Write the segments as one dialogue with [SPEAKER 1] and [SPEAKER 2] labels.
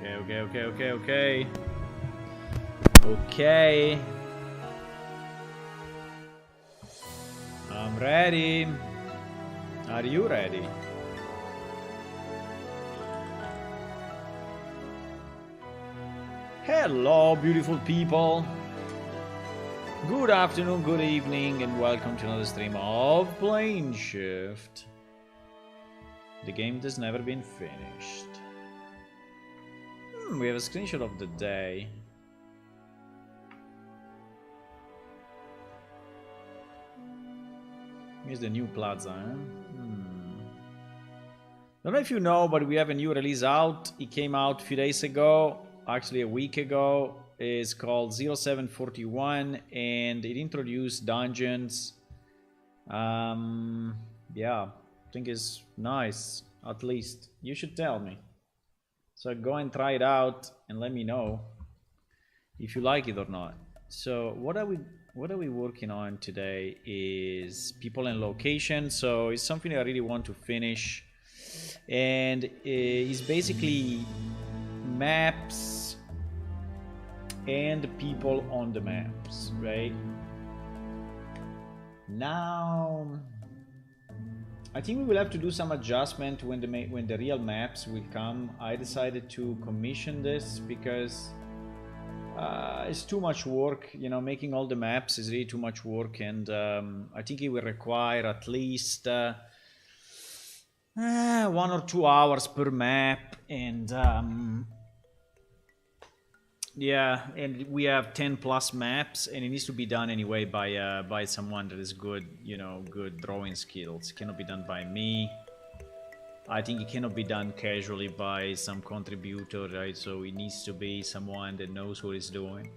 [SPEAKER 1] Okay. Okay. I'm ready. Are you ready? Hello, beautiful people. Good afternoon, good evening, and welcome to another stream of Plane Shift. The game has never been finished. We have a screenshot of the day. Here's the new plaza, huh? Don't know if you know, but we have a new release out. It came out a few days ago, actually a week ago. It's called 0741 and it introduced dungeons. Yeah, I think it's nice, at least. You should tell me. So go and try it out and let me know if you like it or not. So what are we working on today is people and location. So it's something I really want to finish, and it's basically maps and people on the maps, right? Now I think we will have to do some adjustment when the real maps will come. I decided to commission this because it's too much work, you know. Making all the maps is really too much work, and I think it will require at least 1 or 2 hours per map, and yeah, and we have 10 plus maps, and it needs to be done anyway by someone that is good, you know, good drawing skills. It cannot be done by me. I think it cannot be done casually by some contributor, right? So it needs to be someone that knows what he's doing.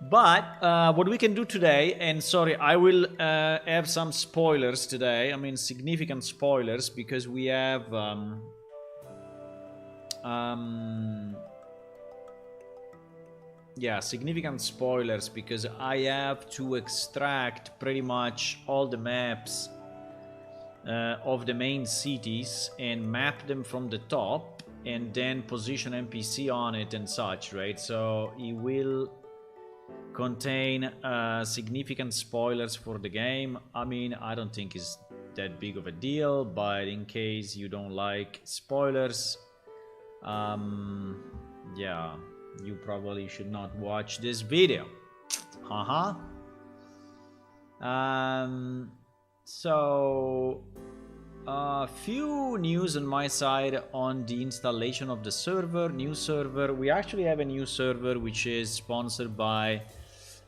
[SPEAKER 1] But what we can do today, and sorry, I will have some spoilers today. I mean, significant spoilers, because we have yeah, significant spoilers, because I have to extract pretty much all the maps of the main cities and map them from the top and then position NPC on it and such, right? So it will contain significant spoilers for the game. I mean, I don't think it's that big of a deal, but in case you don't like spoilers, yeah, you probably should not watch this video. Haha. So a few news on my side on the installation of the server, new server. We actually have a new server which is sponsored by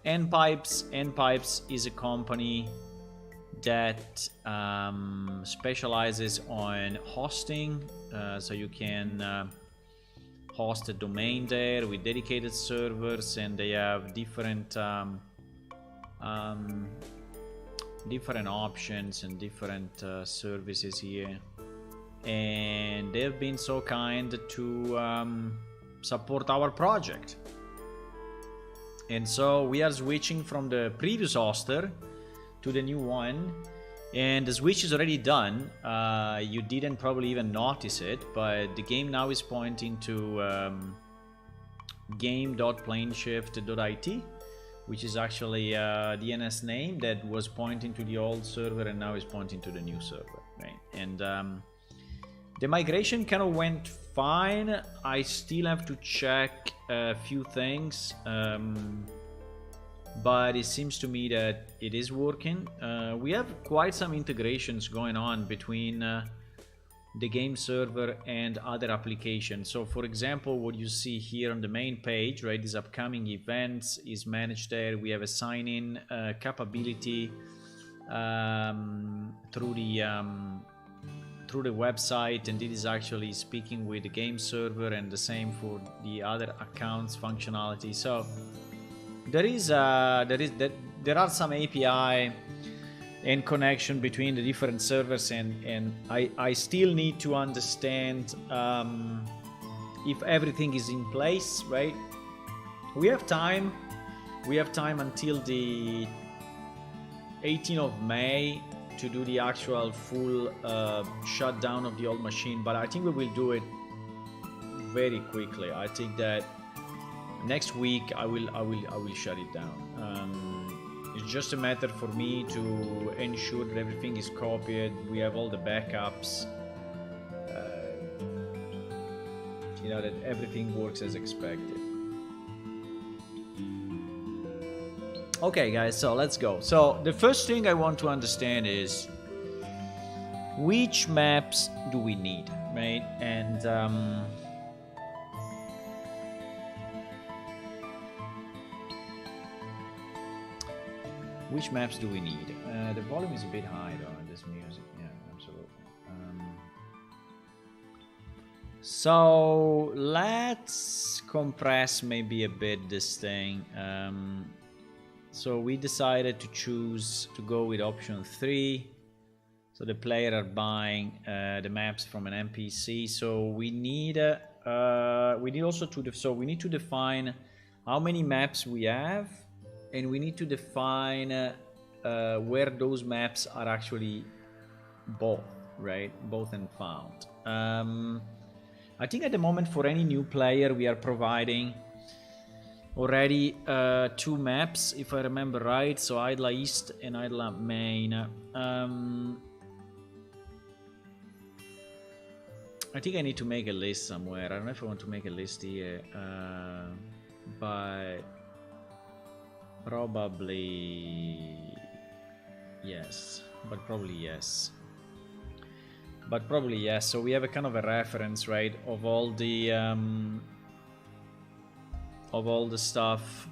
[SPEAKER 1] Npipes. Npipes is a company that specializes on hosting, so you can host a domain there with dedicated servers, and they have different different options and different services here, and they've been so kind to support our project. And so we are switching from the previous hoster to the new one, and the switch is already done. You didn't probably even notice it, but the game now is pointing to game.planeshift.it, which is actually a DNS name that was pointing to the old server and now is pointing to the new server, right? And the migration kind of went fine. I still have to check a few things, but it seems to me that it is working. We have quite some integrations going on between the game server and other applications. So for example, what you see here on the main page, right, these upcoming events is managed there. We have a sign-in capability through the website, and it is actually speaking with the game server, and the same for the other accounts functionality. So there are some API and connection between the different servers, and I still need to understand if everything is in place, right? We have time until the 18th of May to do the actual full shutdown of the old machine, but I think we will do it very quickly. I think that next week I will shut it down. It's just a matter for me to ensure that everything is copied. We have all the backups, you know, that everything works as expected. Okay guys, so let's go. So the first thing I want to understand is which maps do we need, right? And which maps do we need? The volume is a bit high though in this music. Yeah, absolutely. So let's compress maybe a bit this thing. So we decided to choose to go with option 3. So the player are buying the maps from an NPC. So we need also to we need to define how many maps we have, and we need to define where those maps are actually bought, right? Both and found. I think at the moment for any new player we are providing already 2 maps, if I remember right. So Idla East and Idla Main. I think I need to make a list somewhere. I don't know if I want to make a list here, but probably yes. But probably yes. So we have a kind of a reference, right, of all the stuff.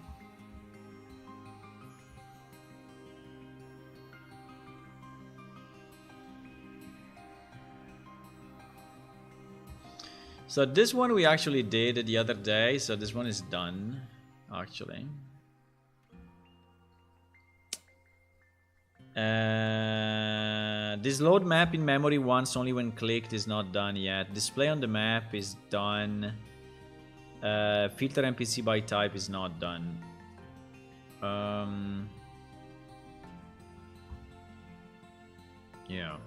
[SPEAKER 1] So this one we actually did the other day, so this one is done actually. This load map in memory once only when clicked is not done yet. Display on the map is done. Filter NPC by type is not done. Yeah.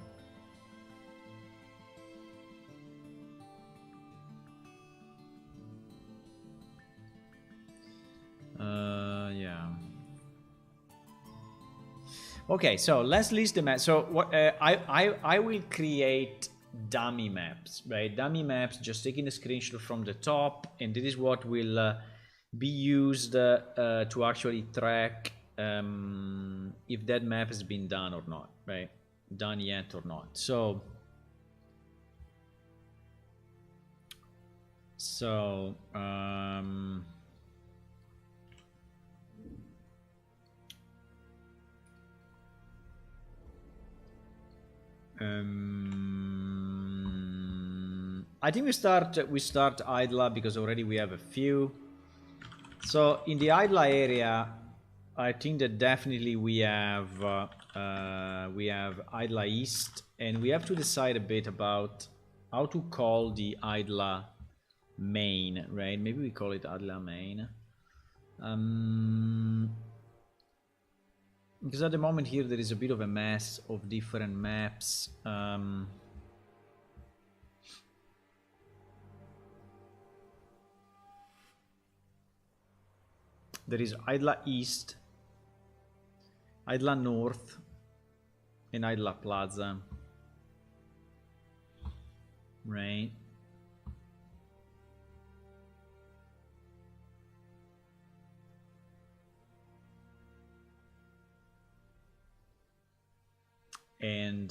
[SPEAKER 1] Yeah. Okay, so let's list the map. So what I will create dummy maps, right? Dummy maps, just taking a screenshot from the top, and this is what will be used to actually track if that map has been done or not, right? Done yet or not. So I think we start Idla because already we have a few. So in the Idla area, I think that definitely we have Idla East, and we have to decide a bit about how to call the Idla main, right? Maybe we call it Idla main. Because at the moment here there is a bit of a mess of different maps. There is Idla East, Idla North, and Idla Plaza, right? And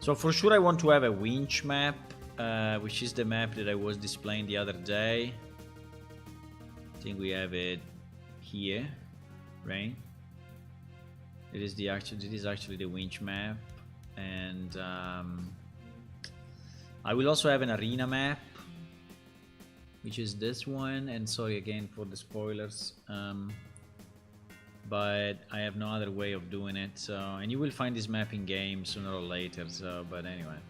[SPEAKER 1] so for sure I want to have a winch map, which is the map that I was displaying the other day. I think we have it here, right? It is actually the winch map, and I will also have an arena map, which is this one. And sorry again for the spoilers, but I have no other way of doing it. So, and you will find this map in game sooner or later. So, but anyway,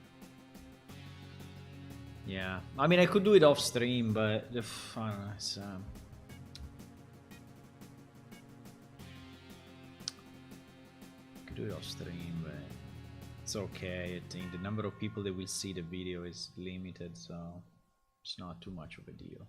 [SPEAKER 1] yeah. I mean, I could do it off stream, but I don't know. It's, do it off stream, but it's okay. I think the number of people that will see the video is limited, so it's not too much of a deal.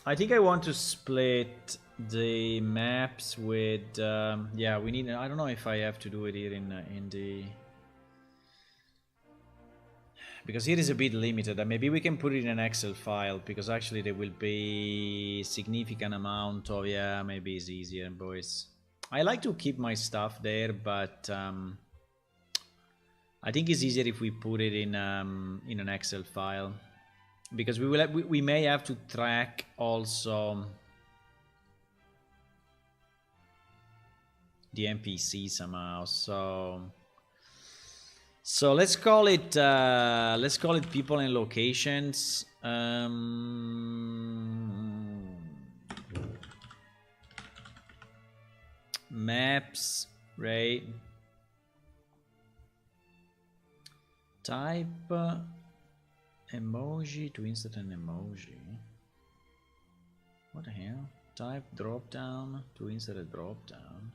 [SPEAKER 1] I think I want to split the maps with yeah, we need, I don't know if I have to do it here in the, because here is a bit limited. Maybe we can put it in an Excel file, because actually there will be significant amount of, yeah, maybe it's easier, boys. I like to keep my stuff there, but I think it's easier if we put it in an Excel file, because we may have to track also the NPC somehow. So let's call it people and locations. Maps, right? Type emoji to insert an emoji. What the hell? Type drop down to insert a drop down.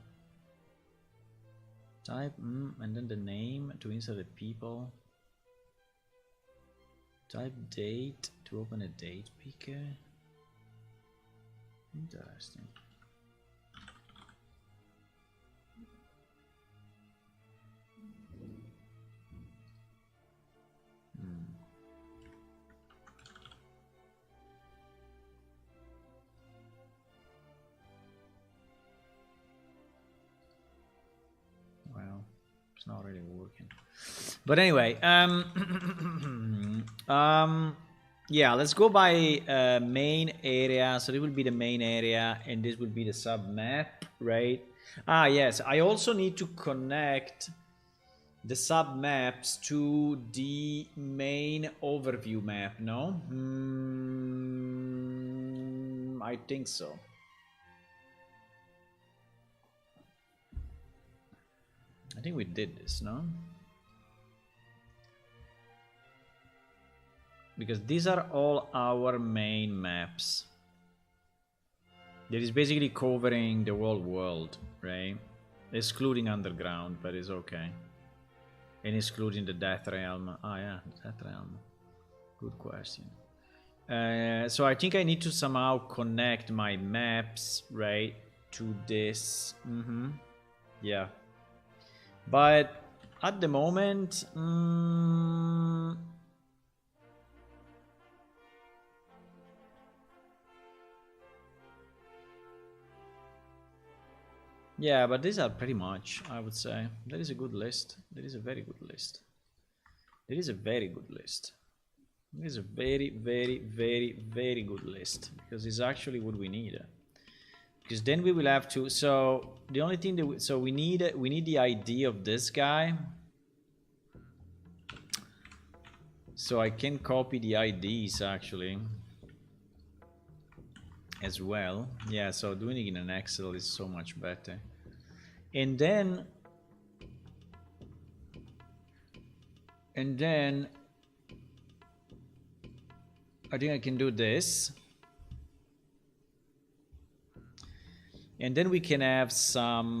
[SPEAKER 1] Type and then the name to insert a people. Type date to open a date picker. Interesting. It's not really working. But anyway, yeah, let's go by main area. So this will be the main area, and this will be the sub map, right? Ah, yes. I also need to connect the sub maps to the main overview map. No, I think so. I think we did this, no? Because these are all our main maps. That is basically covering the whole world, right? Excluding underground, but it's okay. And excluding the Death Realm. Ah, yeah, Death Realm. Good question. So I think I need to somehow connect my maps, right, to this. Yeah. But at the moment, yeah, but these are pretty much, I would say. That is a good list. That is a very good list. That is a very good list. It is a very, very, very, very good list, because it's actually what we need. Because then we will have to. So the only thing that we need the ID of this guy. So I can copy the IDs actually as well. Yeah. So doing it in an Excel is so much better. And then I think I can do this. And then we can have some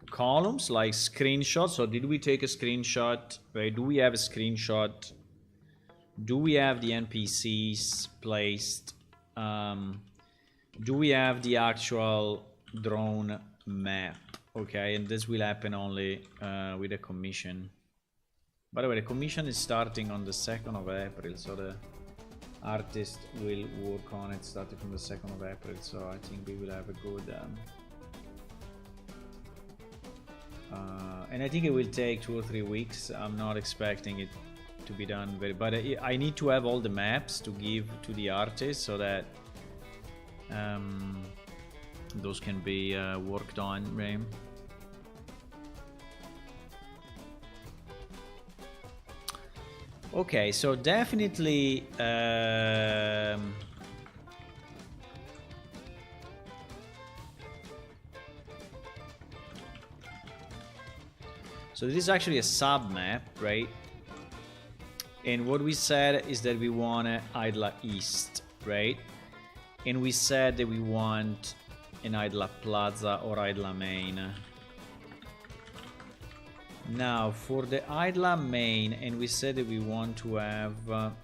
[SPEAKER 1] columns like screenshots. So did we take a screenshot? Right? Do we have a screenshot? Do we have the NPCs placed? Do we have the actual drone map? Okay, and this will happen only with a commission. By the way, the commission is starting on the 2nd of April, so the artist will work on it starting from the 2nd of April, so I think we will have a good and I think it will take 2 or 3 weeks. I'm not expecting it to be done very, but I need to have all the maps to give to the artist so that those can be worked on, right? Okay, so definitely so this is actually a sub map, right? And what we said is that we want Idla East, right? And we said that we want an Idla Plaza or Idla Main. Now for the Idla Main, and we said that we want to have an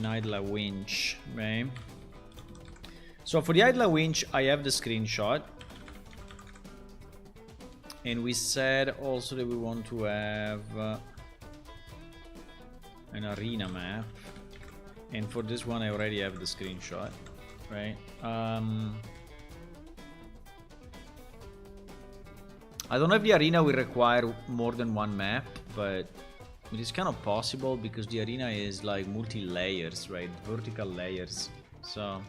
[SPEAKER 1] Idla Winch, right? So for the Idla Winch, I have the screenshot. And we said also that we want to have an arena map. And for this one, I already have the screenshot, right? I don't know if the arena will require more than one map, but it is kind of possible because the arena is like multi-layers, right? Vertical layers. So,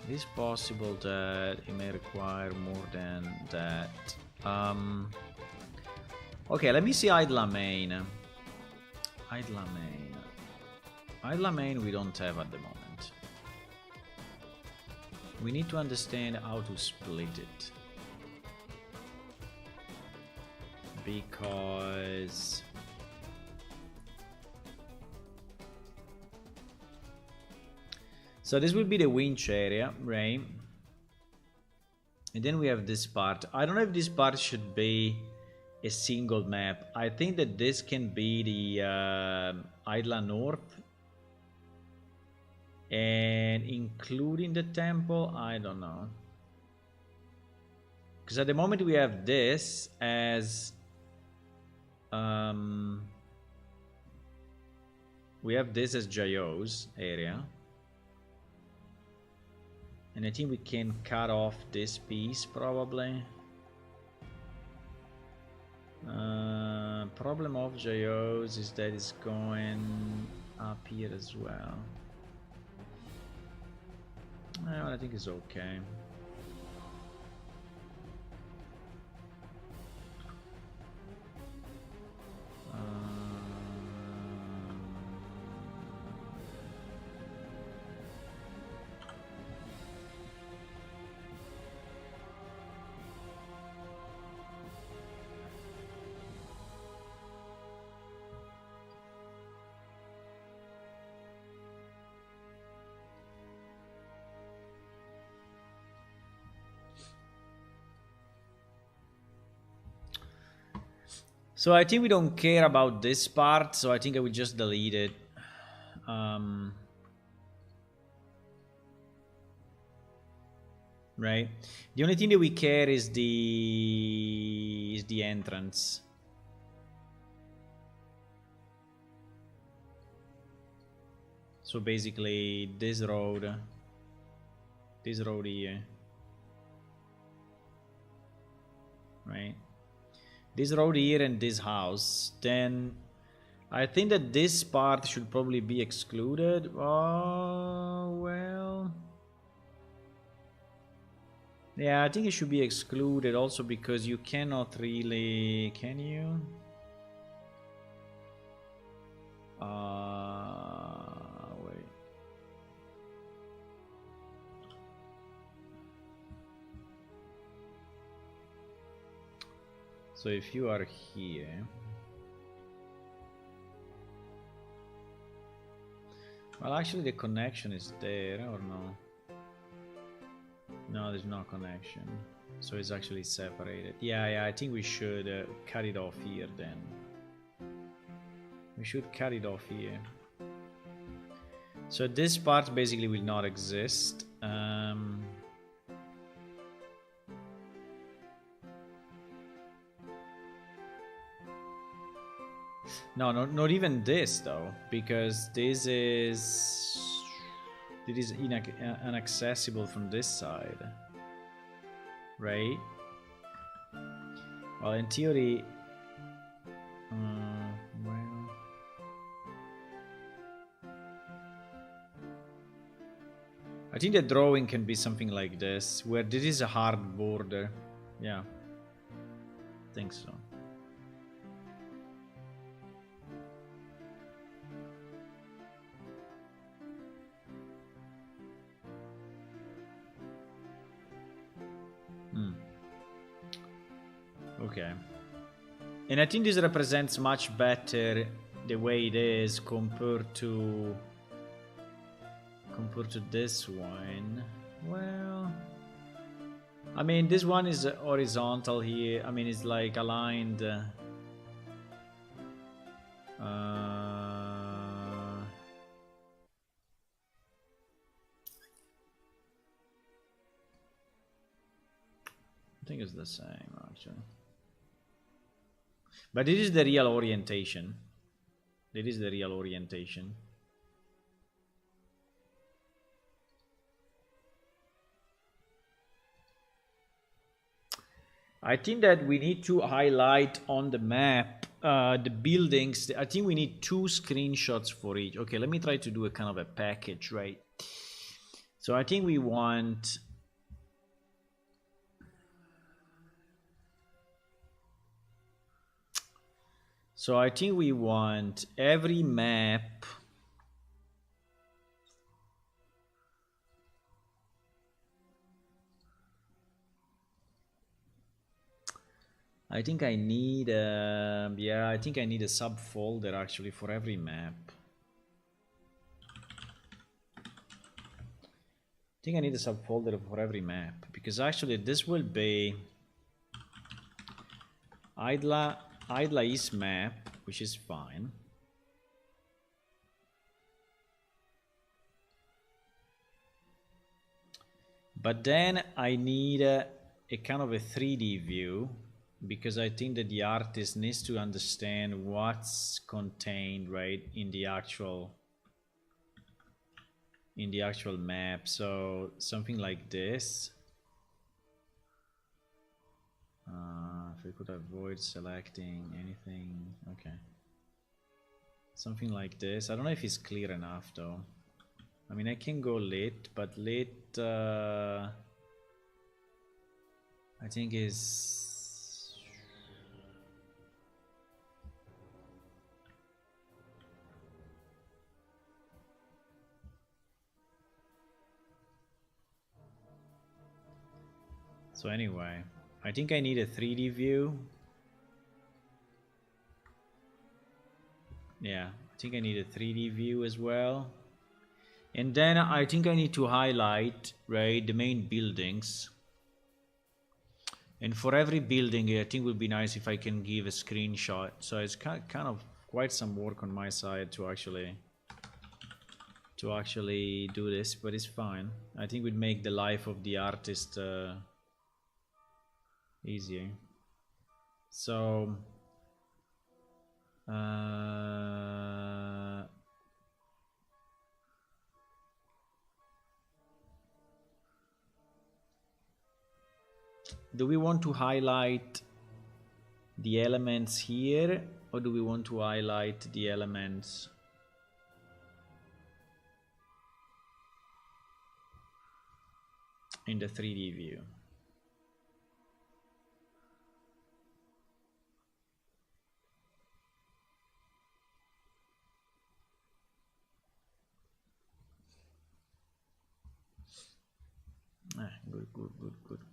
[SPEAKER 1] it is possible that it may require more than that. Okay, let me see Idla Main. Idla Main. Idla Main we don't have at the moment. We need to understand how to split it. Because so this will be the winch area, right? And then we have this part. I don't know if this part should be a single map. I think that this can be the Idla North, and including the temple, I don't know, because at the moment we have this as we have this as Jayo's area, And I think we can cut off this piece probably. Problem of JOs is that it's going up here as well. Well, I think it's okay. So I think we don't care about this part, so I think I will just delete it. Right? The only thing that we care is the entrance. So basically this road here. Right? This road here and this house, then I think that this part should probably be excluded. Oh, well. Yeah, I think it should be excluded also because you cannot really... Can you? Wait. So if you are here, well, actually the connection is there, or no? No, there's no connection. So it's actually separated. Yeah, I think we should cut it off here then. We should cut it off here. So this part basically will not exist. No, not even this though, because this is inaccessible from this side, right? Well, in theory, well, I think the drawing can be something like this, where this is a hard border. Yeah, I think so. Okay. And I think this represents much better the way it is compared to this one. Well, I mean, this one is horizontal here. I mean, it's like aligned. I think it's the same actually. But this is the real orientation. It is the real orientation. I think that we need to highlight on the map the buildings. I think we need 2 screenshots for each. Okay, let me try to do a kind of a package, right? So I think we want... So I think we want every map. I think I need yeah, I think I need a subfolder actually for every map. I think I need a subfolder for every map because actually this will be Idla East map, which is fine. But then I need a kind of a 3D view because I think that the artist needs to understand what's contained right in the actual in the actual map. So something like this. If we could avoid selecting anything, okay. Something like this. I don't know if it's clear enough though. I mean, I can go lit, but lit, I think is... So anyway, I think I need a 3D view. Yeah, I think I need a 3D view as well. And then I think I need to highlight, right, the main buildings. And for every building, I think it would be nice if I can give a screenshot. So it's kind of quite some work on my side to actually do this, but it's fine. I think it would make the life of the artist easier. So do we want to highlight the elements here, or do we want to highlight the elements in the 3D view?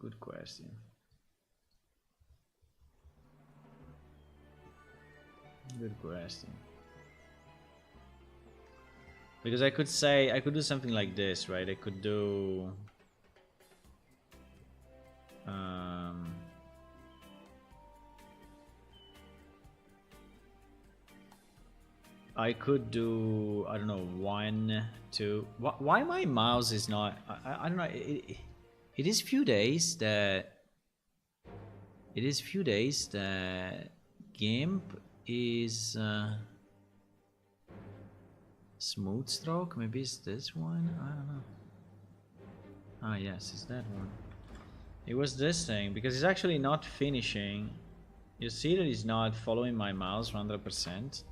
[SPEAKER 1] Good question. Good question. Because I could say, I could do something like this, right? I could do... I could do, I don't know, 1, 2... Why my mouse is not... I don't know, it is few days that... It is few days that GIMP is... smooth stroke? Maybe it's this one? I don't know. Ah, yes, it's that one. It was this thing, because it's actually not finishing. You see that it's not following my mouse 100%.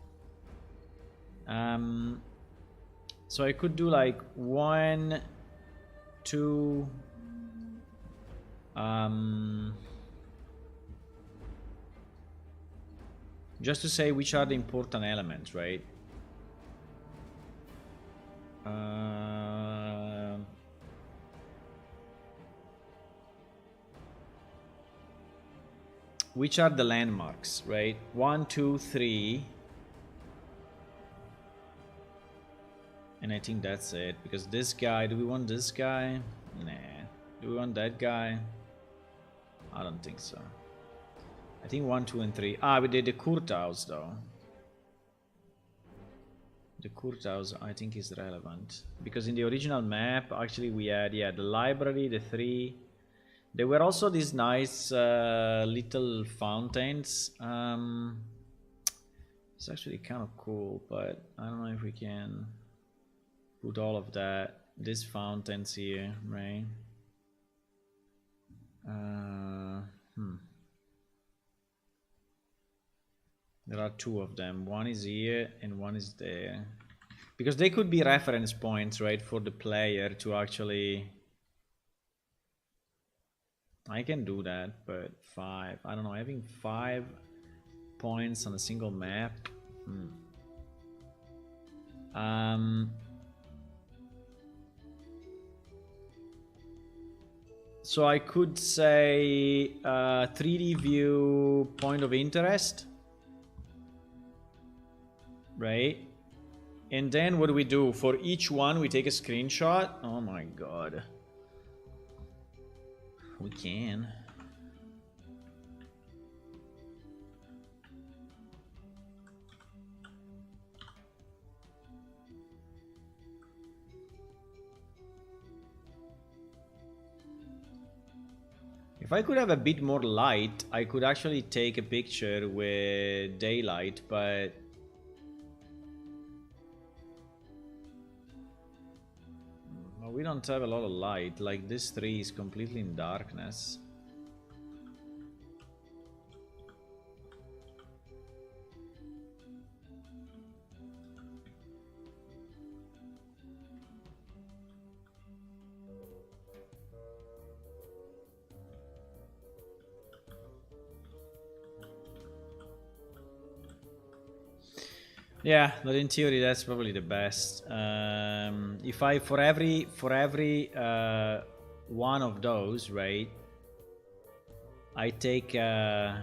[SPEAKER 1] So I could do like 1, 2, just to say which are the important elements, right? Which are the landmarks, right? 1, 2, 3. And I think that's it, because this guy, do we want this guy? Nah. Do we want that guy? I don't think so. I think 1, 2, and 3. Ah, we did the courthouse though. The courthouse I think is relevant, because in the original map actually we had, yeah, the library, the 3. There were also these nice little fountains. It's actually kind of cool, but I don't know if we can put all of that. These fountains here, right? There are 2 of them. One is here and one is there. Because they could be reference points, right, for the player to actually... I can do that, but 5. I don't know, having 5 points on a single map. So I could say 3D view point of interest. Right? And then what do we do? For each one we take a screenshot? Oh my god. We can. If I could have a bit more light, I could actually take a picture with daylight, but Well, we don't have a lot of light. Like this tree is completely in darkness. Yeah, but in theory that's probably the best. If I for every one of those, right? I take so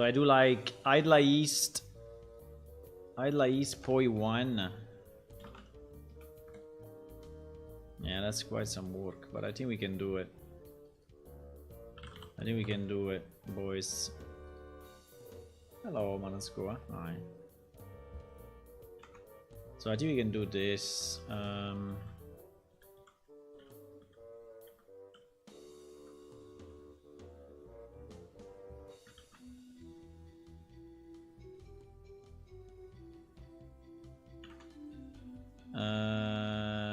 [SPEAKER 1] I do like Idla East 0.1. Yeah, that's quite some work, but I think we can do it. I think we can do it, boys. Hello, Manaskua. Hi. So I think we can do this.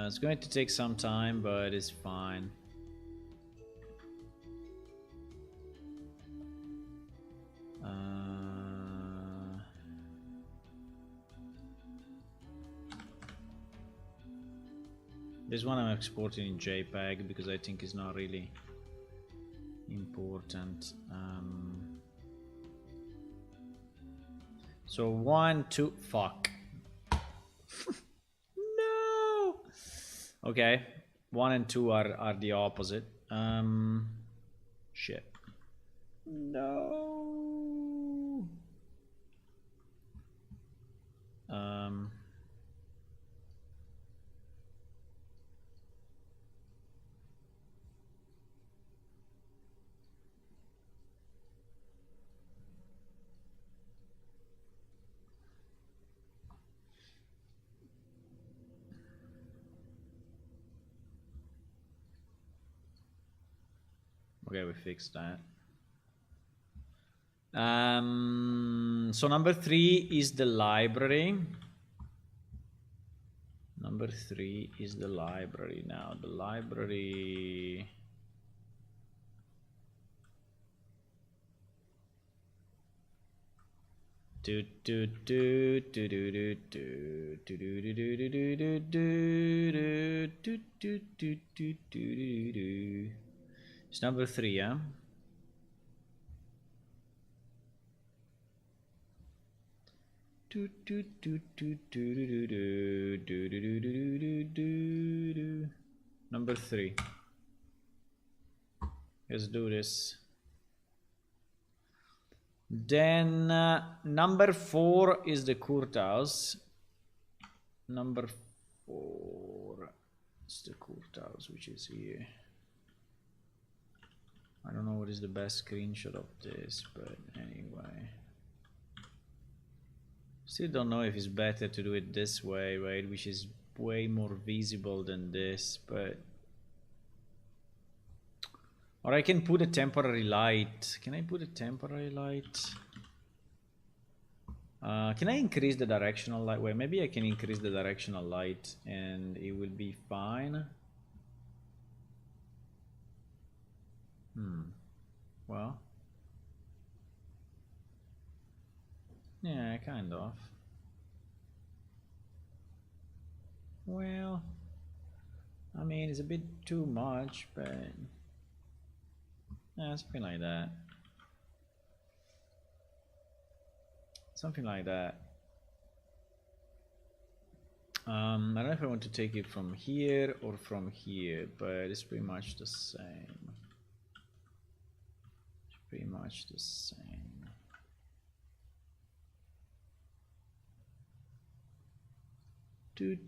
[SPEAKER 1] It's going to take some time, but it's fine. This one I'm exporting in JPEG because I think it's not really important. So 1, 2, fuck. No. Okay, 1 and 2 are the opposite. Shit. No. Okay, we fixed that. So number 3 is the library. Number 3 is the library. Now the library. It's number 3, yeah. Number 3. Let's do this. Then number 4 is the courthouse. Number 4 is the courthouse, which is here. I don't know what is the best screenshot of this, but anyway. Still don't know if it's better to do it this way, right? Which is way more visible than this, but... Or I can put a temporary light. Can I put a temporary light? Can I increase the directional light? Well, maybe I can increase the directional light and it will be fine. Well. Yeah, kind of. Well, I mean, it's a bit too much, but yeah, something like that. Something like that. I don't know if I want to take it from here or from here, but it's pretty much the same. It's pretty much the same. This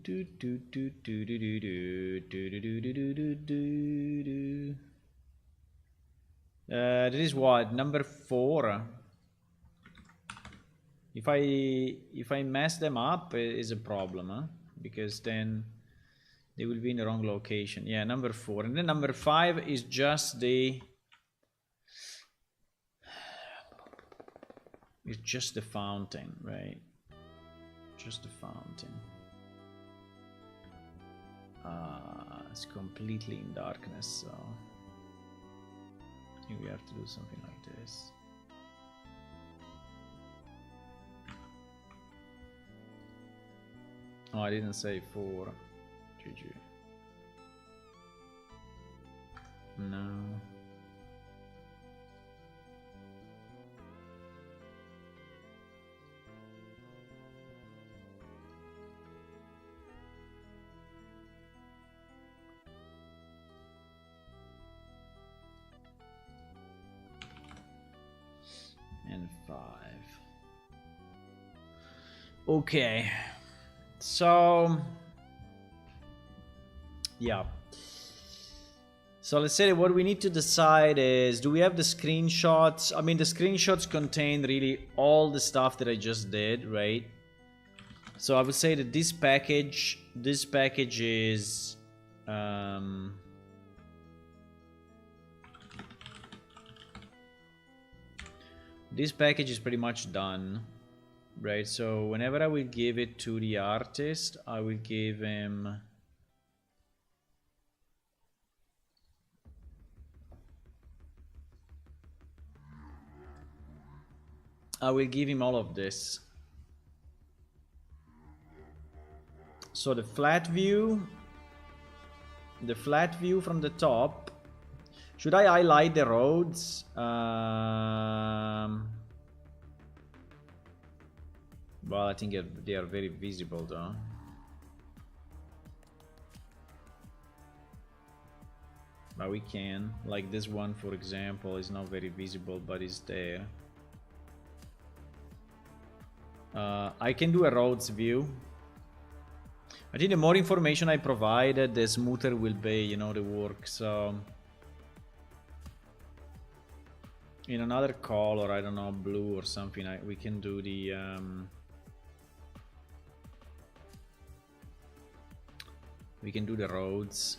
[SPEAKER 1] is what, number 4. If I mess them up, it is a problem, huh? Because then they will be in the wrong location. Yeah, number 4. And then number 5 is just the It's just the fountain, right? Just the fountain. It's completely in darkness, so I think we have to do something like this. Oh, I didn't say 4. GG. No. And 5. Okay. So yeah. So let's say that what we need to decide is, do we have the screenshots? I mean, the screenshots contain really all the stuff that I just did, right? So I would say that this package is this package is pretty much done, right? So whenever I will give it to the artist, I will give him all of this. So the flat view from the top. Should I highlight the roads? Well, I think they are very visible though. But we can, like this one for example, is not very visible, but it's there. I can do a roads view. I think the more information I provide, the smoother will be, you know, the work. So in another color, I don't know, blue or something, we can do the roads.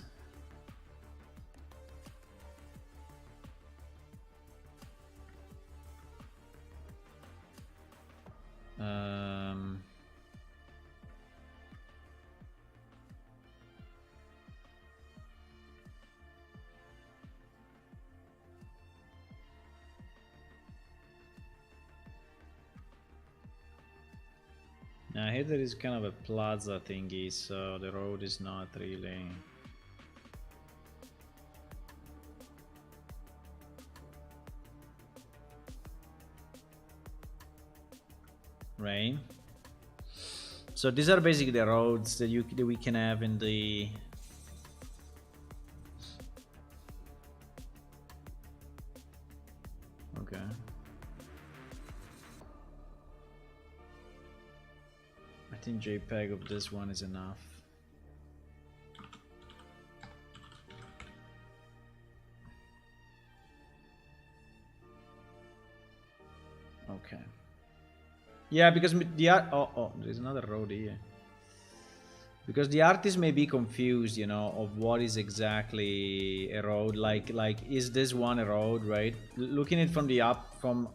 [SPEAKER 1] Now here there is kind of a plaza thingy, so the road is not really... Right? So these are basically the roads that we can have in the... Okay. I think JPEG of this one is enough. Okay. Yeah, because the art... Oh, there's another road here. Because the artist may be confused, you know, of what is exactly a road. Like is this one a road, right? Looking at it from the from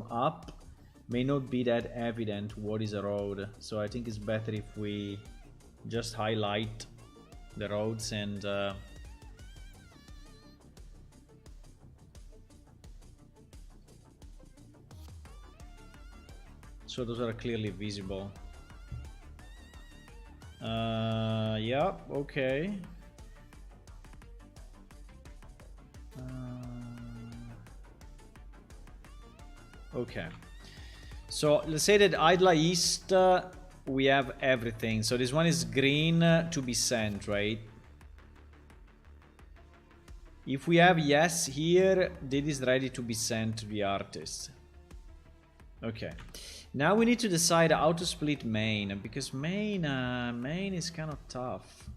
[SPEAKER 1] up may not be that evident what is a road. So I think it's better if we just highlight the roads and so those are clearly visible. Yeah, okay. Okay. So let's say that Idla East, we have everything. So this one is green to be sent, right? If we have yes here, this is ready to be sent to the artist. Okay. Now we need to decide how to split main, because main is kind of tough.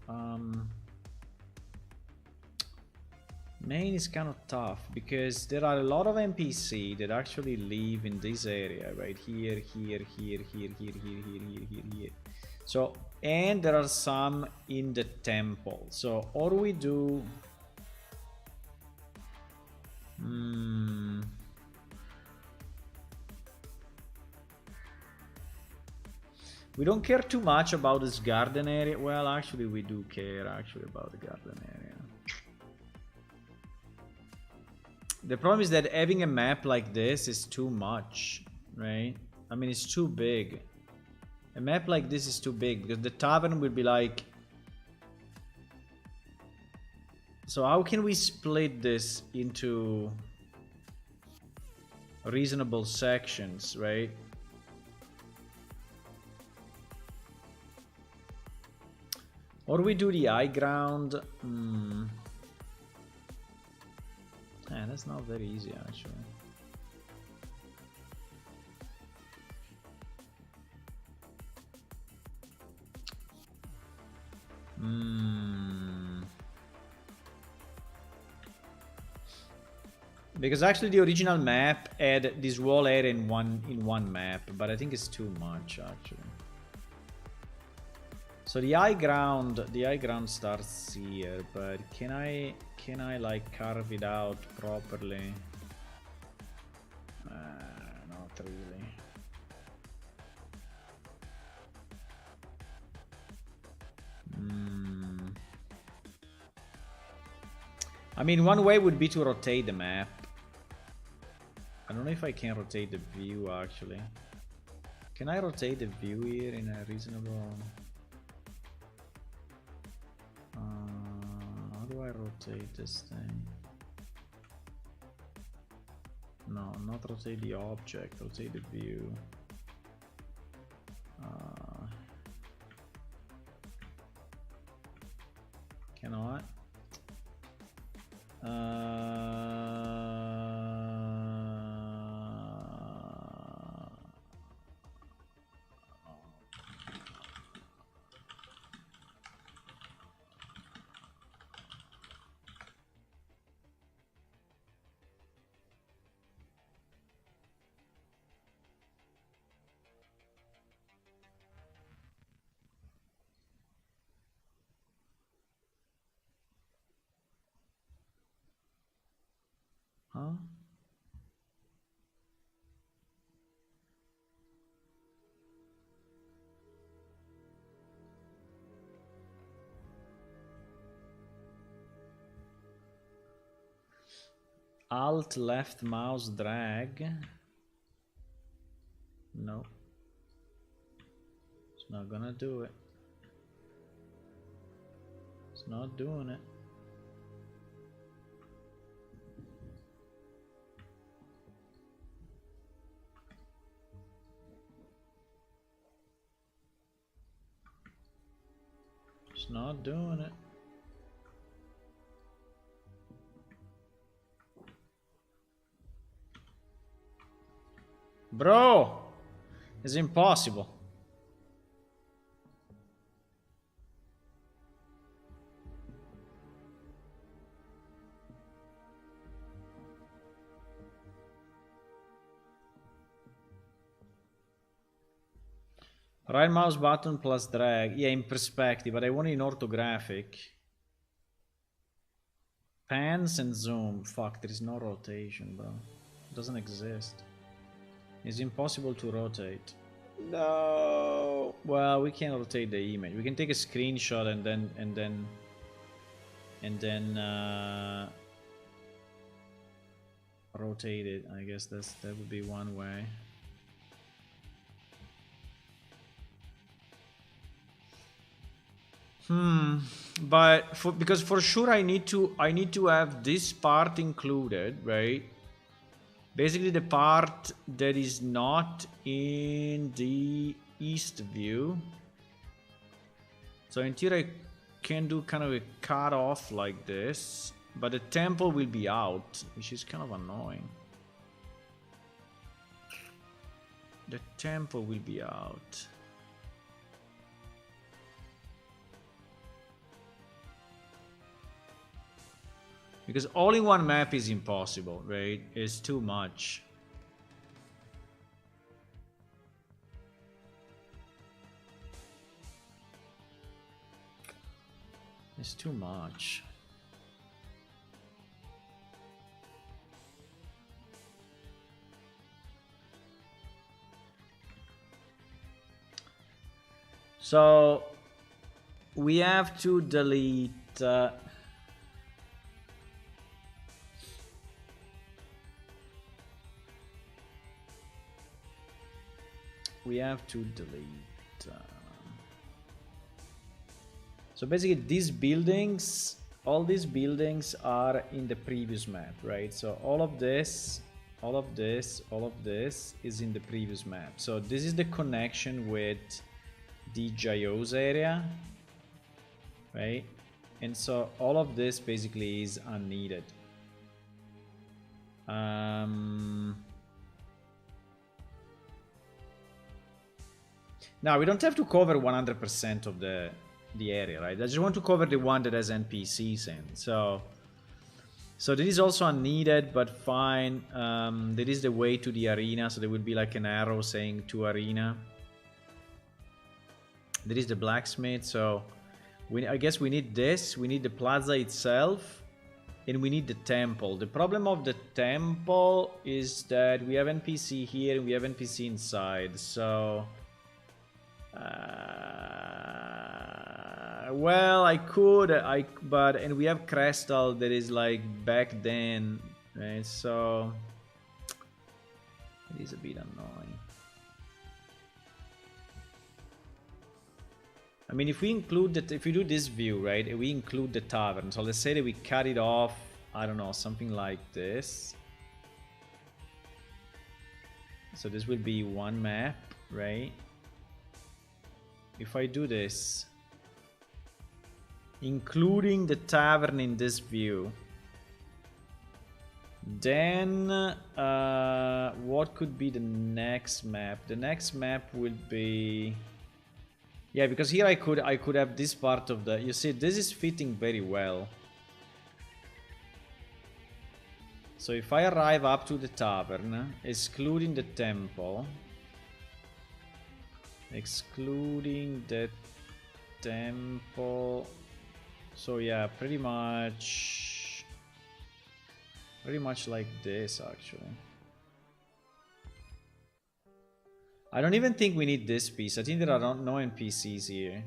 [SPEAKER 1] Main is kind of tough because there are a lot of NPC that actually live in this area, right here, here, here, here, here, here, here, here, here, here. So, and there are some in the temple. So, or we do. We don't care too much about this garden area. Well, actually, we do care actually about the garden area. The problem is that having a map like this is too much, right? I mean, it's too big. A map like this is too big because the tavern will be like... So how can we split this into reasonable sections, right? Or we do the high ground. Yeah, that's not very easy actually. Because actually the original map had this wall area in one map, but I think it's too much actually. So the high ground starts here, but can I like carve it out properly? Not really. I mean, one way would be to rotate the map. I don't know if I can rotate the view actually. Can I rotate the view here in a reasonable... how do I rotate this thing? No, not rotate the object, rotate the view. Cannot. Huh? Alt left mouse drag. No. It's not gonna do it. It's not doing it. It's not doing it. Bro! It's impossible. Right mouse button plus drag. Yeah, in perspective, but I want it in orthographic. Pans and zoom. Fuck, there is no rotation, bro. It doesn't exist. It's impossible to rotate. No. Well, we can rotate the image. We can take a screenshot and then rotate it. I guess that would be one way. But because for sure I need to have this part included, right? Basically the part that is not in the east view. So in theory I can do kind of a cut off like this, but the temple will be out, which is kind of annoying. The temple will be out. Because all in one map is impossible, right? It's too much. It's too much. So we have to delete we have to delete so basically these buildings, all these buildings are in the previous map, right? So all of this, all of this, all of this is in the previous map. So this is the connection with the Gyos area, right? And so all of this basically is unneeded. Now we don't have to cover 100% of the area, right? I just want to cover the one that has NPCs in. So this is also unneeded, but fine. There is the way to the arena, so there will be like an arrow saying to arena. There is the blacksmith, so I guess we need this. We need the plaza itself, and we need the temple. The problem of the temple is that we have NPC here and we have NPC inside, so well, I could, but and we have Crystal that is like back then, right? So it is a bit annoying. I mean, if we include that, if we do this view, right, we include the tavern. So let's say that we cut it off, I don't know, something like this. So this will be one map, right? If I do this, including the tavern in this view, then what could be the next map? The next map will be, yeah, because here I could have this part of the, you see, this is fitting very well. So if I arrive up to the tavern, excluding the temple, excluding the temple, so yeah, pretty much like this actually. I don't even think we need this piece. I think there are no NPCs here.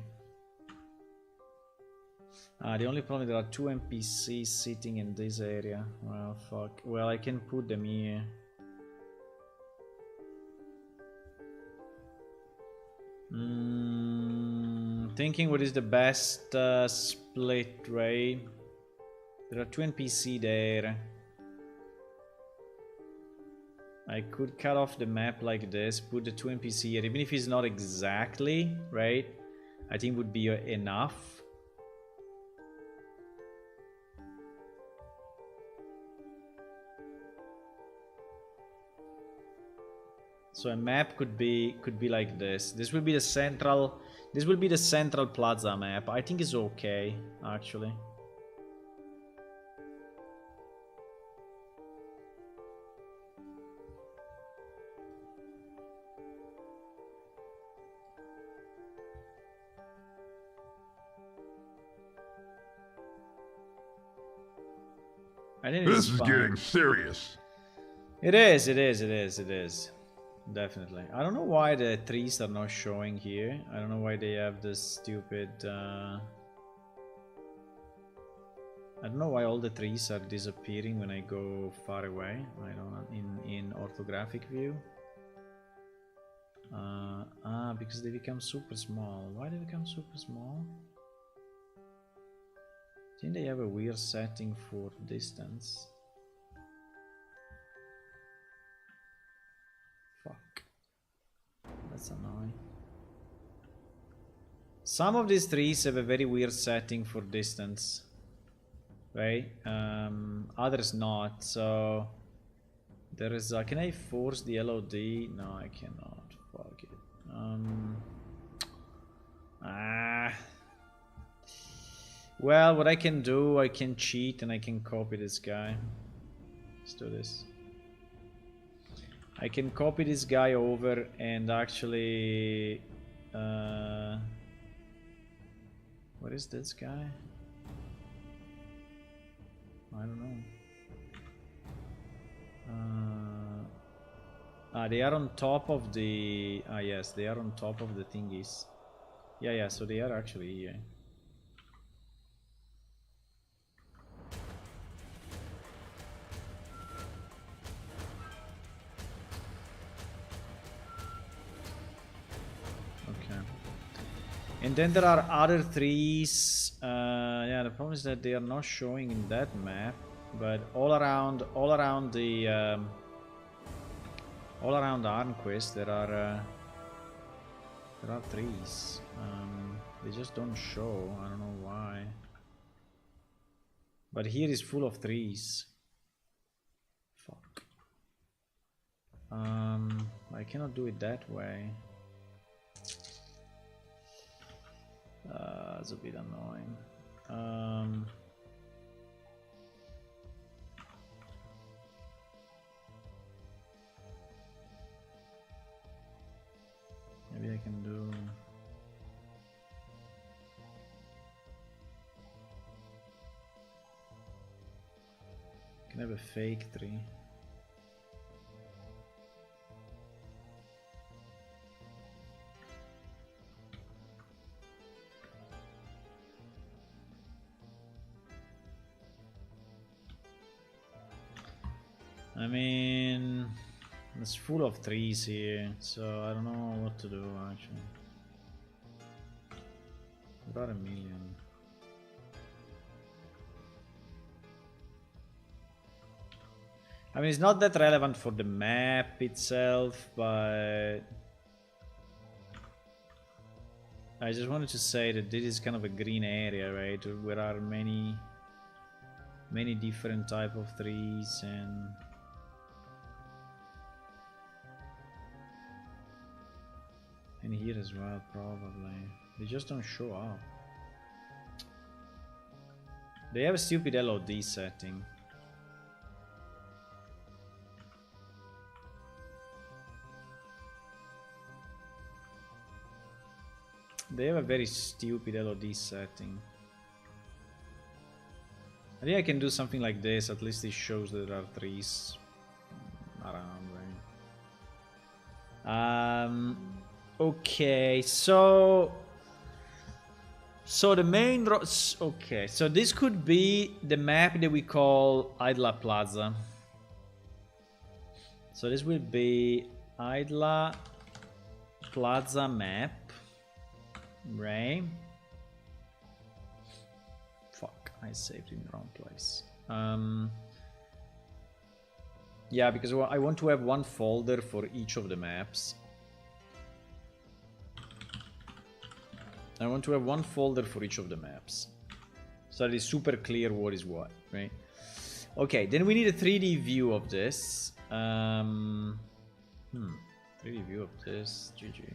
[SPEAKER 1] The only problem, there are two NPCs sitting in this area. Well, fuck. Well, I can put them here. Thinking what is the best split, right? There are two NPC there. I could cut off the map like this, put the two NPC here, even if it's not exactly, right? I think would be enough. So a map could be like this. This will be the central plaza map. I think it's okay, actually. I think
[SPEAKER 2] this is getting serious.
[SPEAKER 1] It is. Definitely. I don't know why the trees are not showing here. I don't know why they have this stupid... I don't know why all the trees are disappearing when I go far away. I don't know, in orthographic view. Because they become super small. Why they become super small? I think they have a weird setting for distance. Fuck. That's annoying. Some of these trees have a very weird setting for distance. Right? Others not, so... There is a... Can I force the LOD? No, I cannot. Fuck it. Well, what I can do, I can cheat and I can copy this guy. Let's do this. I can copy this guy over and actually... what is this guy? I don't know. They are on top of the... yes, they are on top of the thingies. Yeah, so they are actually here. Okay. And then there are other trees. Yeah, the problem is that they are not showing in that map, but all around Arnquist there are trees. They just don't show. I don't know why. But here is full of trees. Fuck. I cannot do it that way. It's a bit annoying. Maybe I can do... Can have a fake tree. I mean, it's full of trees here, so I don't know what to do actually. There are a million. I mean, it's not that relevant for the map itself, but I just wanted to say that this is kind of a green area, right? Where there are many different type of trees and here as well, probably. They just don't show up. They have a stupid LOD setting. They have a very stupid LOD setting. I think I can do something like this, at least it shows that there are trees around, right? Okay, so the main okay, so this could be the map that we call Idla Plaza. So this will be Idla Plaza map. Right? Fuck, I saved in the wrong place. Yeah, because I want to have one folder for each of the maps. I want to have one folder for each of the maps. So that it's super clear what is what, right? Okay, then we need a 3D view of this. 3D view of this, GG.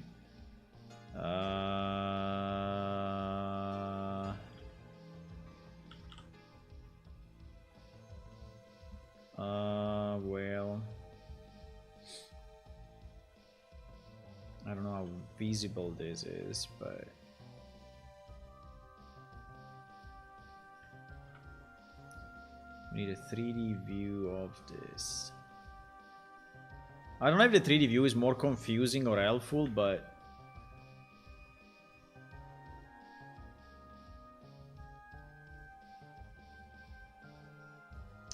[SPEAKER 1] Well, I don't know how visible this is, but we need a 3D view of this. I don't know if the 3D view is more confusing or helpful, but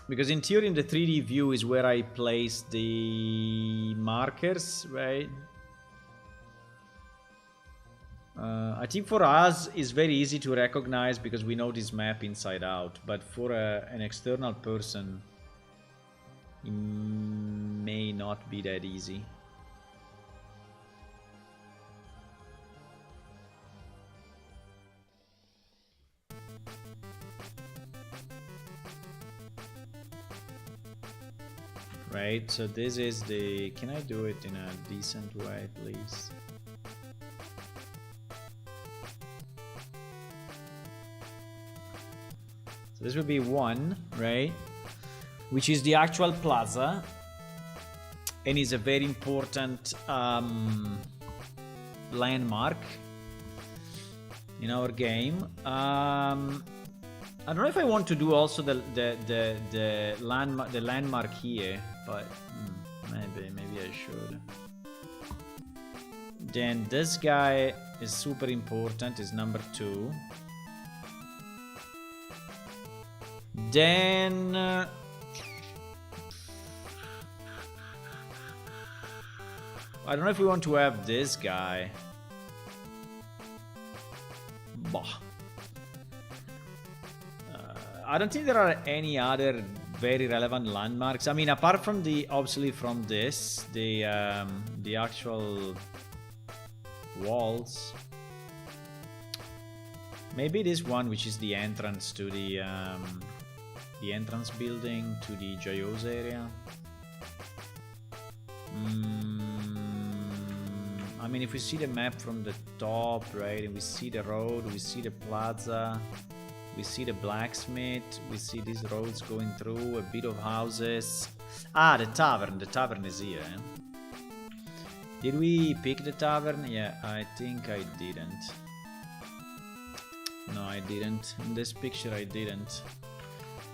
[SPEAKER 1] because in theory, in the 3D view is where I place the markers, right? I think for us, it's very easy to recognize because we know this map inside out. But for an external person, it may not be that easy. Right, so this is the... Can I do it in a decent way, please? So this will be 1, right? Which is the actual plaza. And is a very important landmark in our game. I don't know if I want to do also the landmark here, but maybe I should. Then this guy is super important, is number 2. Then I don't know if we want to have this guy. Bah. I don't think there are any other very relevant landmarks. I mean, apart from the, obviously from this, the actual walls. Maybe this one, which is the entrance to the entrance building to the Jayos area. I mean, if we see the map from the top, right, and we see the road, we see the plaza, we see the blacksmith, we see these roads going through, a bit of houses. Ah, the tavern. The tavern is here. Did we pick the tavern? Yeah, I think I didn't. No, I didn't. In this picture, I didn't.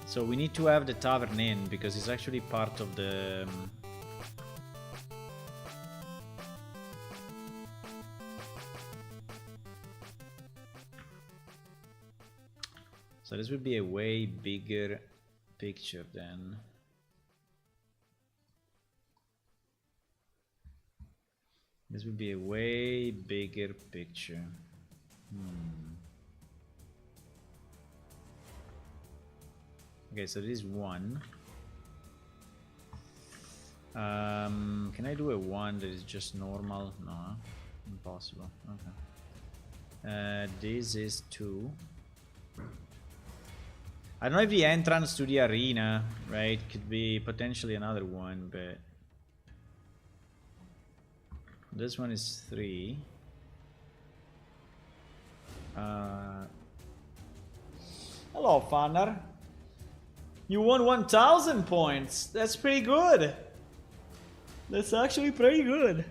[SPEAKER 1] So we need to have the tavern in, because it's actually part of the... So this would be a way bigger picture then. This would be a way bigger picture. Okay, so this is 1. Can I do a 1 that is just normal? No, impossible. Okay. This is 2. I don't know if the entrance to the arena, right, could be potentially another one, but this one is 3. Hello, Fanner. You won 1,000 points. That's pretty good. That's actually pretty good.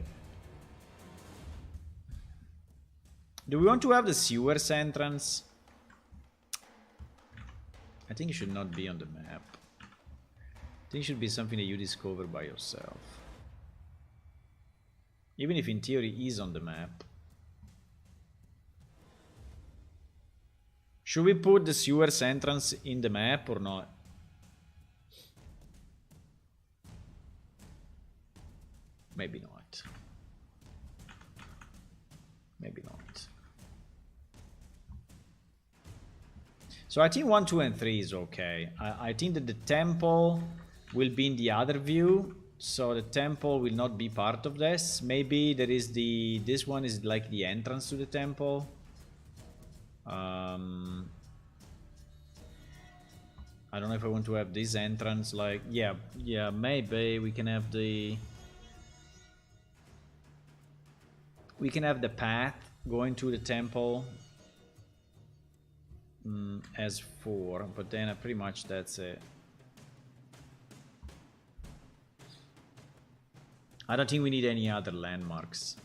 [SPEAKER 1] Do we want to have the sewers entrance? I think it should not be on the map. I think it should be something that you discover by yourself. Even if in theory it is on the map. Should we put the sewers entrance in the map or not? Maybe not. Maybe not. So I think 1, 2, and 3 is okay. I think that the temple will be in the other view. So the temple will not be part of this. Maybe there is the... This one is like the entrance to the temple. I don't know if I want to have this entrance like... Yeah, maybe we can have the... We can have the path going to the temple as 4, but then pretty much that's it. I don't think we need any other landmarks.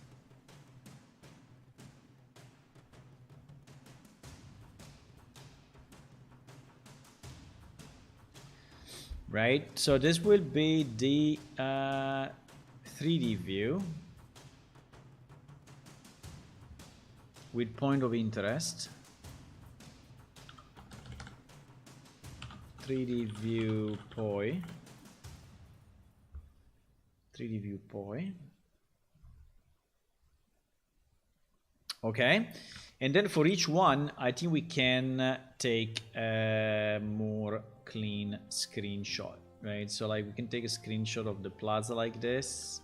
[SPEAKER 1] Right, so this will be the 3D view with point of interest. 3D view poi. 3D view poi. Okay, and then for each one, I think we can take a more clean screenshot, right? So like we can take a screenshot of the plaza like this.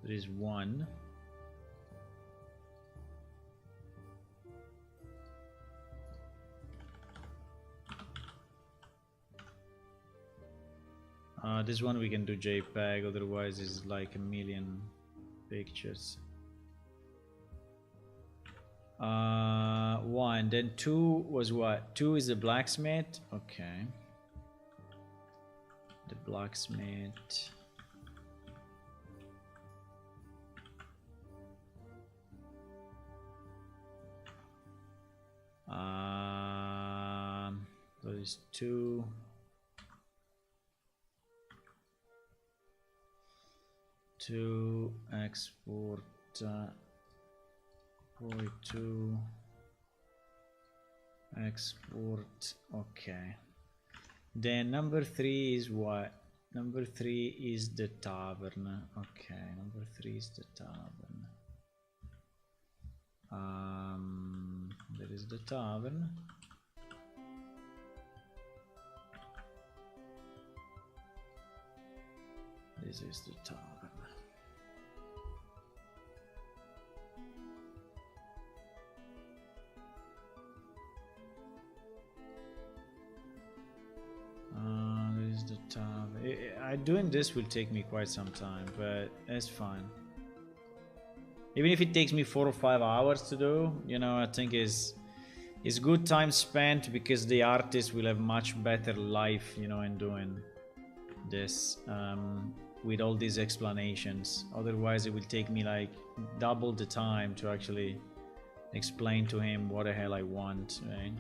[SPEAKER 1] There is one. This one we can do JPEG, otherwise it's like a million pictures. 1, then 2 was what? 2 is the blacksmith. Okay. The blacksmith. is 2. To export void 2 export. Okay. Then number 3 is what? Number 3 is the tavern. Okay, number 3 is the tavern. There is the tavern. This is the tavern. This is the tavern. Doing this will take me quite some time, but it's fine. Even if it takes me 4 or 5 hours to do, you know, I think it's good time spent, because the artist will have much better life, you know, in doing this with all these explanations. Otherwise it will take me like double the time to actually explain to him what the hell I want, right?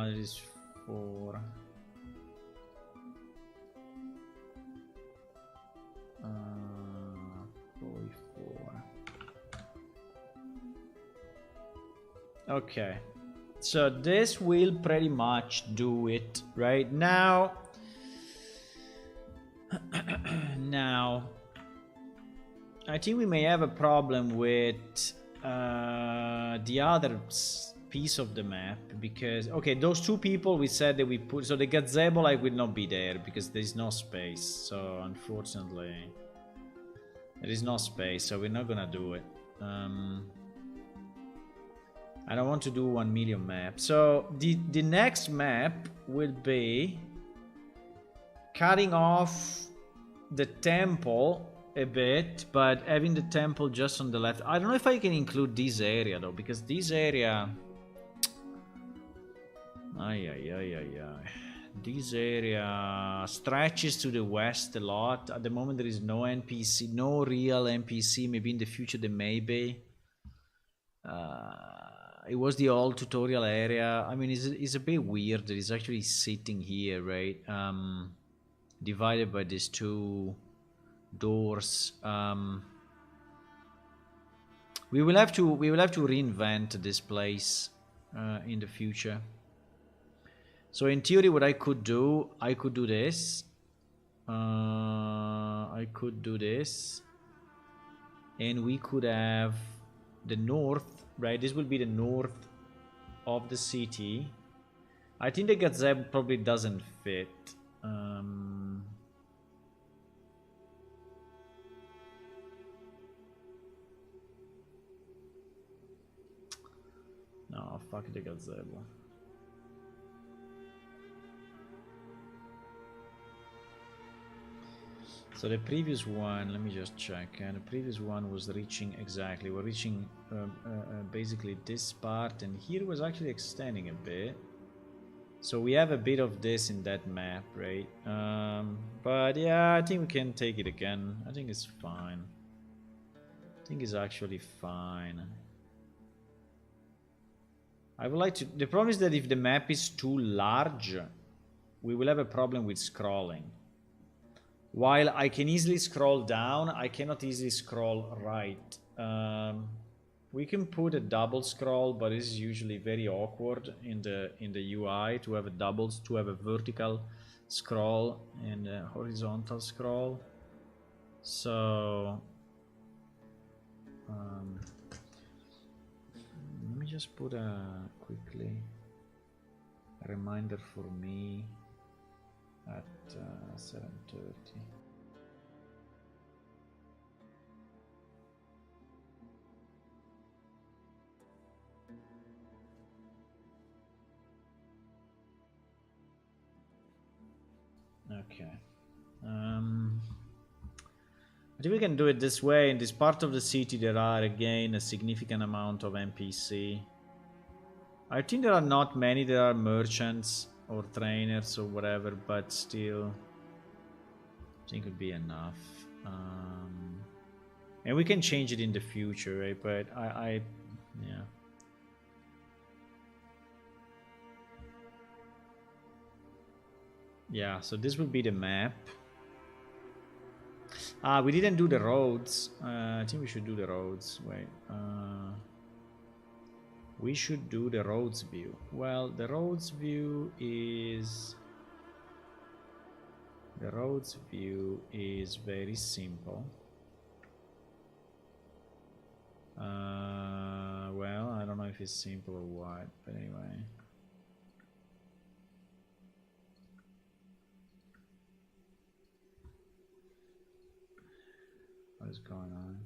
[SPEAKER 1] It is 4. 44. Okay, so this will pretty much do it right now. Now I think we may have a problem with the other piece of the map, because okay, those 2 people we said that we put, so the gazebo like will not be there because there is no space. So unfortunately there is no space, so we're not gonna do it. I don't want to do 1 million map. So the next map will be cutting off the temple a bit, but having the temple just on the left. I don't know if I can include this area though, because this area, this area stretches to the west a lot. At the moment there is no NPC, no real NPC. Maybe in the future there may be. It was the old tutorial area. I mean, it's a bit weird that it's actually sitting here, right? Divided by these 2 doors. We will have to reinvent this place in the future. So in theory, what I could do this. I could do this, and we could have the north, right? This will be the north of the city. I think the gazebo probably doesn't fit. No, fuck the gazebo. So the previous one, let me just check. The previous one was reaching exactly. We're reaching basically this part, and here was actually extending a bit. So we have a bit of this in that map, right? But yeah, I think we can take it again. I think it's fine. I think it's actually fine. I would like to. The problem is that if the map is too large, we will have a problem with scrolling. While I can easily scroll down, I cannot easily scroll right. We can put a double scroll, but it's usually very awkward in the UI to have a vertical scroll and a horizontal scroll. So let me just put quickly a reminder for me at 7:30. Okay. I think we can do it this way. In this part of the city there are again a significant amount of NPC. I think there are not many. There are merchants or trainers or whatever, but still, I think it would be enough. And we can change it in the future, right? But yeah. Yeah, so this would be the map. We didn't do the roads. I think we should do the roads. Wait. We should do the roads view. Well, the roads view is... The roads view is very simple. Well, I don't know if it's simple or what, but anyway. What is going on?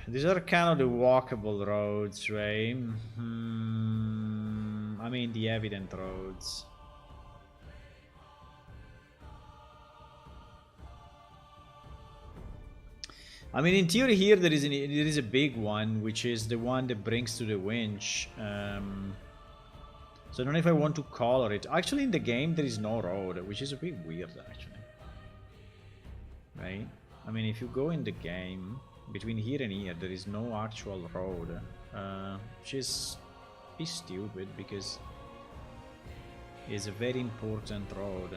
[SPEAKER 1] These are kind of the walkable roads, right? I mean, the evident roads. I mean, in theory here there is a big one, which is the one that brings to the winch. So I don't know if I want to color it. Actually, in the game there is no road, which is a bit weird, actually. Right? I mean, if you go in the game, between here and here, there is no actual road, which is stupid because it's a very important road.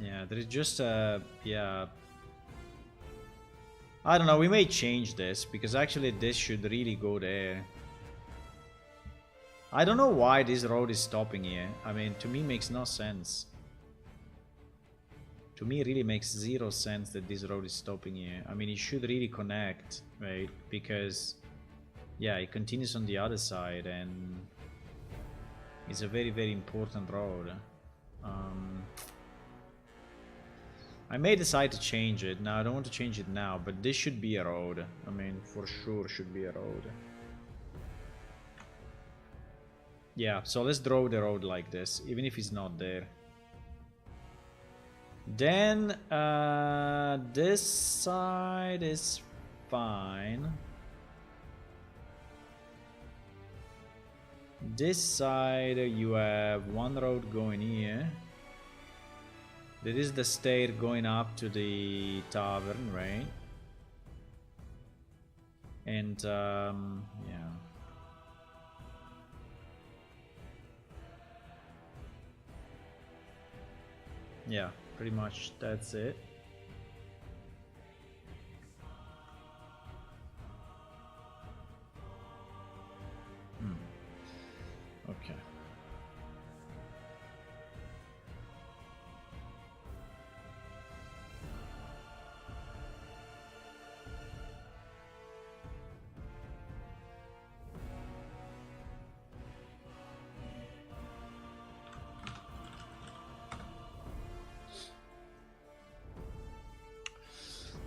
[SPEAKER 1] Yeah, there is just yeah. I don't know, we may change this because actually this should really go there. I don't know why this road is stopping here. I mean, to me makes no sense. To me it really makes zero sense that this road is stopping here. I mean, it should really connect, right? Because yeah, it continues on the other side and it's a very, very important road. I may decide to change it. Now, I don't want to change it now, but this should be a road. I mean, for sure should be a road. Yeah, so let's draw the road like this, even if it's not there. Then, this side is fine. This side, you have one road going here. There is the stair going up to the tavern, right? And, yeah. Yeah, pretty much that's it. Okay.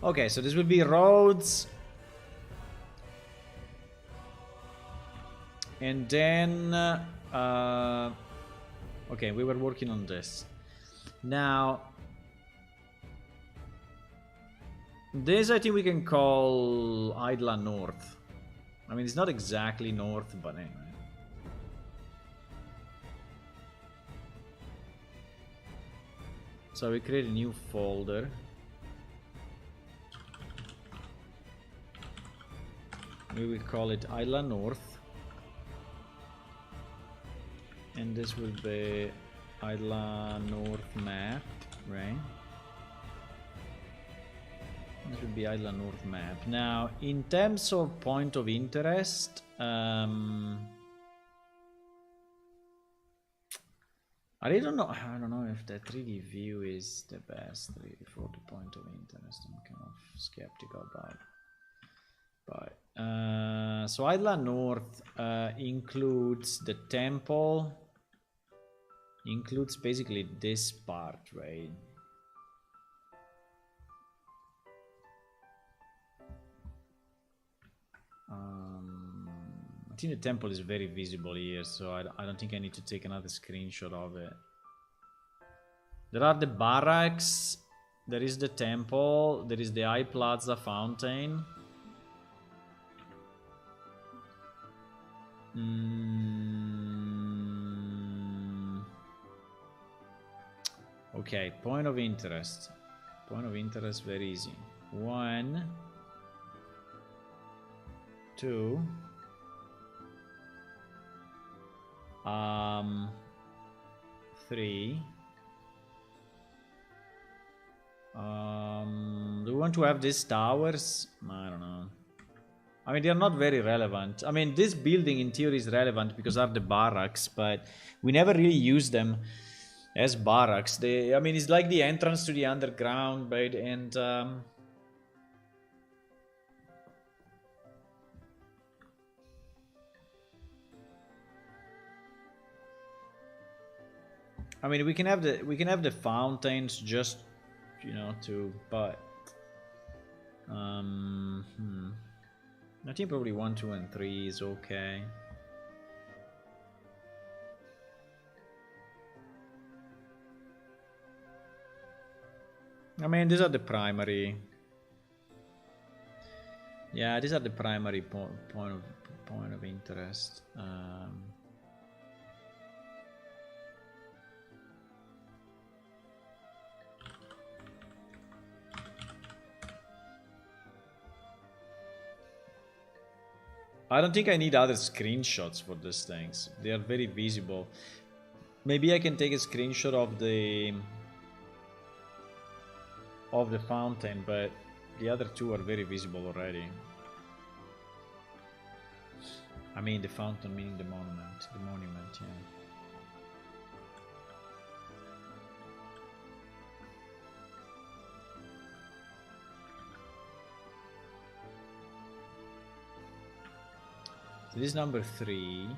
[SPEAKER 1] Okay, so this will be roads. And then, okay, we were working on this. Now, this I think we can call Idla North. I mean, it's not exactly north, but anyway. So we create a new folder. We will call it Isla North. And this will be Isla North map, right? This will be Isla North map. Now, in terms of point of interest, I really don't know. I don't know if the 3D view is the best really for the point of interest. I'm kind of skeptical about it. But so Isla North includes the temple, includes basically this part, right? I think the temple is very visible here, so I don't think I need to take another screenshot of it. There are the barracks, there is the temple, there is the High Plaza fountain. Okay, point of interest. Point of interest, very easy. 1, 2, 3. Do we want to have these towers? I don't know. I mean, they are not very relevant. I mean, this building in theory is relevant because are the barracks, but we never really use them as barracks. I mean, it's like the entrance to the underground, right? And I mean, we can have the fountains just, you know, but I think probably 1, 2, and 3 is okay. I mean, these are the primary. Yeah, these are the primary point of interest. I don't think I need other screenshots for these things. They are very visible. Maybe I can take a screenshot of the fountain, but the other two are very visible already. I mean the fountain meaning the monument. The monument, yeah. So this is number 3.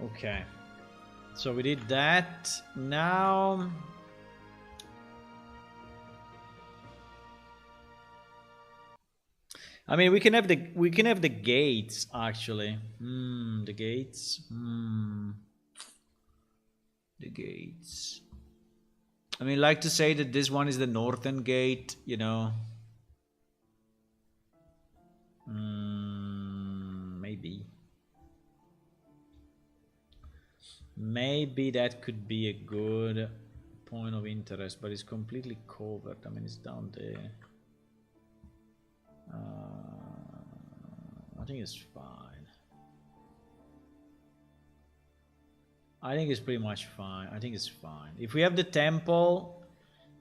[SPEAKER 1] Okay, so we did that. Now I mean, we can have the gates actually. The gates. The gates. I mean, like to say that this one is the northern gate, you know. Maybe. Maybe that could be a good point of interest, but it's completely covered. I mean, it's down there. I think it's fine. I think it's pretty much fine. I think it's fine. If we have the temple,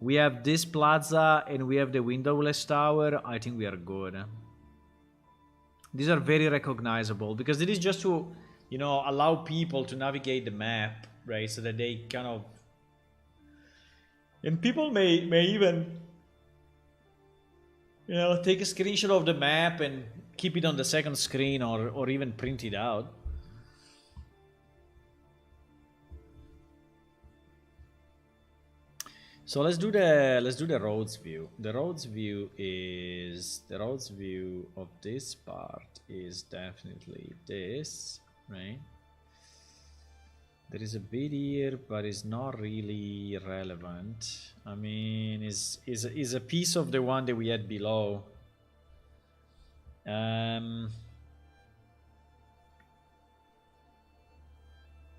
[SPEAKER 1] we have this plaza, and we have the windowless tower, I think we are good. These are very recognizable because it is just to, you know, allow people to navigate the map, right? So that they kind of... And people may even, you know, take a screenshot of the map and keep it on the second screen or even print it out. So let's do the roads view. The roads view of this part is definitely this, right? There is a bit here, but it's not really relevant. I mean, is a piece of the one that we had below.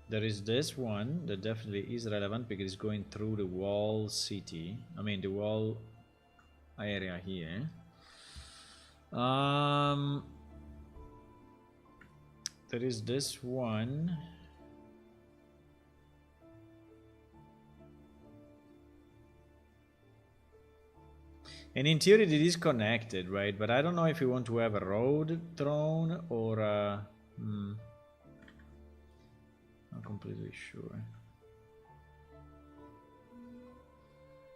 [SPEAKER 1] There is this one that definitely is relevant because it's going through the wall city. I mean, the wall area here. There is this one. And in theory, it is connected, right? But I don't know if we want to have a road thrown or not completely sure.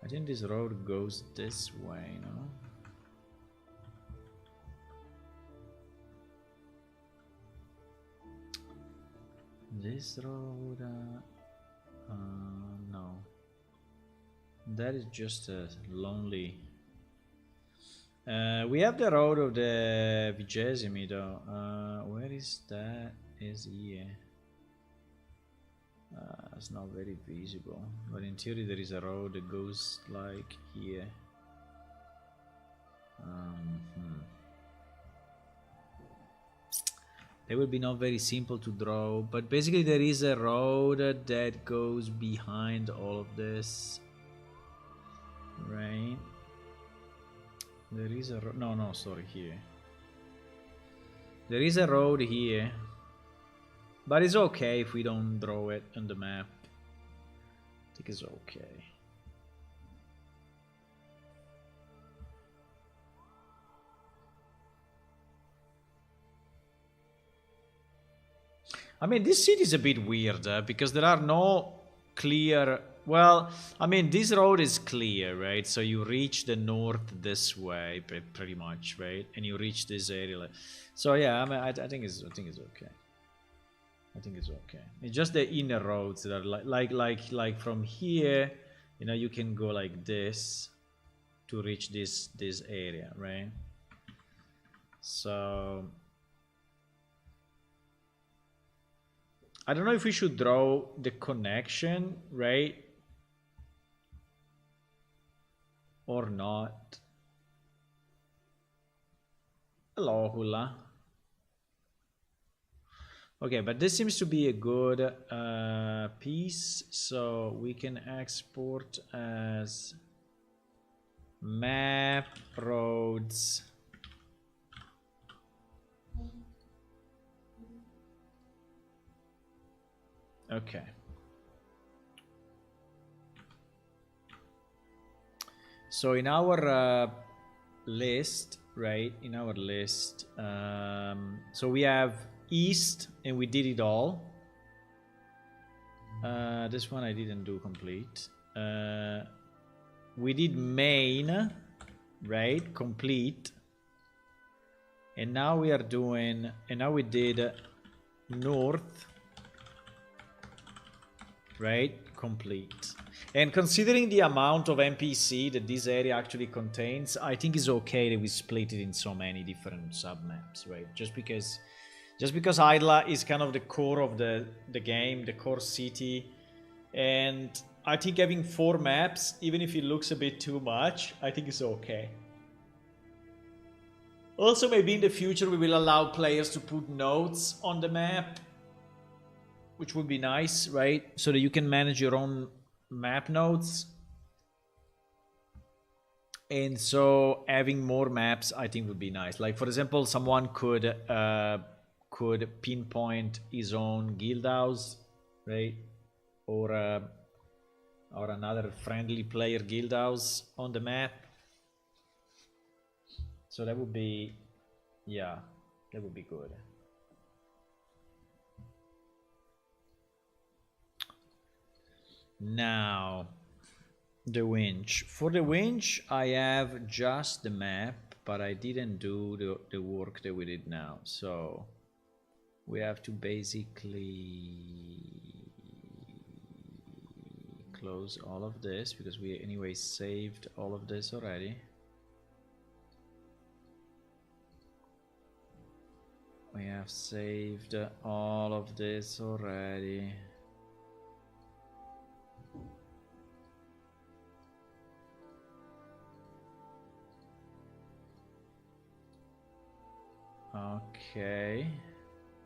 [SPEAKER 1] I think this road goes this way, no? This road, no. That is just a lonely. We have the road of the Vigesimi though. Where is that? Is here. It's not very visible, but in theory there is a road that goes like here. It will be not very simple to draw, but basically there is a road that goes behind all of this, right? There is a no, sorry, here. There is a road here, but it's okay if we don't draw it on the map. I think it's okay. I mean, this city is a bit weird because there are no clear. Well, I mean, this road is clear, right? So you reach the north this way, pretty much, right? And you reach this area. So yeah, I mean, I think it's okay. I think it's okay. It's just the inner roads that are like from here, you know, you can go like this to reach this area, right? So I don't know if we should draw the connection, right? Or not. Hello, Hula. Okay, but this seems to be a good piece, so we can export as map roads. Okay. So in our list, right? In our list, so we have east, and we did it all. This one I didn't do complete. We did main, right? Complete. And now we are doing, and now we did north, right? Complete. And considering the amount of NPC that this area actually contains, I think it's okay that we split it in so many different submaps, right? Just because Idla is kind of the core of the game, the core city, and I think having 4 maps, even if it looks a bit too much, I think it's okay. Also, maybe in the future we will allow players to put nodes on the map, which would be nice, right? So that you can manage your own map nodes. And so having more maps, I think, would be nice. Like, for example, someone could pinpoint his own guild house, right? Or another friendly player guild house on the map. So that would be, yeah, that would be good. Now, the winch. For the winch, I have just the map, but I didn't do the work that we did now. So we have to basically close all of this because we anyway saved all of this already. We have saved all of this already.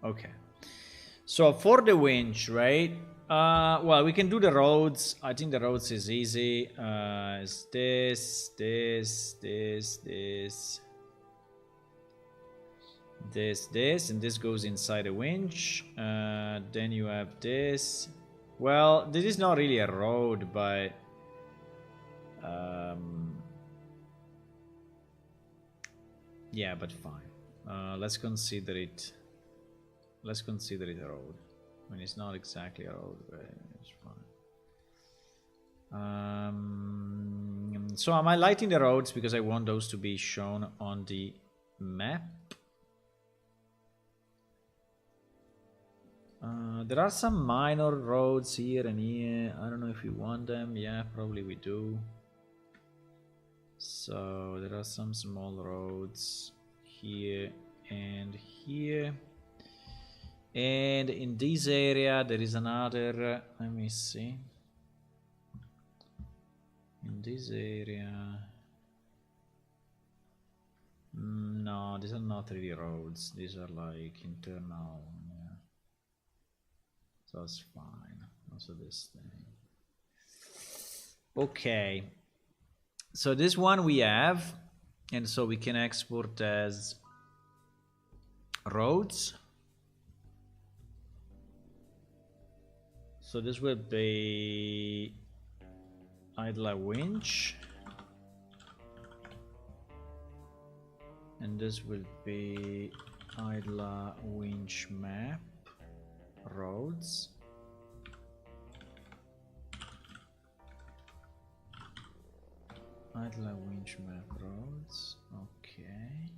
[SPEAKER 1] Okay. So for the winch, right? Well, we can do the roads. I think the roads is easy. It's this, and this goes inside the winch. Then you have this. Well, this is not really a road, but yeah, but fine. Let's consider it. Let's consider it a road. I mean, it's not exactly a road, but it's fine. So am I lighting the roads because I want those to be shown on the map? There are some minor roads here and here. I don't know if we want them. Yeah, probably we do. So there are some small roads here and here. And in this area there is another, let me see. In this area, no, these are not really roads. These are like internal. Yeah. So it's fine. Also this thing. Okay. So this one we have, and so we can export as roads. So this will be idler winch, and this will be idler winch map roads. Idler winch map roads. Okay.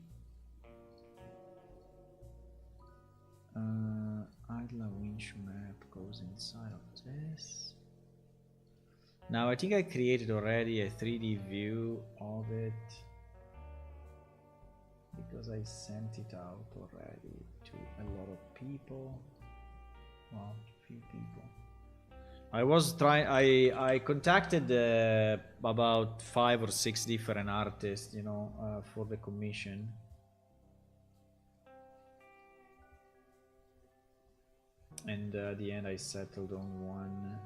[SPEAKER 1] Idler winch map goes inside of this. Now I think I created already a 3D view of it because I sent it out already to a lot of people. Well, a few people. I was trying. I contacted about 5 or 6 different artists, you know, for the commission. And at the end I settled on one.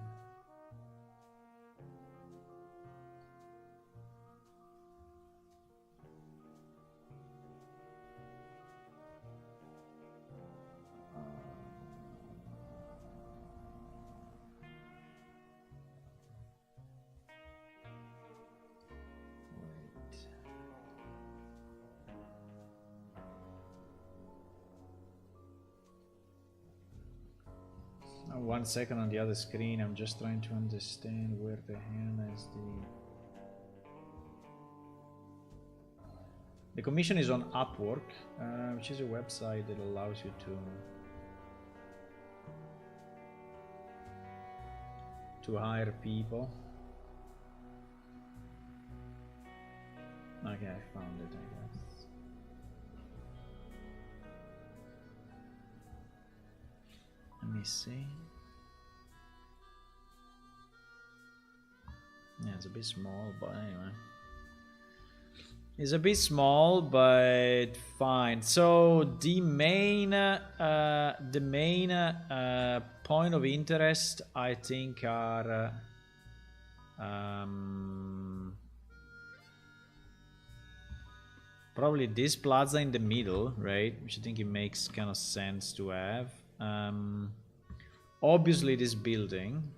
[SPEAKER 1] One second on the other screen, I'm just trying to understand where the hell is the commission is on Upwork, which is a website that allows you to hire people. Okay, I found it, I guess. Let me see. Yeah, it's a bit small, but anyway. It's a bit small, but fine. So the main point of interest, I think, are probably this plaza in the middle, right? Which I think it makes kind of sense to have. Obviously this building,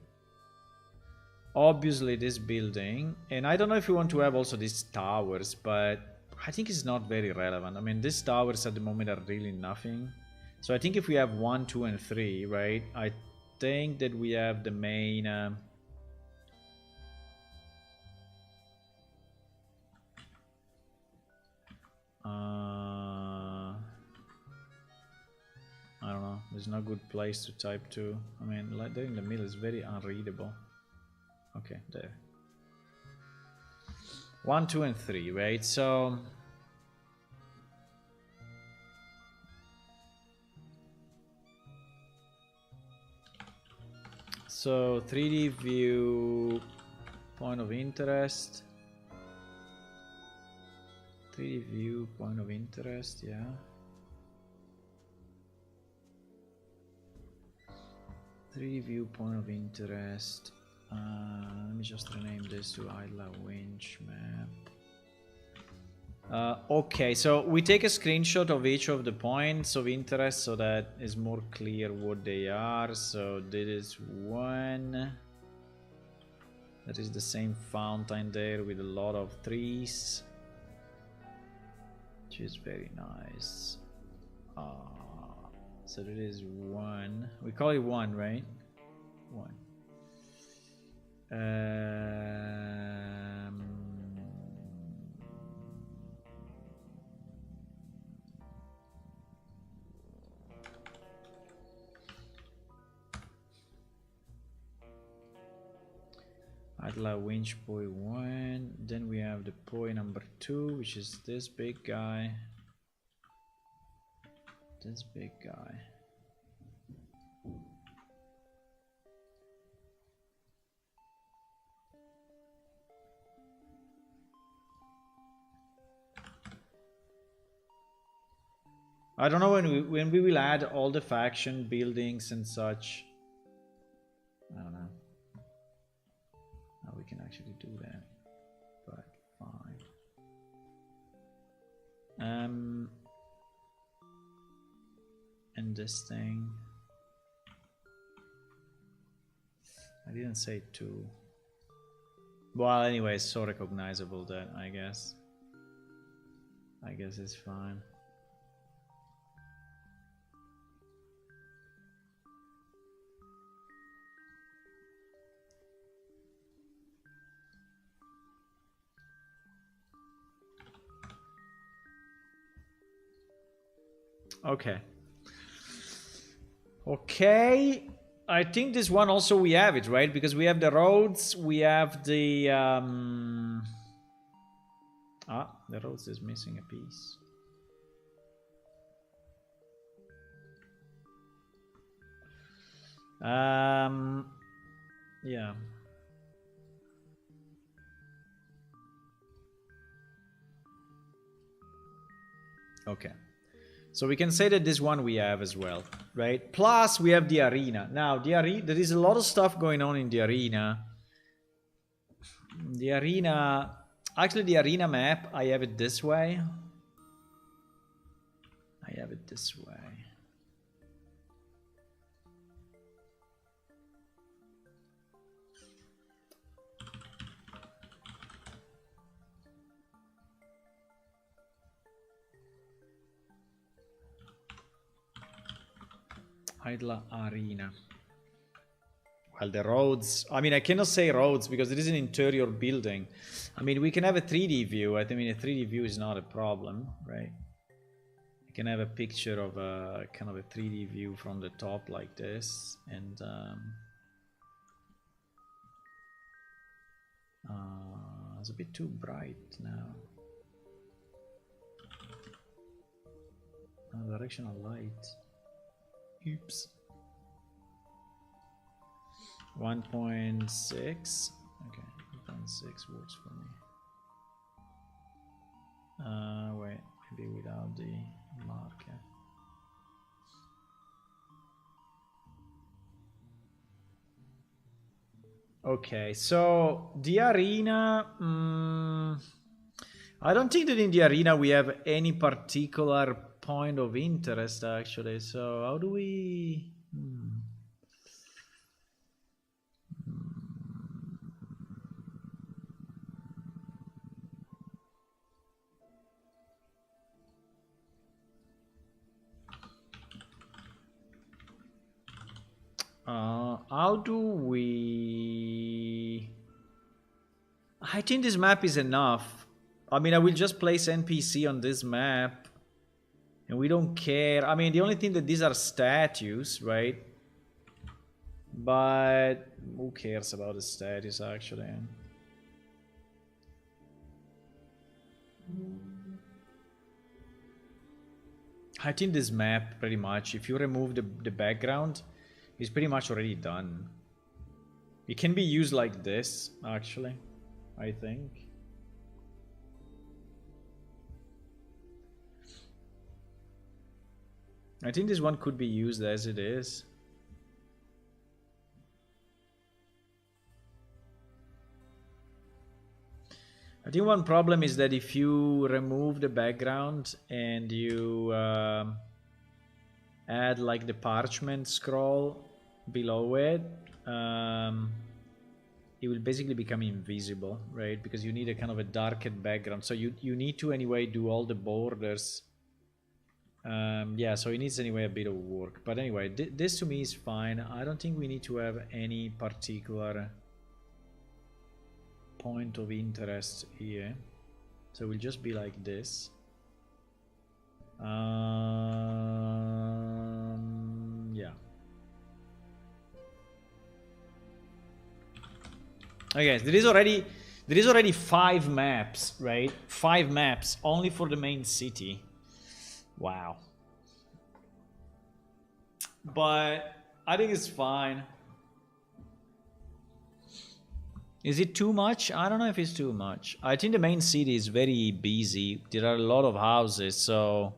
[SPEAKER 1] and I don't know if you want to have also these towers, but I think it's not very relevant. I mean, these towers at the moment are really nothing. So I think if we have 1, 2, and 3, right, I think that we have the main I don't know, there's no good place to type to. I mean, like there in the middle is very unreadable. Okay, there. 1, 2, and 3, right? So so 3D view point of interest. 3D view point of interest, yeah. 3D view point of interest. Let me just rename this to idler winch map. Okay, so we take a screenshot of each of the points of interest so that is more clear what they are. So this is one. That is the same fountain there with a lot of trees, which is very nice. So that is one. We call it one, right? One. Adla winch point 1. Then we have the point number 2, which is this big guy. This big guy. I don't know when we will add all the faction buildings and such. I don't know. Now we can actually do that, but fine. And this thing. I didn't say 2. Well, anyway, it's so recognizable that I guess it's fine. Okay. Okay. I think this one also we have it, right? Because we have the roads, we have the the roads is missing a piece. Yeah. Okay. So we can say that this one we have as well, right? Plus we have the arena. Now the arena, there is a lot of stuff going on in the arena. The arena, actually the arena map, I have it this way. I have it this way. Idla Arena. Well, the roads, I mean, I cannot say roads because it is an interior building. I mean, we can have a 3D view. I mean, a 3D view is not a problem, right? You can have a picture of a kind of a 3D view from the top like this. And it's a bit too bright now. Directional light. Oops. 1.6. Okay, 1.6 works for me. Wait, maybe without the marker. Okay, so the arena. I don't think that in the arena we have any particular point of interest actually. So how do we? How do we? I think this map is enough. I mean, I will just place NPC on this map. And we don't care. I mean, the only thing that these are statues, right? But who cares about the statues, actually? I think this map, pretty much, if you remove the background, is pretty much already done. It can be used like this, actually, I think. I think this one could be used as it is. I think one problem is that if you remove the background and you add like the parchment scroll below it, it will basically become invisible, right? Because you need a kind of a darkened background. So you need to anyway do all the borders. Yeah, so it needs anyway a bit of work. But anyway, this to me is fine. I don't think we need to have any particular point of interest here. So it will just be like this. Yeah. Okay, there is already 5 maps, right? 5 maps only for the main city. Wow. But I think it's fine. Is it too much? I don't know if it's too much. I think the main city is very busy. There are a lot of houses, so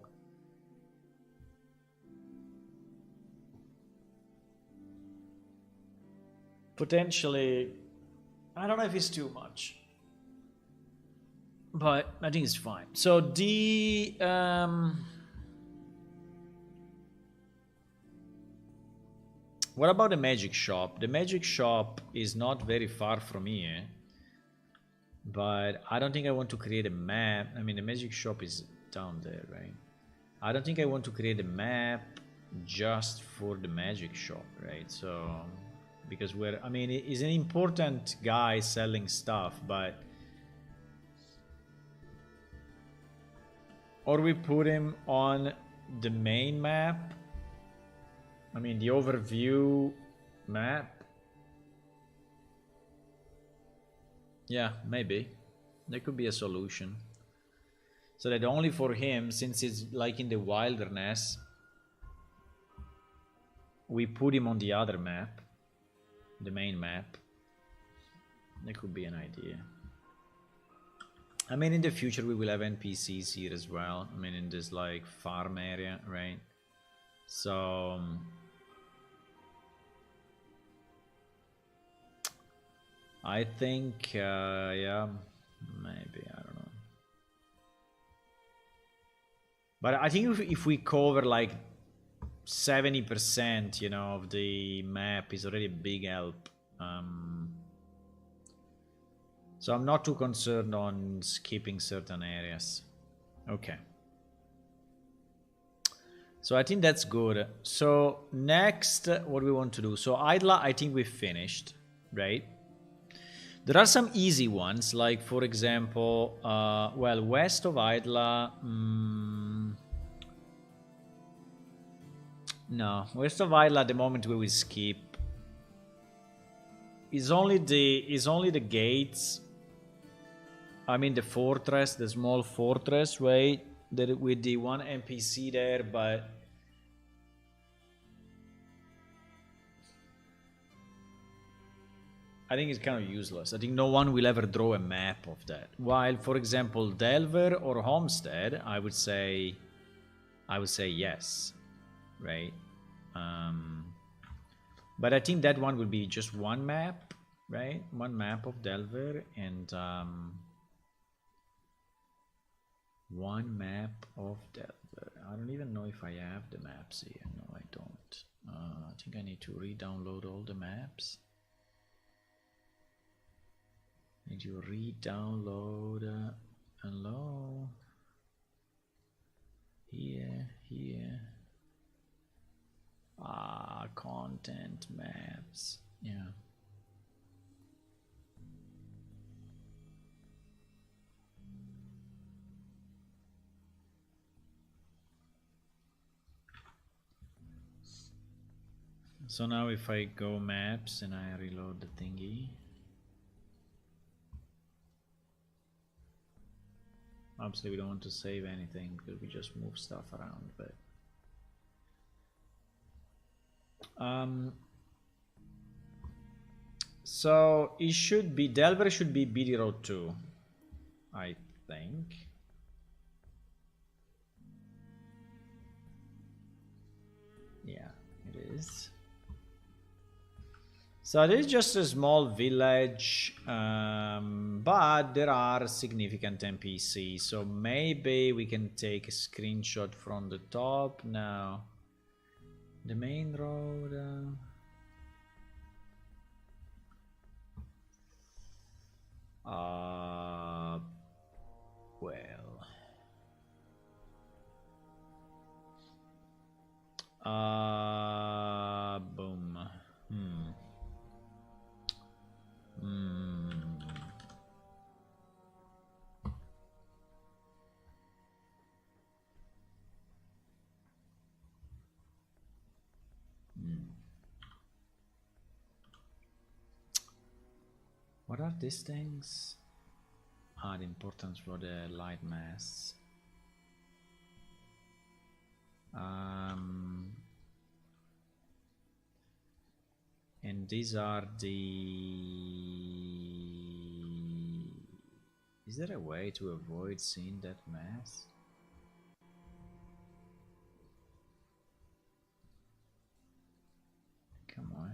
[SPEAKER 1] potentially, I don't know if it's too much. But I think it's fine. So what about the magic shop? The magic shop is not very far from here. But I don't think I want to create a map. I mean, the magic shop is down there, right? I don't think I want to create a map just for the magic shop, right? So, because I mean, he's an important guy selling stuff, but... Or we put him on the main map. I mean, the overview map. Yeah, maybe. There could be a solution. So that only for him, since it's like in the wilderness, we put him on the other map. The main map. That could be an idea. I mean, in the future we will have NPCs here as well. I mean, in this like farm area, right? So... I think, yeah, maybe, I don't know. But I think if we cover like 70%, you know, of the map is already a big help. So I'm not too concerned on skipping certain areas. Okay. So I think that's good. So next, what we want to do. So Idla, I think we finished, right? There are some easy ones, like for example, well, west of Idla, no, west of Idla at the moment we will skip. Is only the gates. I mean the fortress, the small fortress, right? That with the one NPC there, but I think it's kind of useless. I think no one will ever draw a map of that. While, for example, Delver or Homestead, I would say yes, right? But I think that one will be just one map, right? One map of Delver and one map of Delver. I don't even know if I have the maps here. No, I don't. I think I need to re-download all the maps. Need to re-download. Hello. Here. Content maps. Yeah. So now if I go maps and I reload the thingy. Obviously we don't want to save anything because we just move stuff around, but so it should be Delver should be BD Road 2, I think. Yeah, it is. So it is just a small village, but there are significant NPCs. So maybe we can take a screenshot from the top now. The main road. Well. Boom. What are these things? Ah, the importance for the light mass. And these are the... Is there a way to avoid seeing that mass? Come on.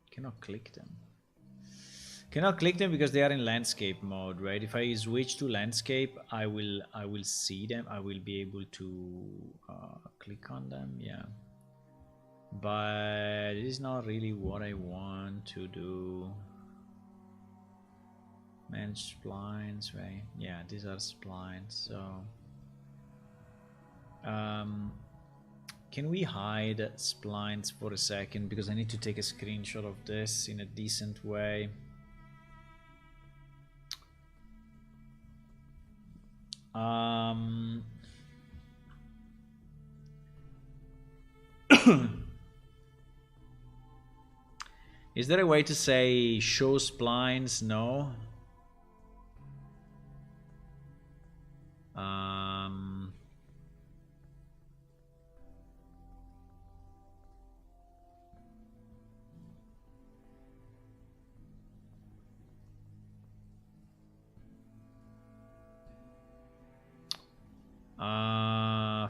[SPEAKER 1] Cannot click them. Cannot click them because they are in landscape mode, right? If I switch to landscape, I will see them. I will be able to click on them. Yeah, but it is not really what I want to do. Manage splines, right? Yeah, these are splines. So, can we hide splines for a second? Because I need to take a screenshot of this in a decent way. Is there a way to say show splines? No.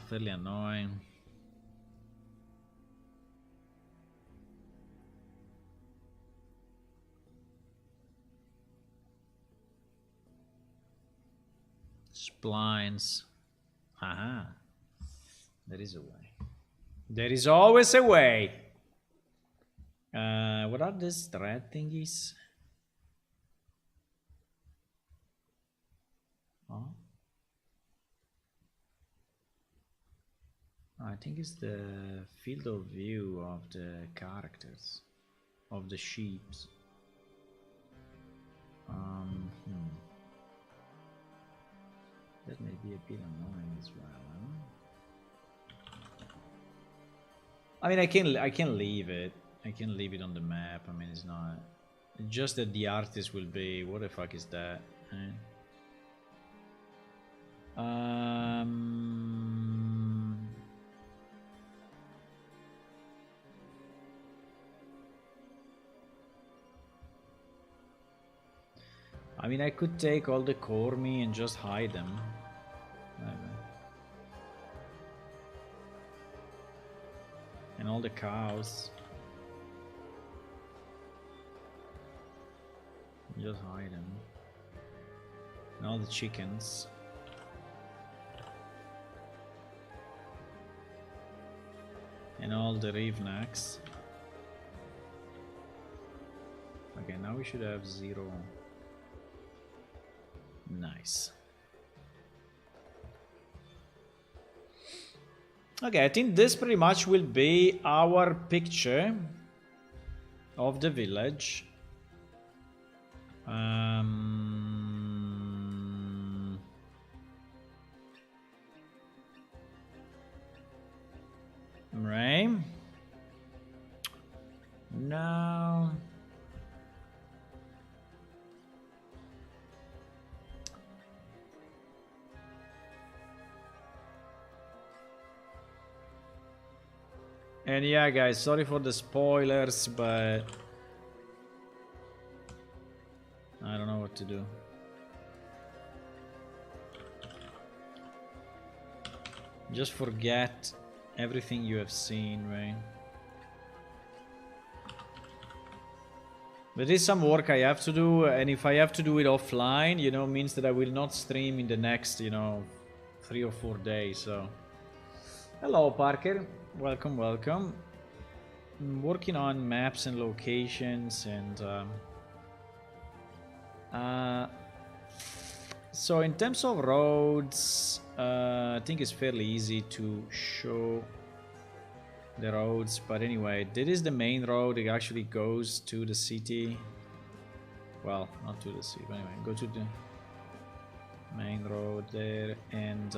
[SPEAKER 1] Fairly annoying. Splines. Haha. There is a way. There is always a way. What are these thread thingies? Oh. I think it's the field of view of the characters, of the sheeps. That may be a bit annoying as well. Huh? I mean, I can leave it. I can leave it on the map. I mean, it's not just that the artist will be. What the fuck is that? I mean, I could take all the Cormi and just hide them. And all the cows. Just hide them. And all the chickens. And all the Rivnaks. Okay, now we should have 0. Nice. Okay, I think this pretty much will be our picture of the village. Right. Now and yeah, guys, sorry for the spoilers, but I don't know what to do. Just forget everything you have seen, right? But there's some work I have to do, and if I have to do it offline, you know, means that I will not stream in the next, you know, 3 or 4 days, so. Hello, Parker. Welcome, welcome. I'm working on maps and locations, and so in terms of roads, I think it's fairly easy to show the roads, but anyway, this is the main road. It actually goes to the city. Well, not to the city, but anyway, go to the main road there, and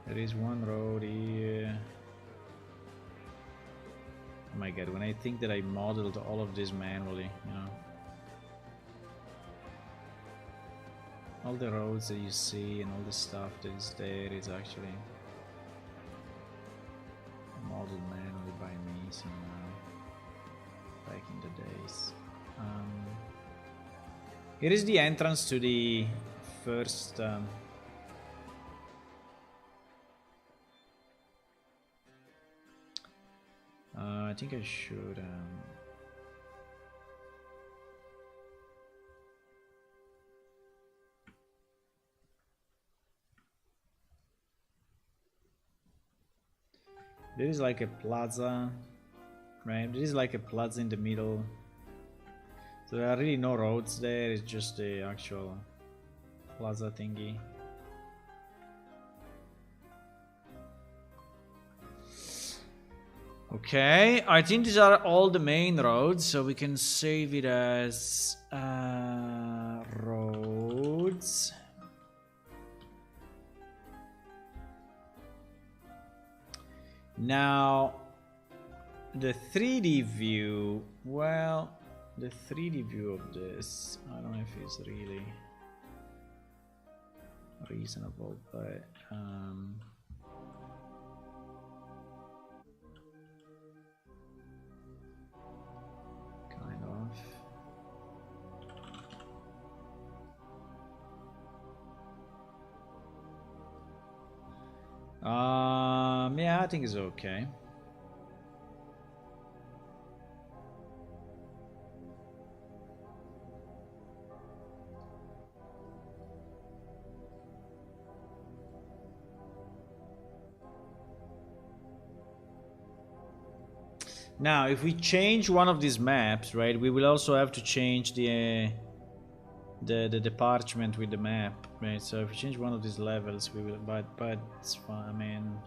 [SPEAKER 1] there is one road here. Oh my god, when I think that I modeled all of this manually, you know. All the roads that you see and all the stuff that is there is actually modeled manually by me somehow back in the days. Here is the entrance to the first I think I should there is like a plaza, right? There is like a plaza in the middle. So there are really no roads there, it's just the actual plaza thingy. Okay, I think these are all the main roads, so we can save it as roads. Now, the 3D view, well, the 3D view of this, I don't know if it's really reasonable, but kind of. Yeah, I think it's okay. Now, if we change one of these maps, right, we will also have to change the parchment with the map, right? So if we change one of these levels, we will. But it's fine. I mean,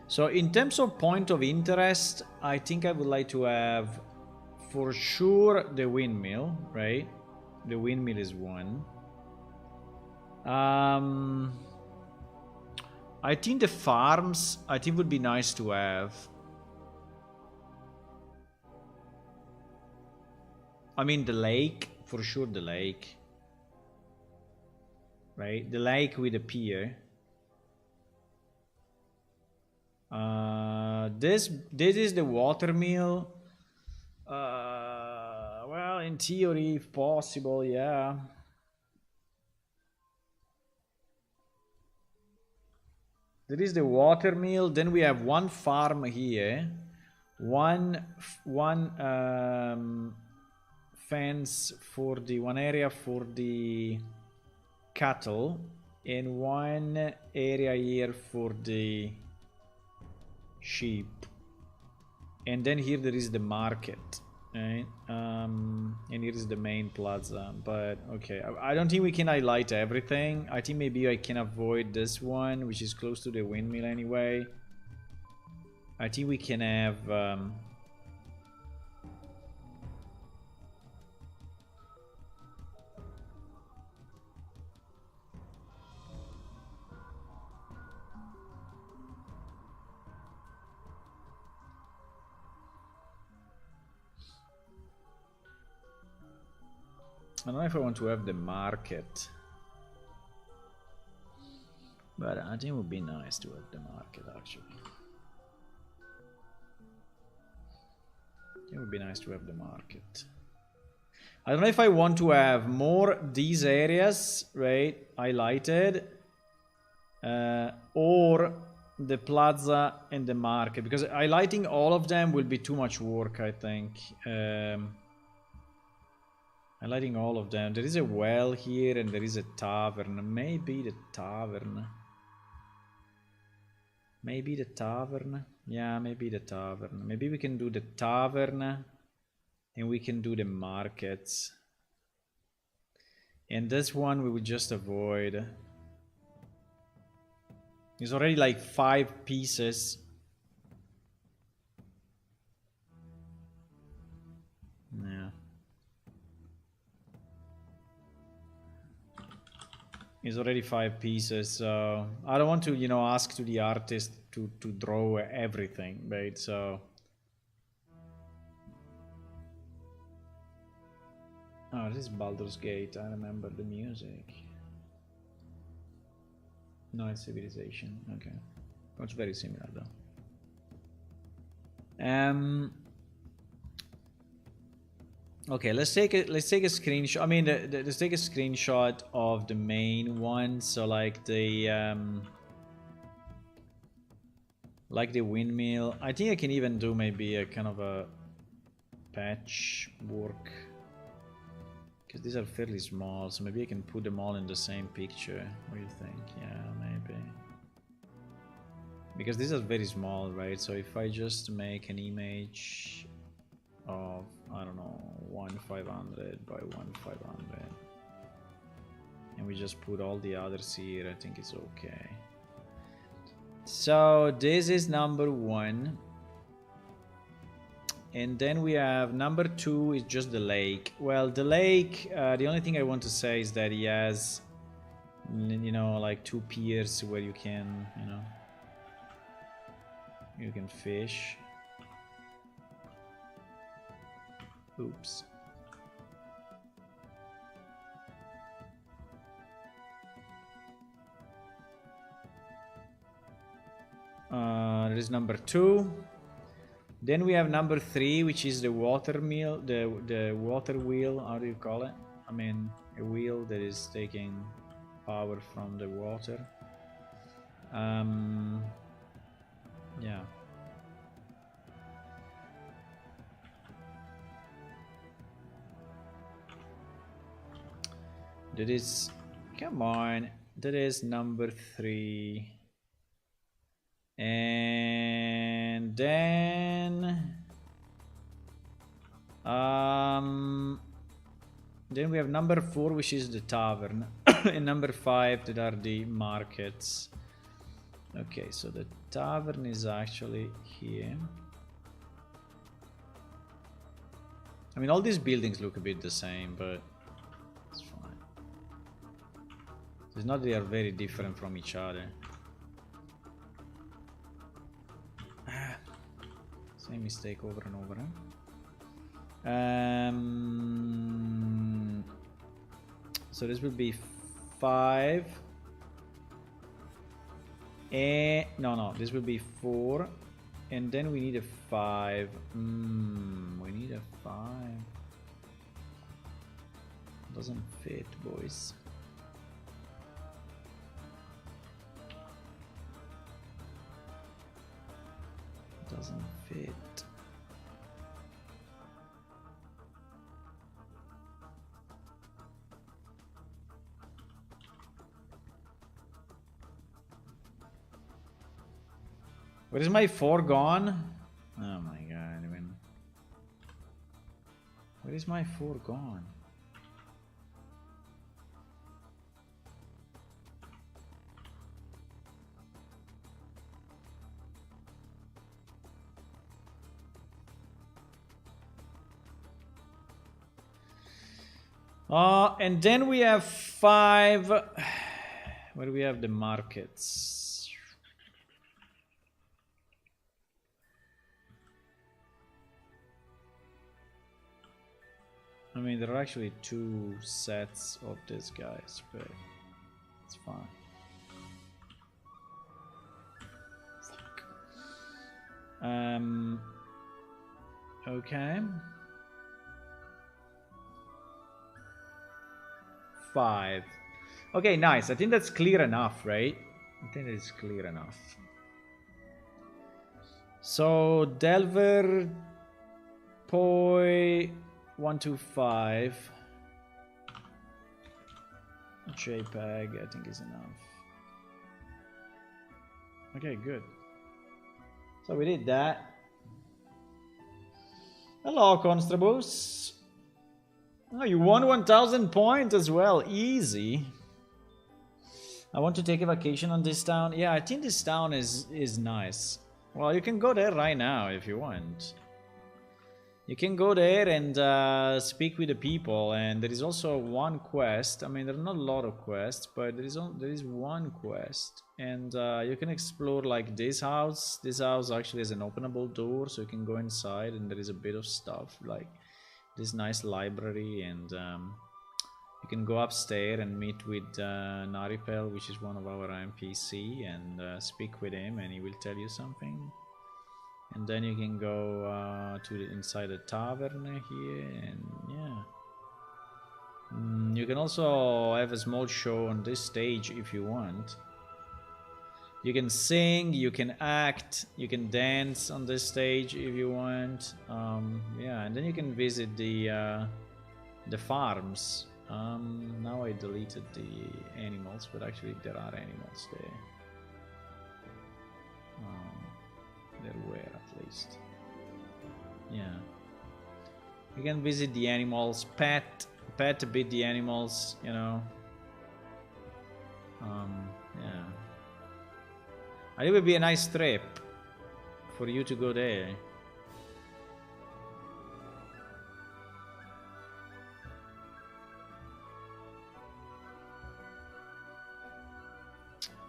[SPEAKER 1] so in terms of point of interest, I think I would like to have, for sure, the windmill, right? The windmill is one. I think the farms, I think would be nice to have. I mean, the lake, for sure, the lake. Right? The lake with a pier. This is the watermill. Well, in theory, if possible, yeah. There is the watermill. Then we have one farm here, one fence for the one area for the cattle, and one area here for the sheep. And then here there is the market, right? And here is the main plaza. But okay, I don't think we can highlight everything. I think maybe I can avoid this one, which is close to the windmill anyway. I think we can have I don't know if I want to have the market, but I think it would be nice to have the market actually. It would be nice to have the market. I don't know if I want to have more these areas, right, highlighted, or the plaza and the market, because highlighting all of them will be too much work, I think. Highlighting all of them. There is a well here and there is a tavern. Maybe the tavern. Maybe the tavern. Yeah, maybe the tavern. Maybe we can do the tavern and we can do the markets. And this one we will just avoid. It's already like 5 pieces. Yeah. It's already 5 pieces, so I don't want to, you know, ask to the artist to draw everything, right? So oh, this is Baldur's Gate. I remember the music. No, it's Civilization. Okay, it's very similar though. Okay, let's take a screenshot. I mean, let's take a screenshot of the main one. So like the windmill. I think I can even do maybe a kind of a patchwork, because these are fairly small. So maybe I can put them all in the same picture. What do you think? Yeah, maybe. Because these are very small, right? So if I just make an image of, I don't know, 1500 by 1500, and we just put all the others here, I think it's okay. So this is number 1, and then we have number 2 is just the lake. Well, the lake, the only thing I want to say is that he has, you know, like 2 piers where you can, you know, you can fish. Oops. That is number 2. Then we have number 3, which is the water mill, the water wheel. How do you call it? I mean, a wheel that is taking power from the water. Yeah. That is, come on, that is number 3. And then we have number 4, which is the tavern, and number 5 that are the markets. Okay, so the tavern is actually here. I mean, all these buildings look a bit the same, but it's fine. It's not that they are very different from each other. Same mistake over and over. So this will be 5. No, this will be 4. And then we need a 5. We need a 5. Doesn't fit, boys. Doesn't fit. Where is my 4 gone? Oh my god, I mean, where is my 4 gone? And then we have 5. Where do we have the markets? I mean, there are actually 2 sets of these guys, but it's fine. Okay. 5. Okay, nice. I think that's clear enough, right? I think it's clear enough. So Delver Poi 125 JPEG, I think is enough. Okay, good. So we did that. Hello, Constables. Oh, you won 1000 points as well. Easy. I want to take a vacation on this town. Yeah, I think this town is nice. Well, you can go there right now if you want. You can go there and speak with the people, and there is also one quest. I mean, there are not a lot of quests, but there is one quest, and you can explore like this house. This house actually has an openable door, so you can go inside, and there is a bit of stuff like this nice library, and you can go upstairs and meet with Naripel, which is one of our NPC, and speak with him, and he will tell you something. And then you can go inside the tavern here, and yeah. You can also have a small show on this stage if you want. You can sing, you can act, you can dance on this stage if you want. Yeah, and then you can visit the farms. Now I deleted the animals, but actually there are animals there. There were at least. Yeah. You can visit the animals, pet a bit the animals, you know. Yeah. And it would be a nice trip for you to go there.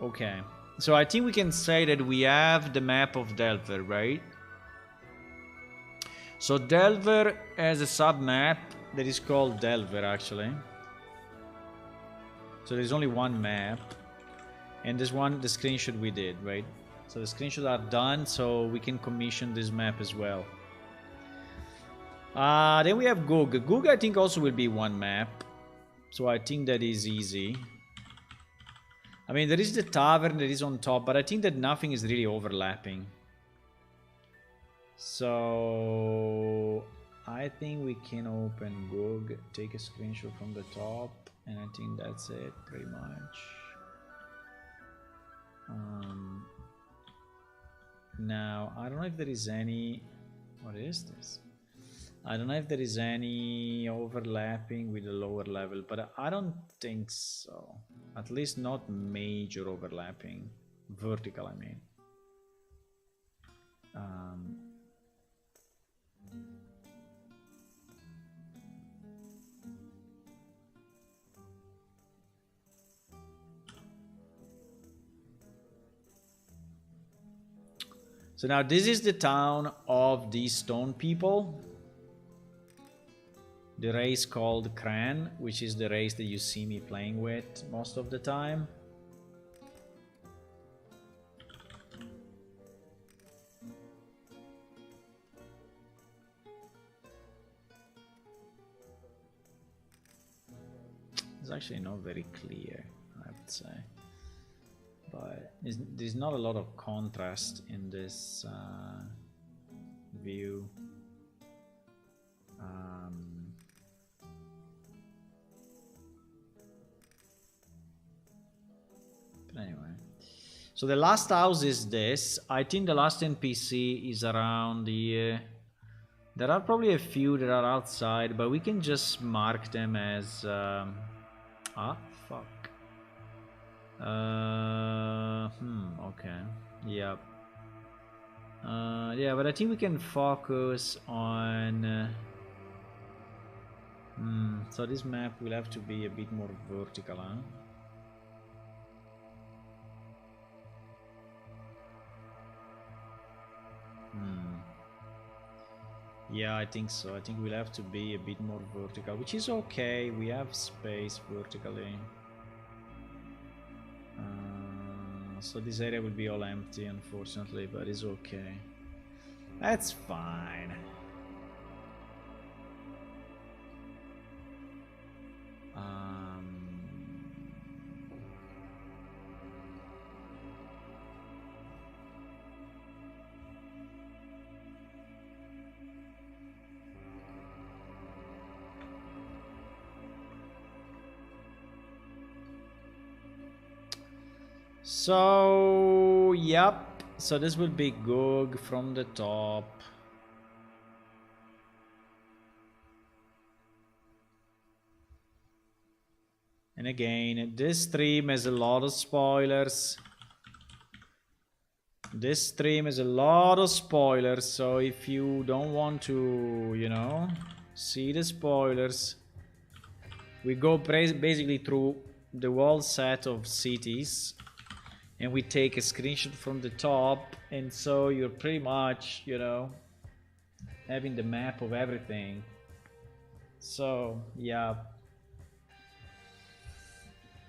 [SPEAKER 1] Okay. So I think we can say that we have the map of Delver, right? So Delver has a sub-map that is called Delver, actually. So there's only one map. And this one, the screenshot we did, right? So the screenshots are done, so we can commission this map as well. Then we have Gug. Gug, I think, also will be one map. So I think that is easy. I mean, there is the tavern that is on top, but I think that nothing is really overlapping. So I think we can open Gug, take a screenshot from the top, and I think that's it, pretty much. Now, I don't know if there is any... What is this? I don't know if there is any overlapping with the lower level, but I don't think so. At least not major overlapping. Vertical, I mean. So now this is the town of these stone people. The race called Kran, which is the race that you see me playing with most of the time. It's actually not very clear, I would say. But there's not a lot of contrast in this view. But anyway, so the last house is this. I think the last NPC is around here. There are probably a few that are outside, but we can just mark them as fuck. Okay. Yep. Yeah, but I think we can focus on so this map will have to be a bit more vertical, huh? Yeah, I think so. I think we'll have to be a bit more vertical, which is okay. We have space vertically. So this area will be all empty, unfortunately, but it's okay. That's fine. So, yep. So this will be Gug from the top. And again, this stream has a lot of spoilers. This stream is a lot of spoilers, so if you don't want to, you know, see the spoilers, we go basically through the whole set of cities and we take a screenshot from the top, and so you're pretty much, you know, having the map of everything. So yeah,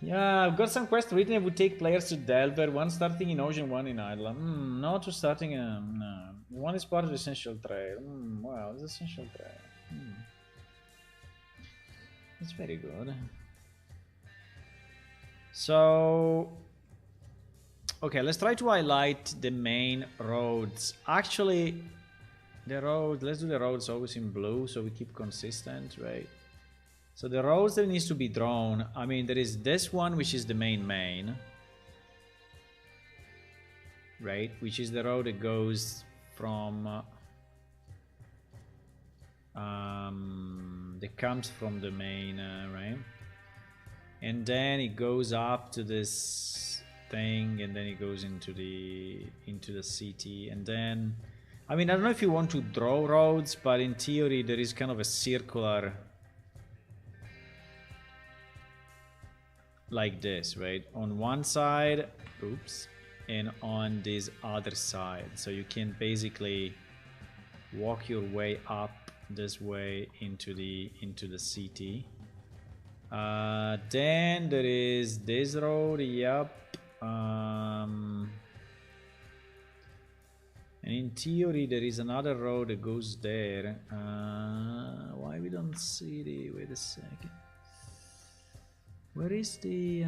[SPEAKER 1] I've got some quests written. It would take players to Delver, one starting in Ocean, one in Island. No, two starting in no. One is part of the Essential Trail. Wow, it's Essential Trail. That's very good. So okay, let's try to highlight the main roads. Actually, the road, let's do the roads always in blue so we keep consistent, right? So the roads that needs to be drawn, I mean, there is this one, which is the main, right? Which is the road that goes from, that comes from the main, right? And then it goes up to this thing, and then it goes into the city, and then, I mean, I don't know if you want to draw roads, but in theory there is kind of a circular like this, right? On one side, oops, and on this other side. So you can basically walk your way up this way into the city. Then there is this road, yep. And in theory there is another road that goes there. Why we don't see the, wait a second. Where is the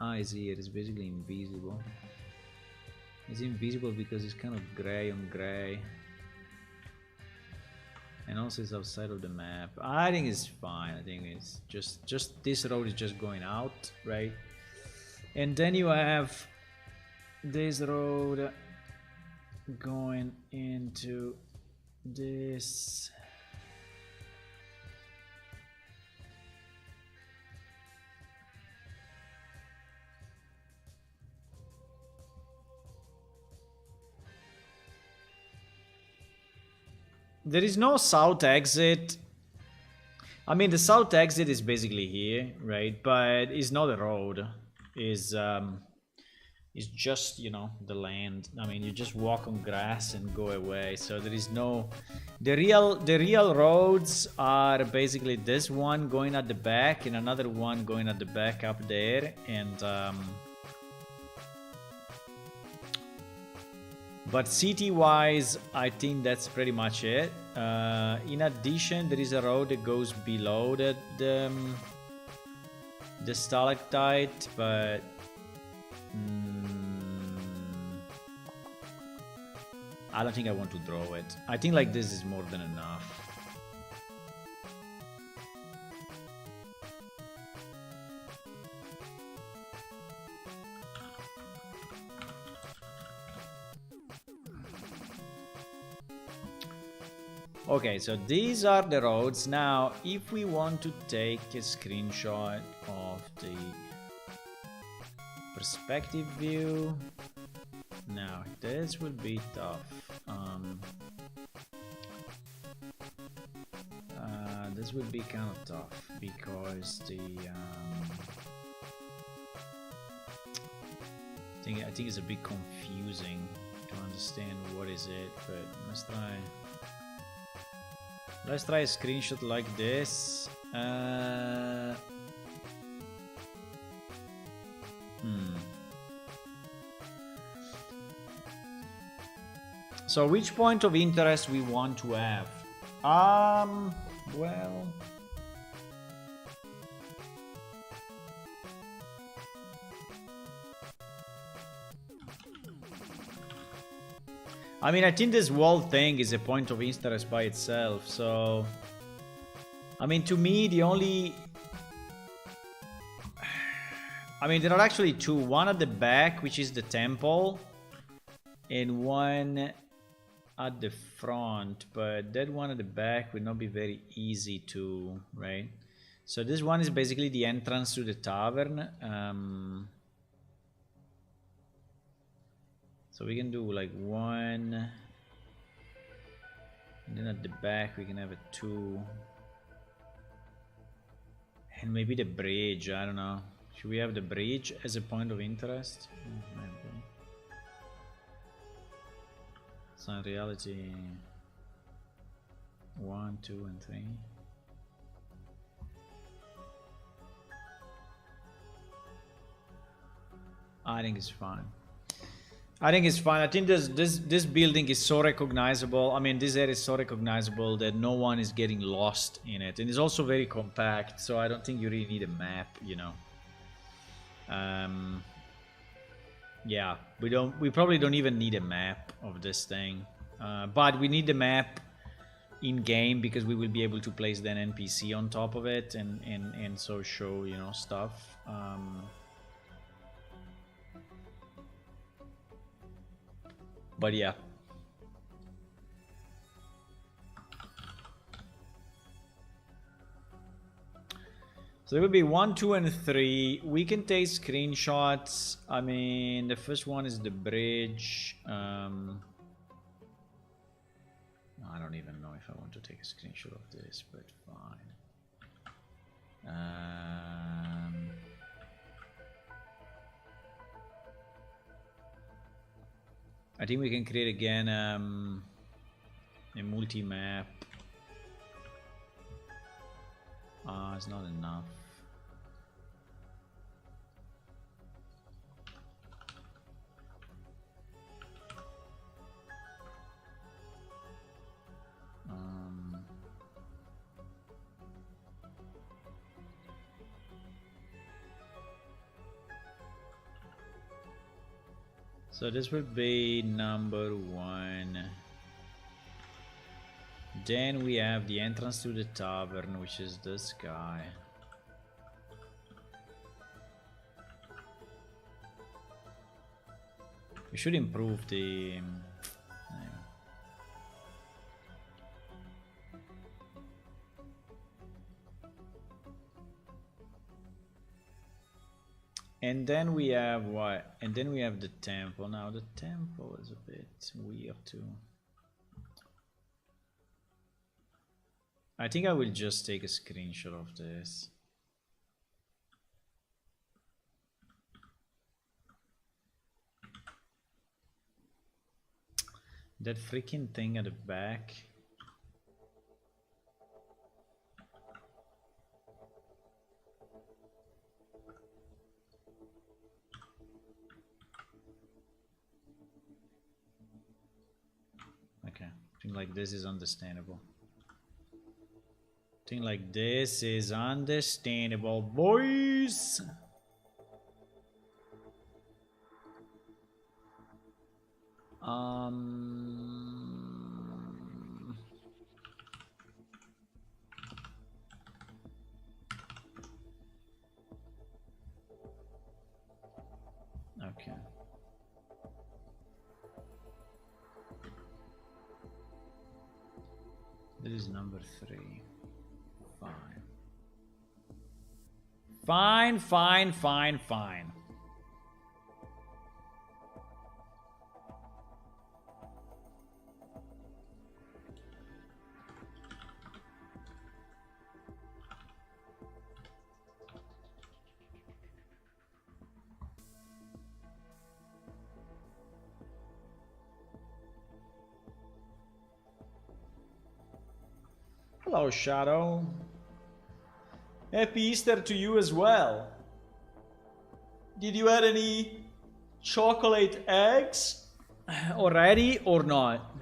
[SPEAKER 1] it's here. It's basically invisible. It's invisible because it's kind of gray on gray, and also it's outside of the map. I think it's fine. I think it's just this road is just going out, right? And then you have this road going into this. There is no south exit. I mean, the south exit is basically here, right? But it's not a road. It's just, you know, the land. I mean, you just walk on grass and go away. So there is no, the real roads are basically this one going at the back and another one going at the back up there, and but city-wise, I think that's pretty much it. In addition, there is a road that goes below the stalactite, but I don't think I want to draw it. I think like this is more than enough. Okay, so these are the roads. Now, if we want to take a screenshot of the perspective view, now this will be tough. This will be kind of tough because the I think it's a bit confusing to understand what is it, but let's try a screenshot like this. So which point of interest we want to have? Well, I mean, I think this wall thing is a point of interest by itself, so I mean, to me, the only, I mean, there are actually two, one at the back, which is the temple, and one at the front, but that one at the back will not be very easy to, right? So this one is basically the entrance to the tavern. So we can do like 1, and then at the back we can have a 2, and maybe the bridge. I don't know. Should we have the bridge as a point of interest? Maybe. So in reality, 1, 2, and 3. I think it's fine. I think it's fine. I think this building is so recognizable. I mean, this area is so recognizable that no one is getting lost in it, and it's also very compact. So I don't think you really need a map, you know. Yeah, we probably don't even need a map of this thing, but we need the map in game because we will be able to place then NPC on top of it and so show, you know, stuff. But yeah. So it would be 1, 2, and 3. We can take screenshots. I mean, the first one is the bridge. I don't even know if I want to take a screenshot of this, but fine. I think we can create again a multi-map. It's not enough. So this would be number 1. Then we have the entrance to the tavern, which is this guy. We should improve the... And then we have what? And then we have the temple. Now the temple is a bit weird too. I think I will just take a screenshot of this. That freaking thing at the back. Okay, I think like this is understandable. I think like this is understandable, boys. Okay. This is number 3. Fine. Fine, fine, fine, fine. Hello, Shadow. Happy Easter to you as well. Did you add any chocolate eggs already or not?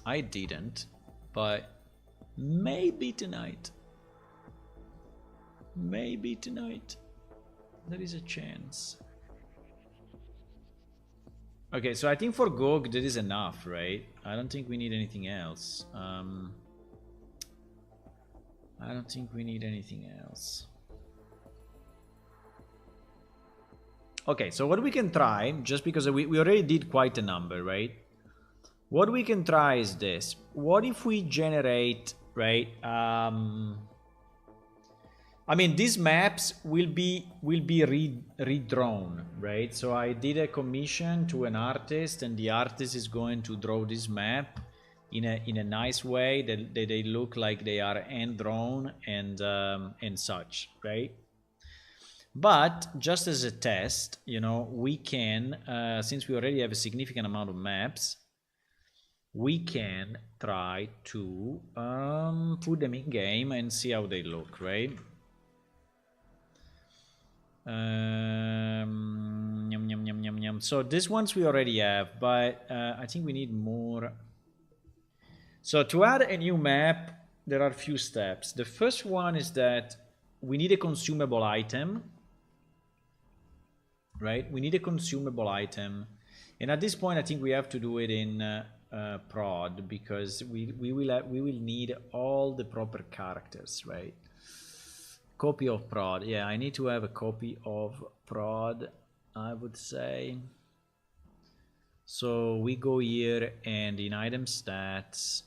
[SPEAKER 1] I didn't, but maybe tonight. Maybe tonight. There is a chance. Okay, so I think for Gog that is enough, right? I don't think we need anything else. I don't think we need anything else. Okay, so what we can try, just because we already did quite a number, right? What we can try is this. What if we generate, right, I mean, these maps will be redrawn, right? So I did a commission to an artist, and the artist is going to draw this map in a nice way that they look like they are hand drawn and such, right? But just as a test, you know, we can, since we already have a significant amount of maps, we can try to put them in game and see how they look, right? Yum, yum, yum, yum, yum. So these ones we already have, but I think we need more. So to add a new map, there are a few steps. The first one is that we need a consumable item, right? We need a consumable item. And at this point, I think we have to do it in prod, because we will need all the proper characters, right? Copy of prod. Yeah, I need to have a copy of prod, I would say. So we go here, and in item stats,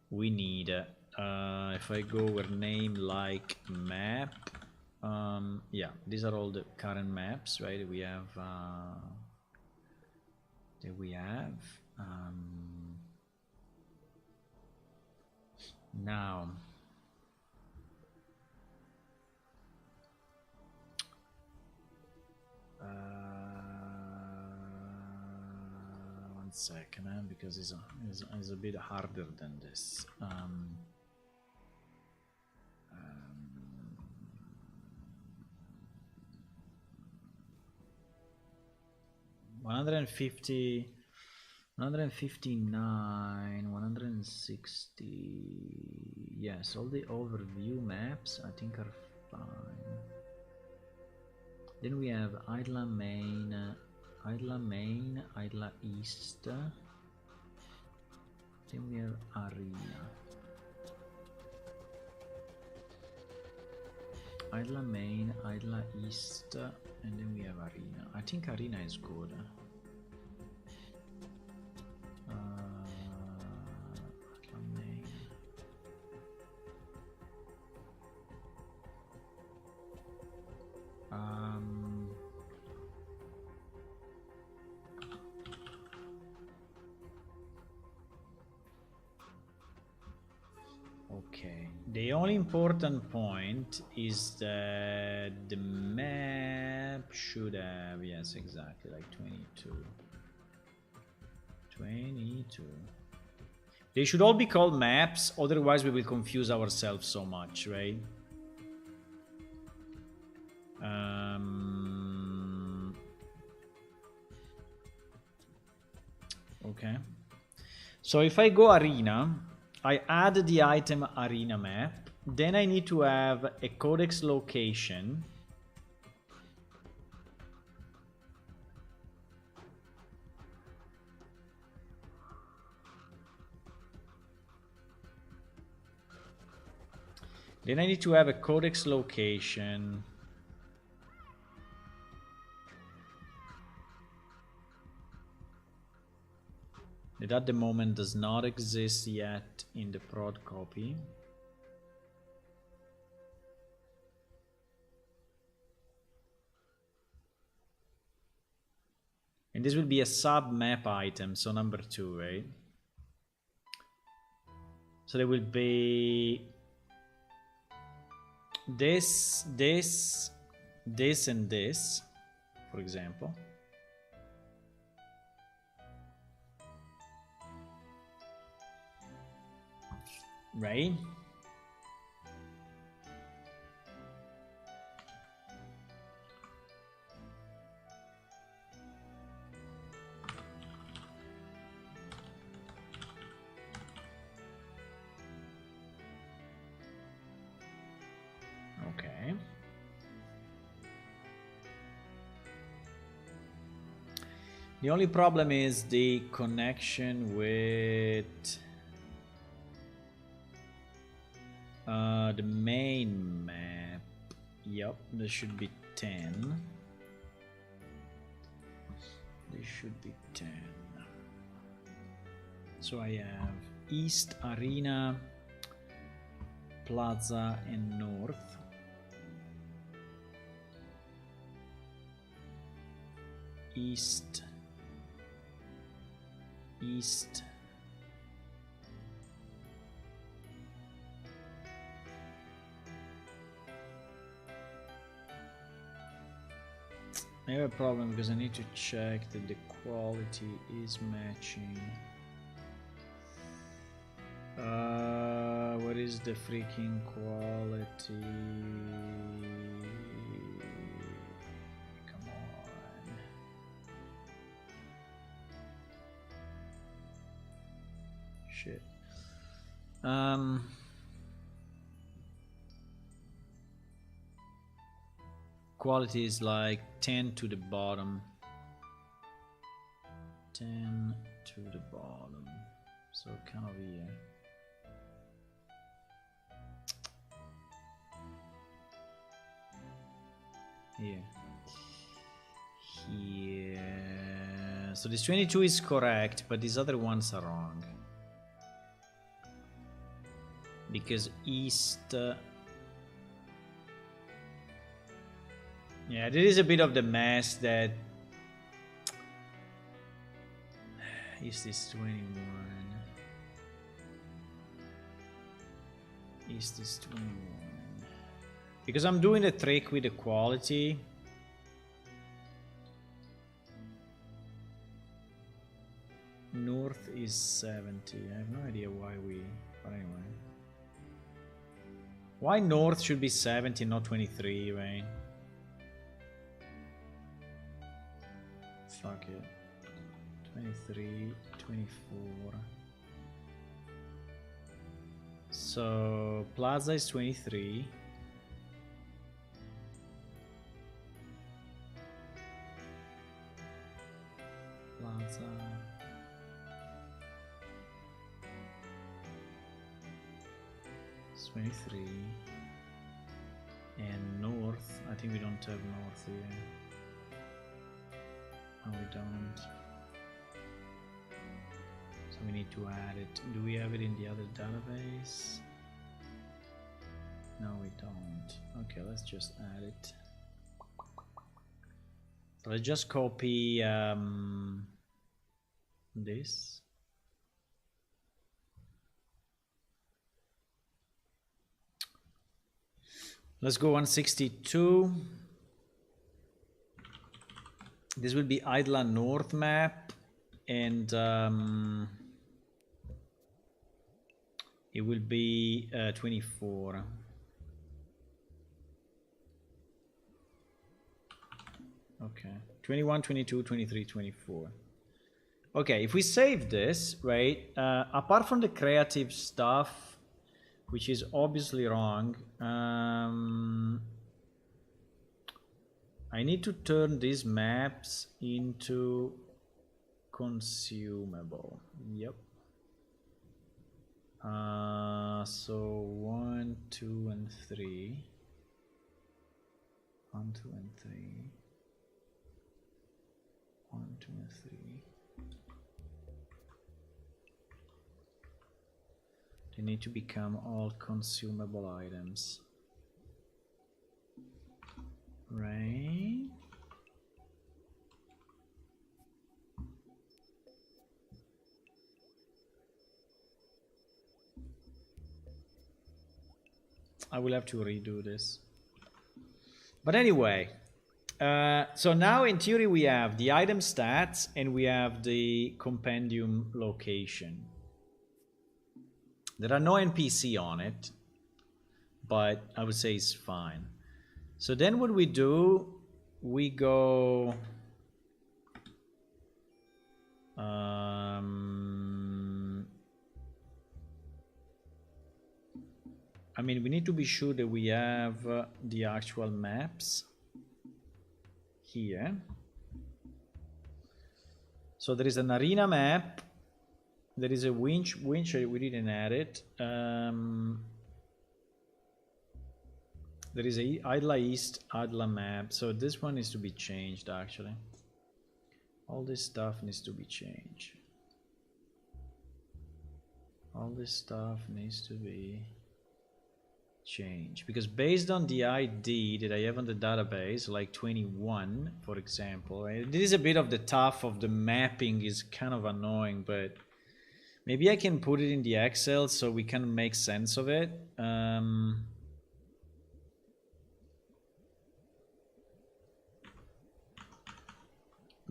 [SPEAKER 1] we need, if I go where name like map, yeah, these are all the current maps, right? We have, now, one second, because it's a bit harder than this. 150, 159, 160. Yes, all the overview maps I think are fine. Then we have Idla Main, Idla East. Then we have Arena. Idla Main, Idla East, and then we have Arena. I think Arena is good. Idla Main. Okay, the only important point is that the map should have, yes, exactly, like 22. They should all be called maps, otherwise we will confuse ourselves so much, right? Okay, so if I go arena, I add the item arena map, then I need to have a codex location. Then I need to have a codex location. That at the moment does not exist yet in the prod copy. And this will be a sub map item, so number 2, right? So there will be this, and this, for example. Right? Okay. The only problem is the connection with the main map. Yep, there should be 10. There should be 10. So I have East, Arena, Plaza, and North. East, East, I have a problem because I need to check that the quality is matching. What is the freaking quality? Come on. Shit. Quality is like 10 to the bottom. 10 to the bottom. So kind of here. Here. Here. So this 22 is correct, but these other ones are wrong. Because east... yeah, there is a bit of the mess that... East is 21. East is 21. Because I'm doing a trick with the quality. North is 70. I have no idea why we... but anyway. Why North should be 70, not 23, right? Fuck it. 23, 24. So Plaza is 23. Plaza. It's 23. And North. I think we don't have North here. No, we don't. So we need to add it. Do we have it in the other database? No, we don't. Okay, let's just add it. So let's just copy this. Let's go 162. This will be Idla North map, and it will be 24. Okay, 21, 22, 23, 24. Okay, if we save this, right, apart from the creative stuff, which is obviously wrong, I need to turn these maps into consumable. Yep. So 1, 2, and 3. 1, 2, and 3. 1, 2, and 3. They need to become all consumable items. Right. I will have to redo this. But anyway, so now in theory we have the item stats and we have the compendium location. There are no NPC on it, but I would say it's fine. So then what we do, we go I mean, we need to be sure that we have the actual maps here. So there is an arena map, there is a winch, we didn't add it. There is a Idla East, Idla map. So this one needs to be changed actually. All this stuff needs to be changed. all this stuff needs to be changed, because based on the ID that I have on the database, like 21 for example, right? This is a bit of the tough of the mapping, is kind of annoying, but maybe I can put it in the Excel so we can make sense of it.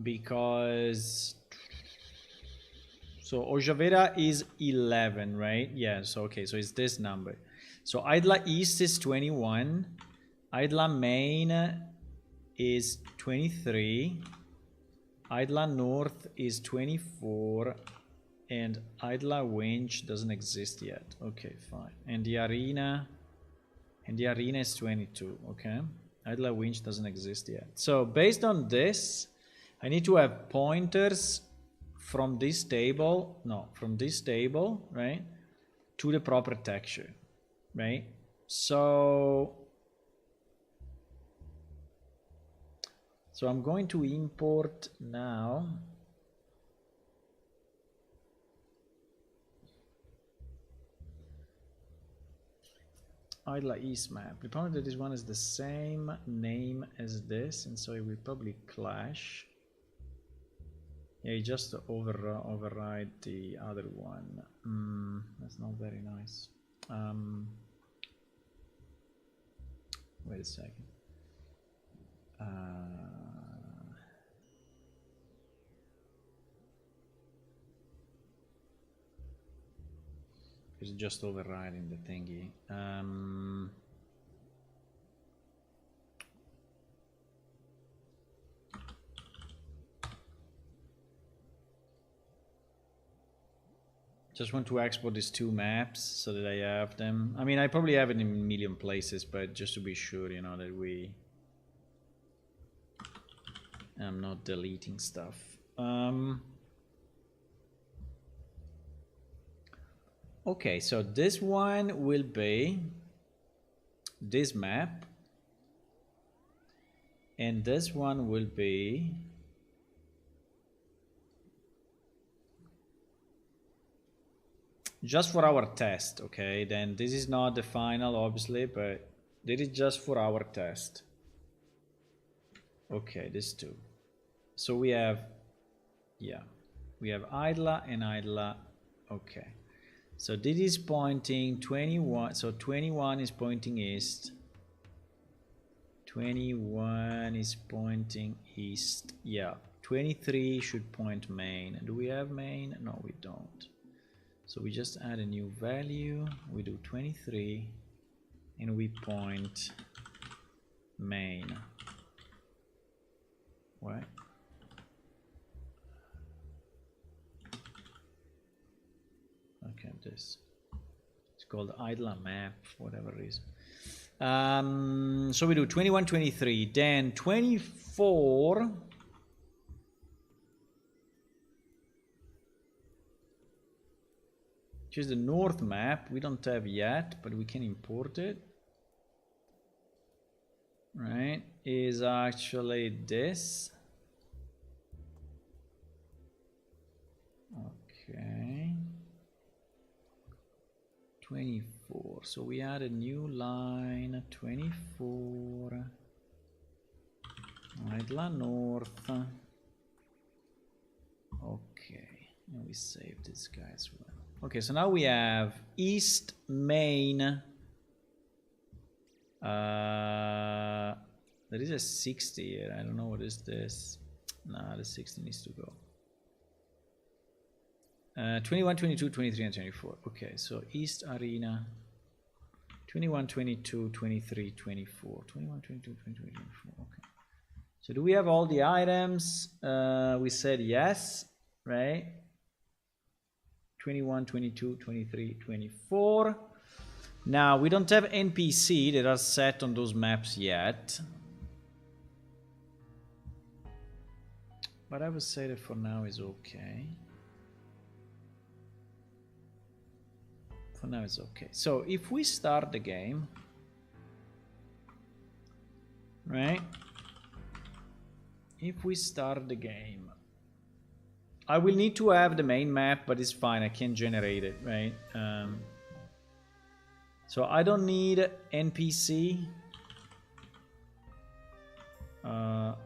[SPEAKER 1] Because so Ojavera is 11, right? Yeah, so okay, so it's this number. So Idla East is 21, Idla Main is 23, Idla North is 24, and Idla Winch doesn't exist yet. Okay, fine. And the arena is 22. Okay, Idla Winch doesn't exist yet. So based on this, I need to have pointers from this table, right, to the proper texture, right? So I'm going to import now Idla East map. The problem that this one is the same name as this, and so it will probably clash. Yeah, you just override the other one. That's not very nice. Wait a second. It's just overriding the thingy. Just want to export these two maps so that I have them. I mean, I probably have it in a million places, but just to be sure, you know, that I'm not deleting stuff. Okay, so this one will be this map, and this one will be just for our test. Okay, then this is not the final, obviously, but this is just for our test. Okay, this two. So we have, yeah, we have Idla and Idla. Okay, so this is pointing 21. So 21 is pointing east. 21 is pointing east. Yeah, 23 should point main. Do we have main? No, we don't. So we just add a new value. We do 23 and we point main. What? Okay, this. It's called Idla map, for whatever reason. So we do 21, 23, then 24. Which is the north map. We don't have yet, but we can import it. Right? Is actually this. Okay. 24. So we add a new line. 24. Idla North. Okay. And we save this guy as well. Okay, so now we have East Main. There is a 60 here. I don't know what is this. Nah, the 60 needs to go. 21, 22, 23, and 24. Okay, so East Arena. 21, 22, 23, 24. 21, 22, 23, 24. Okay. So do we have all the items? We said yes, right? 21, 22, 23, 24. Now, we don't have NPC that are set on those maps yet. But I would say that for now is okay. For now it's okay. So if we start the game, right? If we start the game, I will need to have the main map, but it's fine. I can generate it, right? So I don't need NPC.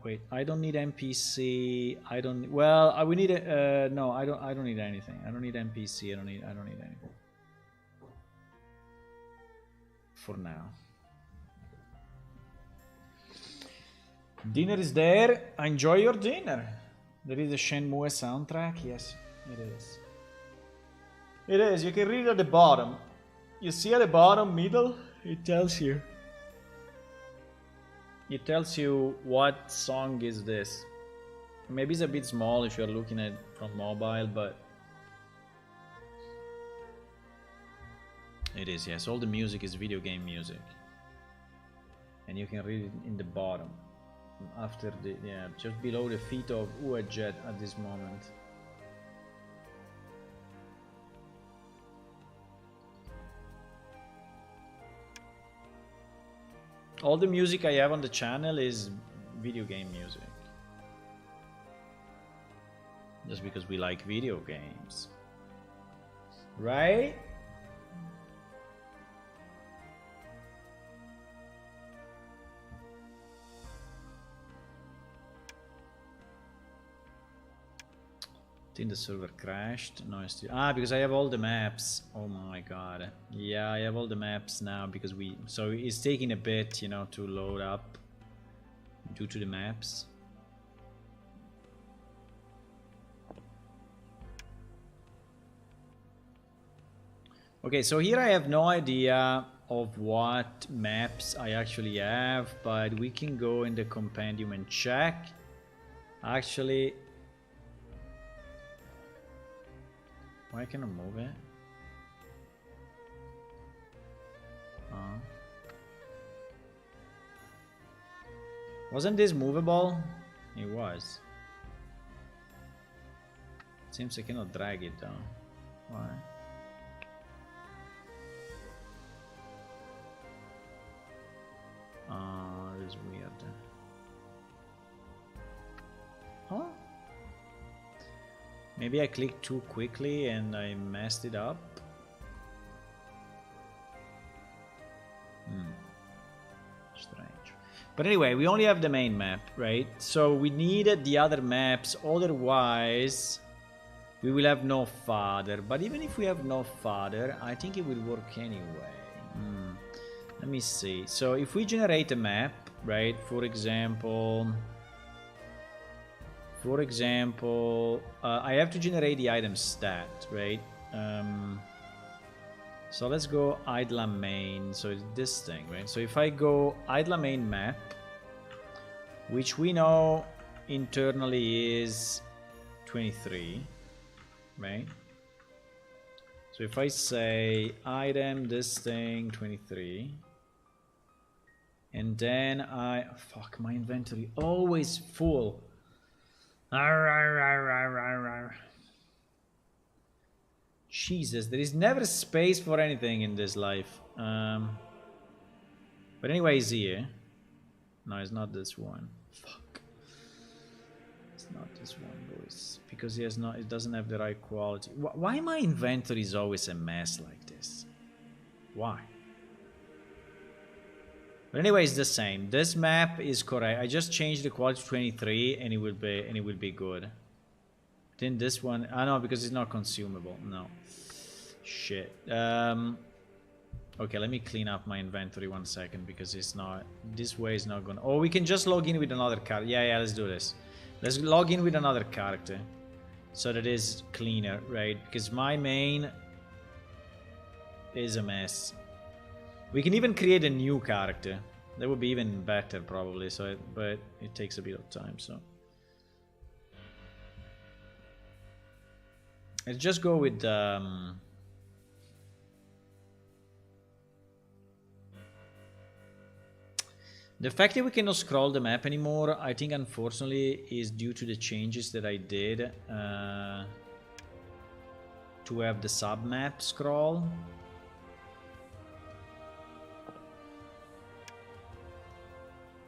[SPEAKER 1] Wait, I don't need NPC. I don't. Well, I will need a. No, I don't. I don't need anything. I don't need NPC. I don't need anything. For now. Dinner is there. Enjoy your dinner. There is a Shenmue soundtrack. Yes, it is. It is. You can read it at the bottom. You see at the bottom, middle, it tells you. It tells you what song is this. Maybe it's a bit small if you're looking at it from mobile, but it is, yes. All the music is video game music. And you can read it in the bottom. After the, yeah, just below the feet of Uajet at this moment. All the music I have on the channel is video game music. Just because we like video games. Right? I think the server crashed. No, it's still... Ah, because I have all the maps. Oh my god. Yeah, I have all the maps now because we... So it's taking a bit, you know, to load up due to the maps. Okay, so here I have no idea of what maps I actually have, but we can go in the compendium and check. Actually... Why can I move it? Wasn't this movable? It was. Seems I cannot drag it down. Why? That is weird. Huh? Maybe I clicked too quickly and I messed it up. Strange. But anyway, we only have the main map, right? So we needed the other maps, otherwise we will have no father. But even if we have no father, I think it will work anyway. Let me see. So if we generate a map, right? For example, I have to generate the item stat, right? So let's go idla main. So it's this thing, right? So if I go idla main map, which we know internally is 23, right? So if I say item this thing 23, and then fuck, my inventory always full. Jesus, there is never space for anything in this life. But anyway, it's here. No, it's not this one. Fuck. It's not this one, boys. Because it doesn't have the right quality. Why my inventory is always a mess like this? Why? But anyway, it's the same. This map is correct. I just changed the quality to 23 and it will be good. Then this one, no, because it's not consumable. No. Shit. Okay, let me clean up my inventory 1 second because it's not, this way is not gonna. Oh, we can just log in with another character. Yeah, let's do this. Let's log in with another character so that is cleaner, right? Because my main is a mess. We can even create a new character. That would be even better, probably. But it takes a bit of time. So let's just go with the fact that we cannot scroll the map anymore. I think, unfortunately, is due to the changes that I did to have the sub map scroll.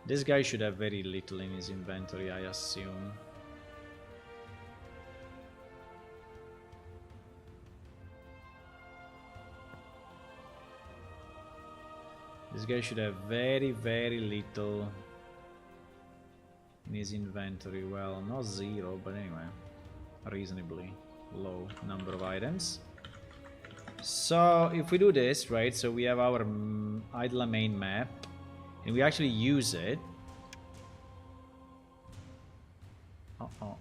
[SPEAKER 1] This guy should have very little in his inventory, I assume. This guy should have very, very little in his inventory. Well, not zero, but anyway, reasonably low number of items. So if we do this, right, so we have our idle main map and we actually use it. Uh-oh.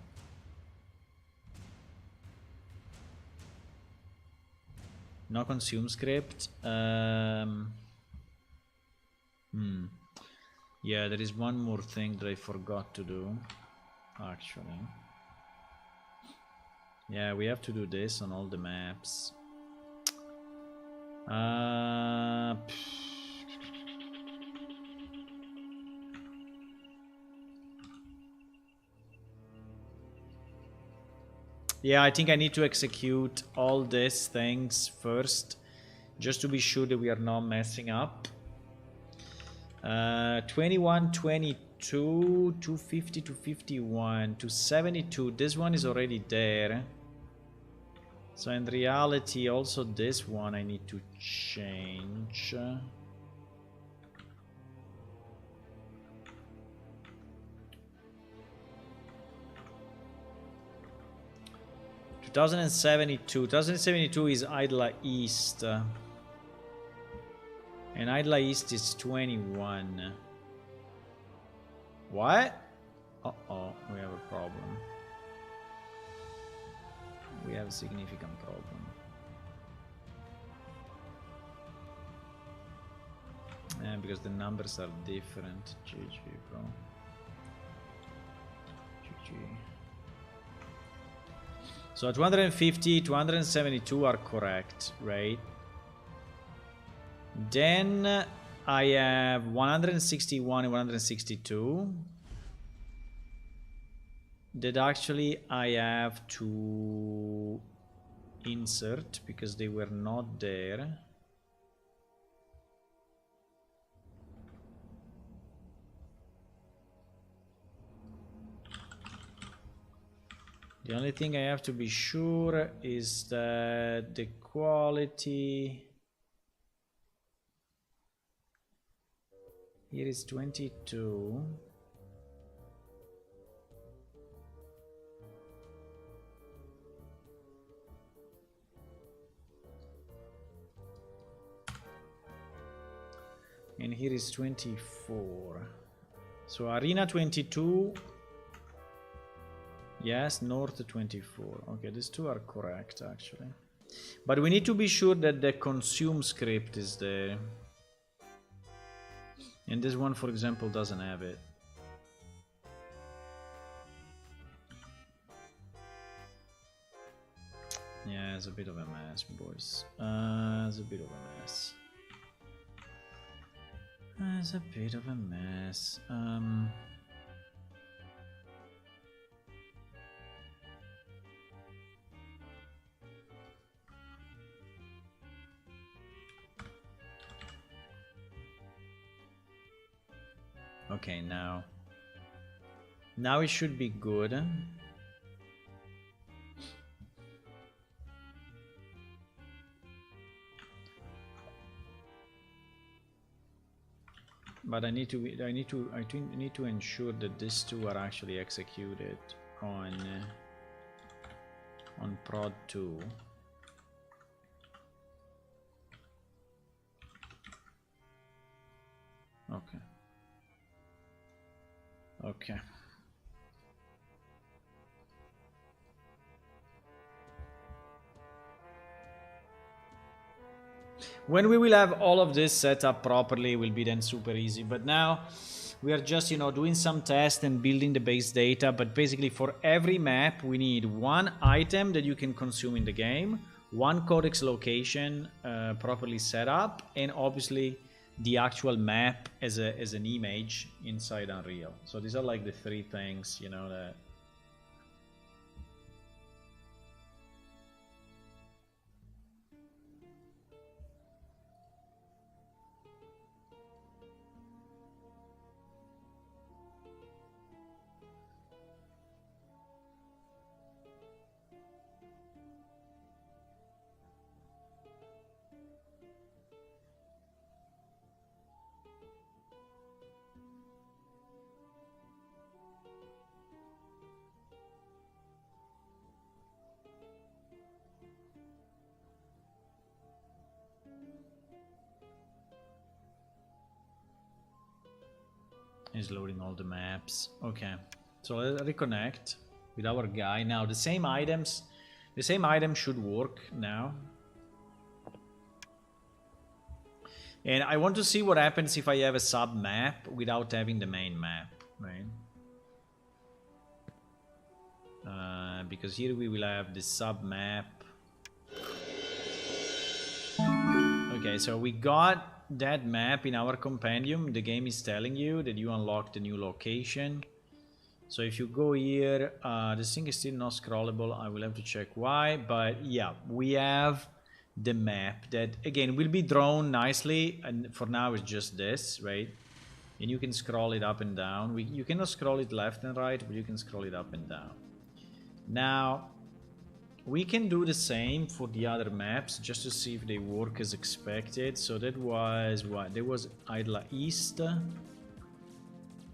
[SPEAKER 1] No consume script. Yeah, there is one more thing that I forgot to do, actually. Yeah, we have to do this on all the maps. Yeah, I think I need to execute all these things first, just to be sure that we are not messing up. 21, 22, 250, 251, 272. This one is already there. So in reality, also this one I need to change. 2072 is Idla East. And Idla East is 21. What? Uh-oh, we have a problem. We have a significant problem. And because the numbers are different. GG, bro. GG. So 250, 272 are correct, right? Then I have 161 and 162. That actually I have to insert because they were not there. The only thing I have to be sure is that the quality here is 22. And here is 24. So Arena 22. Yes, North 24. Okay, these two are correct actually. But we need to be sure that the consume script is there. And this one, for example, doesn't have it. Yeah, it's a bit of a mess, boys. It's a bit of a mess. It's a bit of a mess. Okay, now it should be good. But I need to ensure that these two are actually executed on prod 2. Okay. Okay. When we will have all of this set up properly, it will be then super easy. But now we are just, doing some tests and building the base data. But basically for every map, we need one item that you can consume in the game, one codex location properly set up, and obviously the actual map as an image inside Unreal. So these are like the three things, that... He's loading all the maps. Okay, so let's reconnect with our guy. Now the same items should work now. And I want to see what happens if I have a sub map without having the main map, right? Because here we will have the sub map. Okay, so we got that map in our compendium. The game is telling you that you unlocked a new location. So if you go here, this thing is still not scrollable. I will have to check why, but yeah, we have the map that again will be drawn nicely, and for now it's just this, right? And you can scroll it up and down. You cannot scroll it left and right, but you can scroll it up and down. Now we can do the same for the other maps just to see if they work as expected. So that was what? There was Idla East.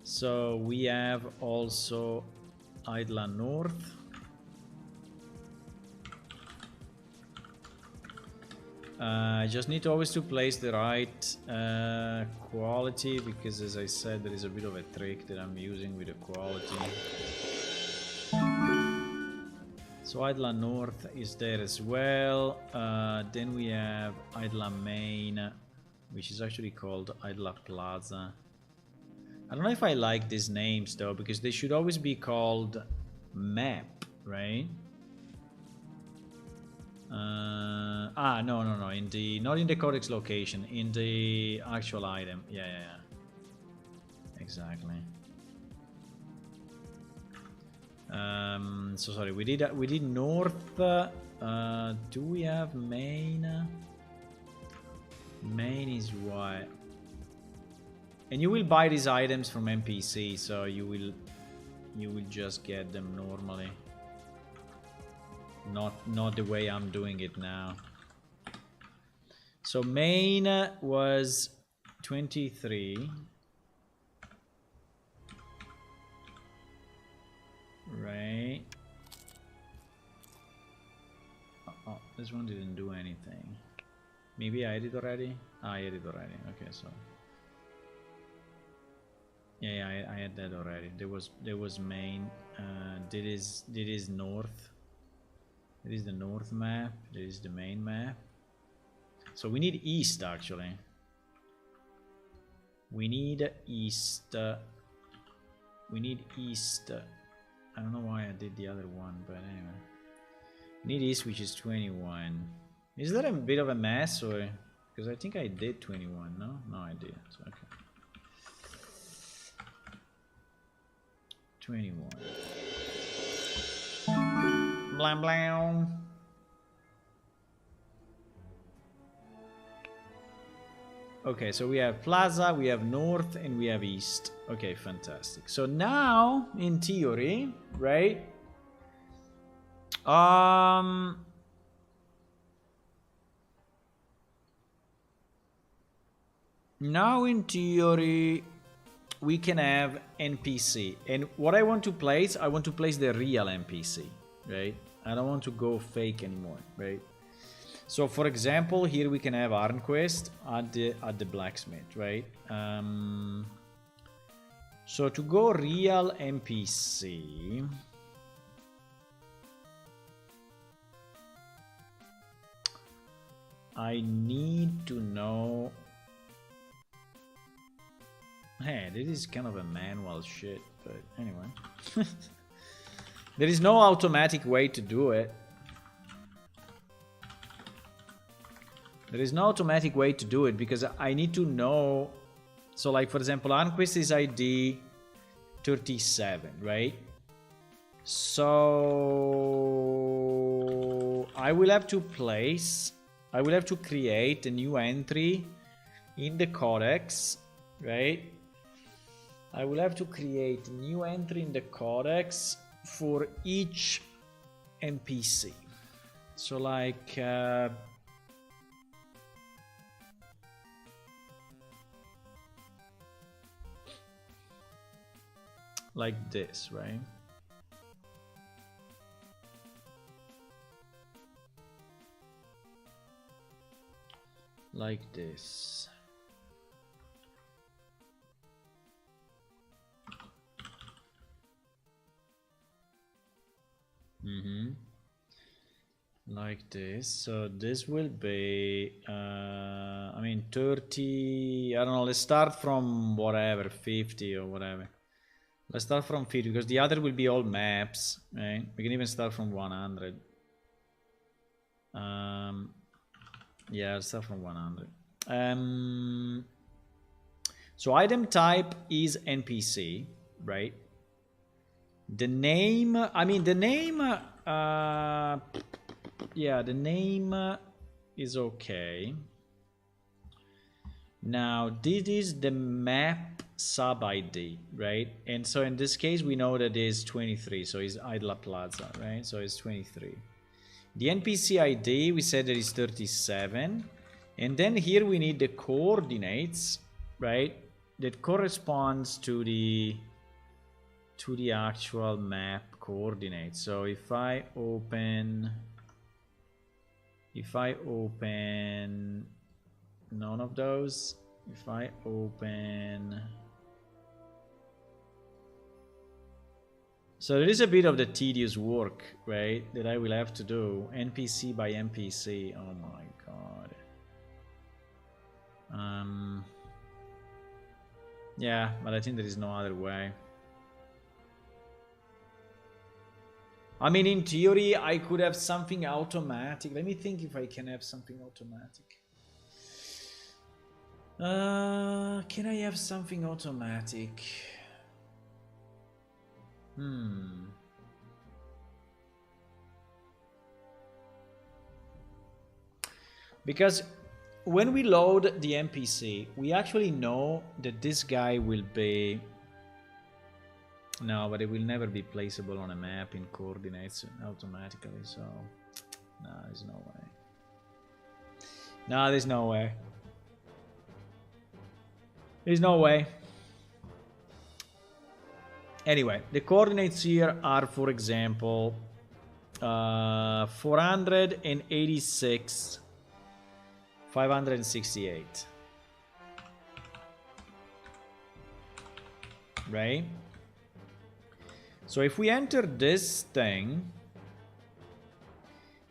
[SPEAKER 1] So we have also Idla North. I just need always to place the right quality, because as I said, there is a bit of a trick that I'm using with the quality. So Idla North is there as well. Then we have Idla Main, which is actually called Idla Plaza. I don't know if I like these names though, because they should always be called map, right? No, in the, not in the codex location, in the actual item. Yeah. Exactly. So sorry, we did north. Do we have main? Main is what? And you will buy these items from NPC, so you will just get them normally. Not the way I'm doing it now. So main was 23. Right. Oh, this one didn't do anything. Maybe I did already? I did it already. Okay, so yeah, I had that already. There was main. That is north. That is the north map. That is the main map. So we need east actually. We need east. We need east. I don't know why I did the other one, but anyway. We need east, which is 21. Is that a bit of a mess, or because I think I did 21? No, I did. So, okay. 21. Blam blam. Okay, so we have Plaza, we have North, and we have East. Okay, fantastic. So now, in theory, right? Now in theory, we can have NPC. And what I want to place the real NPC, right? I don't want to go fake anymore, right? So for example, here we can have Arnquist at the blacksmith, right? So to go real NPC, I need to know. Hey, this is kind of a manual shit, but anyway. There is no automatic way to do it. There is no automatic way to do it because I need to know. So like for example, Arnquist is ID 37, right? So I will have to create a new entry in the codex, right? I will have to create a new entry in the codex for each NPC. So like this, right? Like this. like this. So this will be, I mean, 30, I don't know, let's start from whatever, 50 or whatever. Let's start from 50 because the other will be all maps, right? We can even start from 100. Yeah, let's start from 100. So item type is NPC, right? The name, I mean, the name, yeah, the name is okay. Now, this is the map sub ID, right? And so in this case, we know that is 23, so it's Idla Plaza, right? So it's 23. The NPC ID, we said that is 37. And then here we need the coordinates, right? That corresponds to the actual map coordinates. So if I open none of those, if I open, so there is a bit of the tedious work, right, that I will have to do NPC by NPC. Oh my god. Yeah, but I think there is no other way. I mean, in theory, I could have something automatic. Let me think if I can have something automatic. Can I have something automatic? Because when we load the NPC, we actually know that this guy will be... No, but it will never be placeable on a map in coordinates automatically, so... No, there's no way. No, there's no way. There's no way. Anyway, the coordinates here are, for example, 486, 568. Right? So if we enter this thing,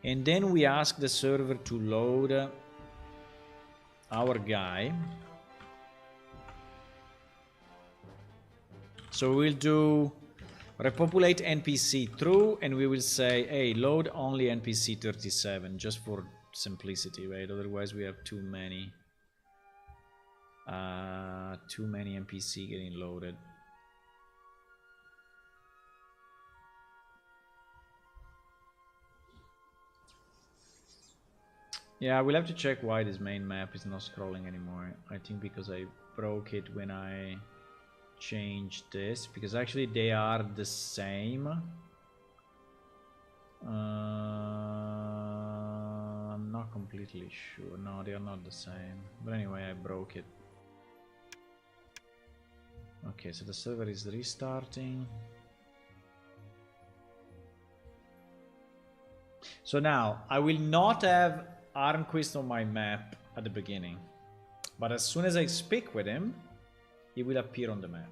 [SPEAKER 1] and then we ask the server to load our guy. So we'll do repopulate NPC true, and we will say, hey, load only NPC 37, just for simplicity, right? Otherwise we have too many NPC getting loaded. Yeah, we'll have to check why this main map is not scrolling anymore. I think because I broke it when I changed this, because actually they are the same. I'm not completely sure. No, they are not the same. But anyway, I broke it. Okay, so the server is restarting. So now, I will not have Armquist on my map at the beginning. But as soon as I speak with him, he will appear on the map.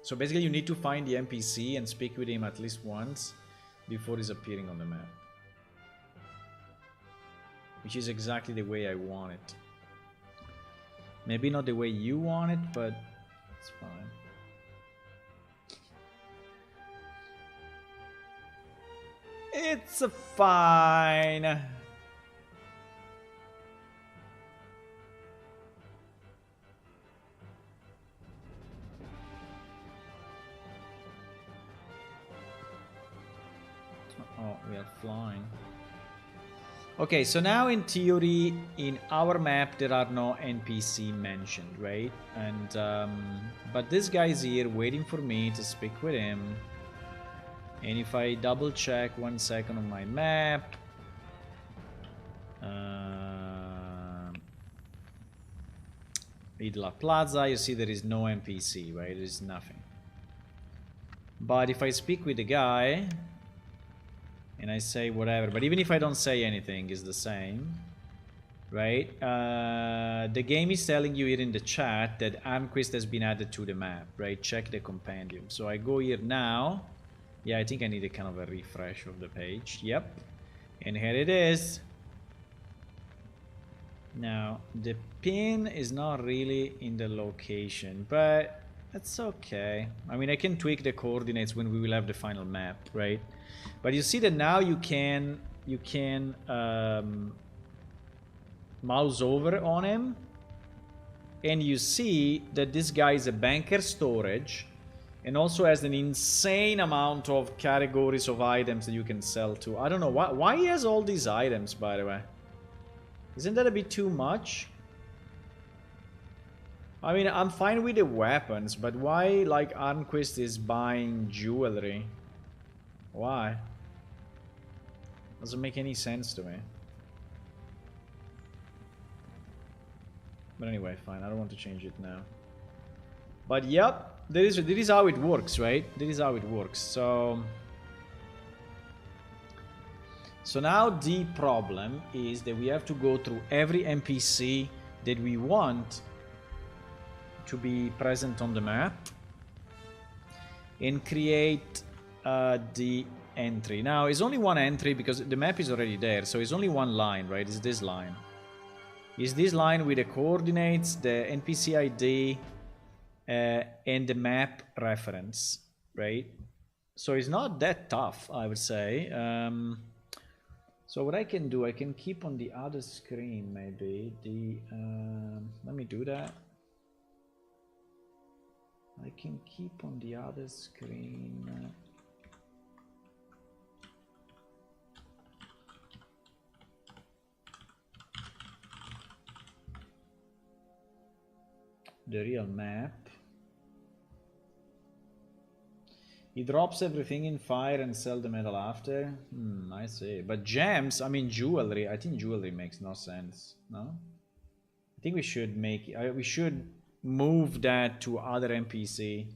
[SPEAKER 1] So basically you need to find the NPC and speak with him at least once before he's appearing on the map. Which is exactly the way I want it. Maybe not the way you want it, but it's fine. It's fine. Oh, we are flying. Okay, so now in theory, in our map, there are no NPC mentioned, right? And but this guy's here waiting for me to speak with him. And if I double check 1 second on my map, Idla Plaza, you see there is no NPC, right? There is nothing. But if I speak with the guy, and I say whatever, but even if I don't say anything, it's the same, right? The game is telling you here in the chat that Armquist has been added to the map, right? Check the compendium. So I go here now, Yeah, I think I need a kind of a refresh of the page. Yep. And here it is. Now, the pin is not really in the location, but that's okay. I mean, I can tweak the coordinates when we will have the final map, right? But you see that now you can mouse over on him, and you see that this guy is a banker storage and also has an insane amount of categories of items that you can sell to. I don't know why he has all these items, by the way. Isn't that a bit too much? I mean, I'm fine with the weapons, but why, like, Arnquist is buying jewelry? Why? Doesn't make any sense to me. But anyway, fine. I don't want to change it now. But yep, this is how it works, right? This is how it works. So now the problem is that we have to go through every NPC that we want to be present on the map and create the entry. Now, it's only one entry because the map is already there, so it's only one line, right? It's this line. It's this line with the coordinates, the NPC ID, and the map reference, right? So it's not that tough, I would say. So what I can do, I can keep on the other screen maybe the let me do that. I can keep on the other screen the real map. He drops everything in fire and sell the metal after. I see. But gems, I mean jewelry. I think jewelry makes no sense. No. I think we should make. We should move that to other NPC.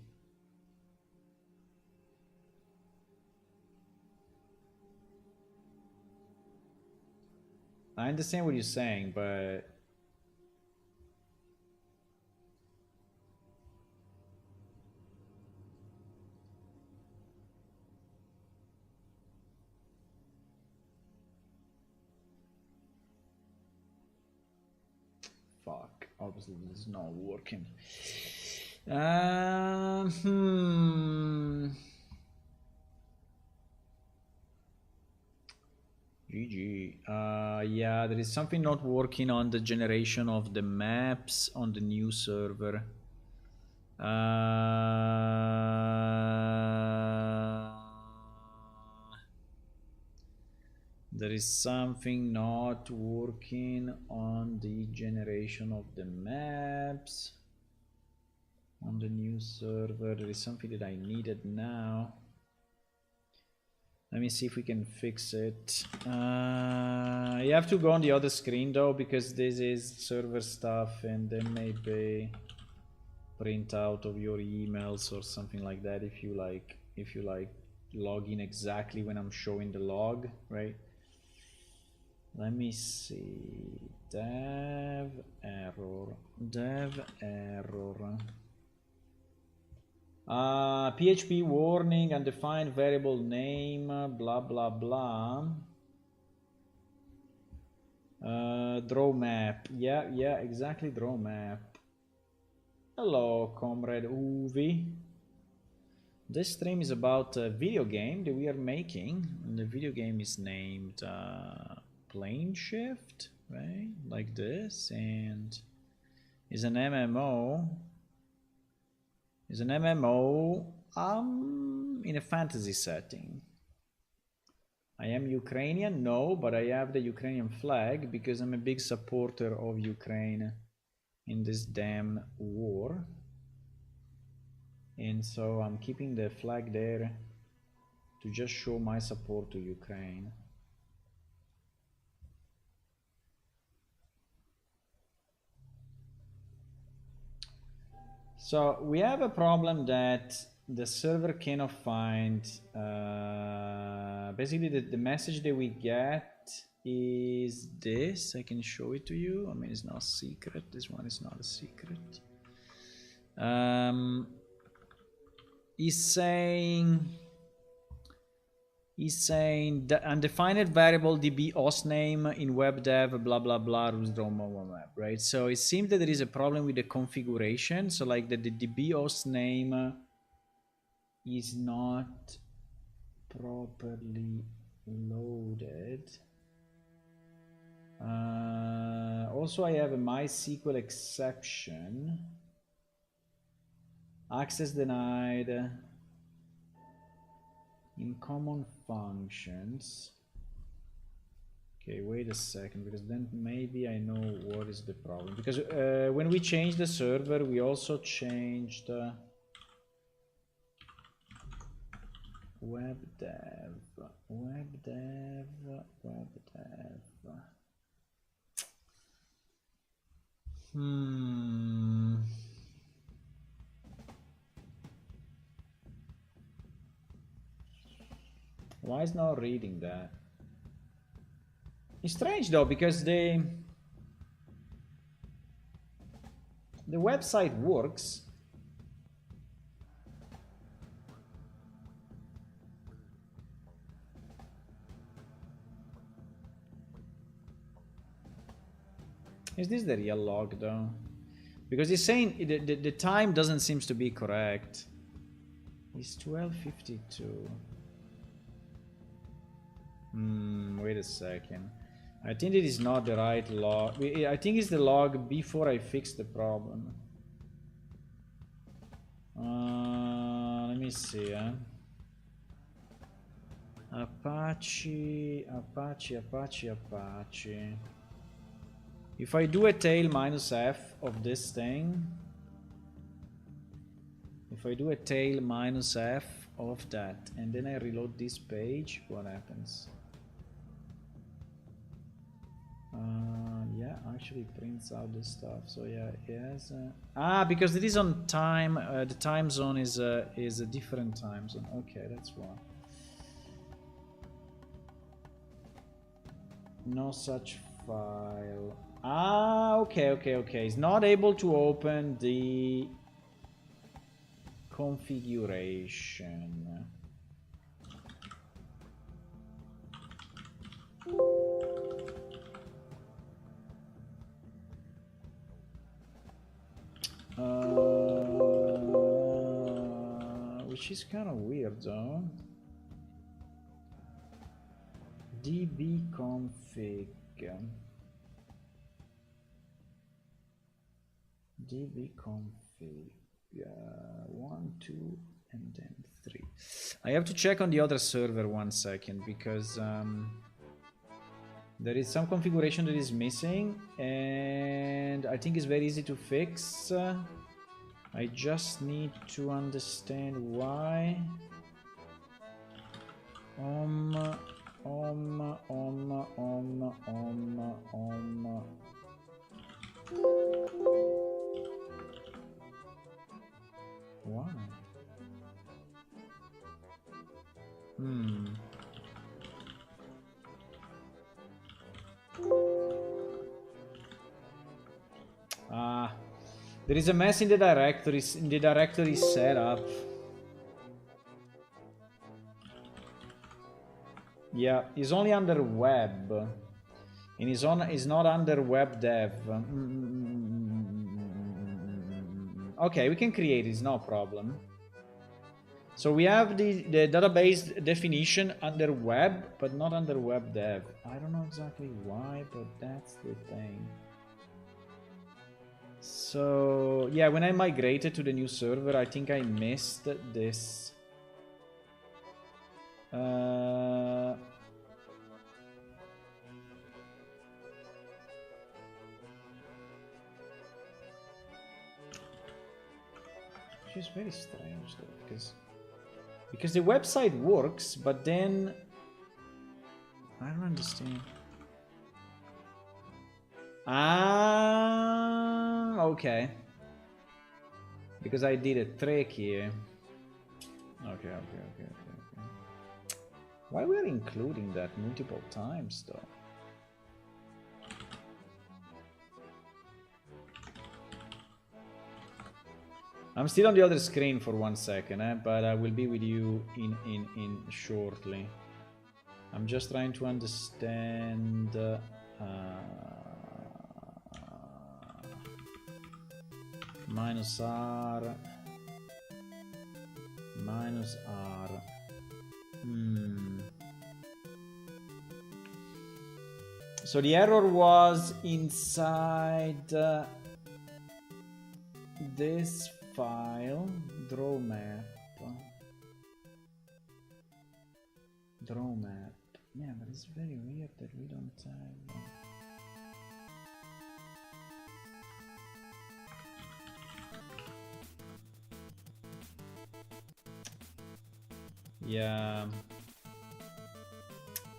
[SPEAKER 1] I understand what you're saying, but fuck. Obviously, this is not working. GG. Yeah, there is something not working on the generation of the maps on the new server. There is something not working on the generation of the maps on the new server. There is something that I needed now. Let me see if we can fix it. You have to go on the other screen though, because this is server stuff, and then maybe print out of your emails or something like that if you like log in exactly when I'm showing the log, right? Let me see. Dev error. PHP warning, undefined variable name, blah blah blah. Draw map. Yeah, exactly, draw map. Hello, comrade Uvi. This stream is about a video game that we are making, and the video game is named Plane Shift, right? Like this, and is an MMO. Is an MMO in a fantasy setting. I am Ukrainian, no, but I have the Ukrainian flag because I'm a big supporter of Ukraine in this damn war. And so I'm keeping the flag there to just show my support to Ukraine. So we have a problem that the server cannot find. Basically, the message that we get is this. I can show it to you. I mean, it's not a secret. This one is not a secret. He's saying He's saying the undefined variable db host name in web dev blah blah blah rules draw map, right? So it seems that there is a problem with the configuration. So like the db host name is not properly loaded. Also I have a MySQL exception. Access denied in common functions. Okay, wait a second, because then maybe I know what is the problem. Because when we changed the server, we also changed web dev. Why is not reading that? It's strange though, because the website works. Is this the real log though? Because he's saying the time doesn't seem to be correct. It's 12:52. Wait a second. I think it is not the right log. I think it's the log before I fix the problem. Let me see. Apache. If I do a tail minus f of this thing, if I do a tail minus f of that, and then I reload this page, what happens? Yeah, actually prints out this stuff. So yeah, yes. Because it is on time. The time zone is a different time zone. Okay, that's why. No such file. Okay. It's not able to open the configuration. Which is kind of weird though. dbconfig. dbconfig 1, 2, and then 3. I have to check on the other server 1 second, because there is some configuration that is missing, and I think it's very easy to fix. I just need to understand why. Why? There is a mess in the directory setup. Yeah, it's only under web, and it's not under web dev. Okay, we can create it, it's no problem. So we have the database definition under web, but not under web dev. I don't know exactly why, but that's the thing. So yeah, when I migrated to the new server, I think I missed this. Which is very strange though, because the website works, but then I don't understand. Okay. Because I did a trick here. Okay. Why we are including that multiple times though? I'm still on the other screen for 1 second, but I will be with you in shortly. I'm just trying to understand. Minus R. Minus R. So the error was inside this file, draw map. Draw map. Yeah, but it's very weird that we don't have. Yeah.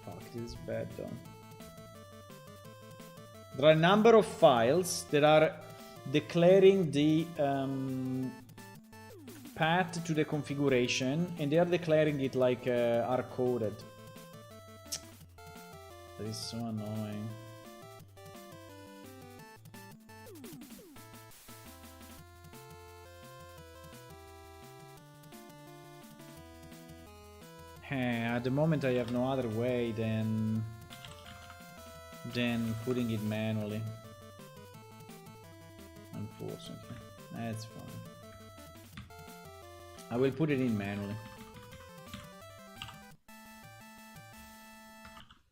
[SPEAKER 1] Fuck, this is bad though. There are a number of files that are declaring the path to the configuration, and they are declaring it like hard-coded. That is so annoying. At the moment I have no other way than putting it manually. Unfortunately. That's fine. I will put it in manually.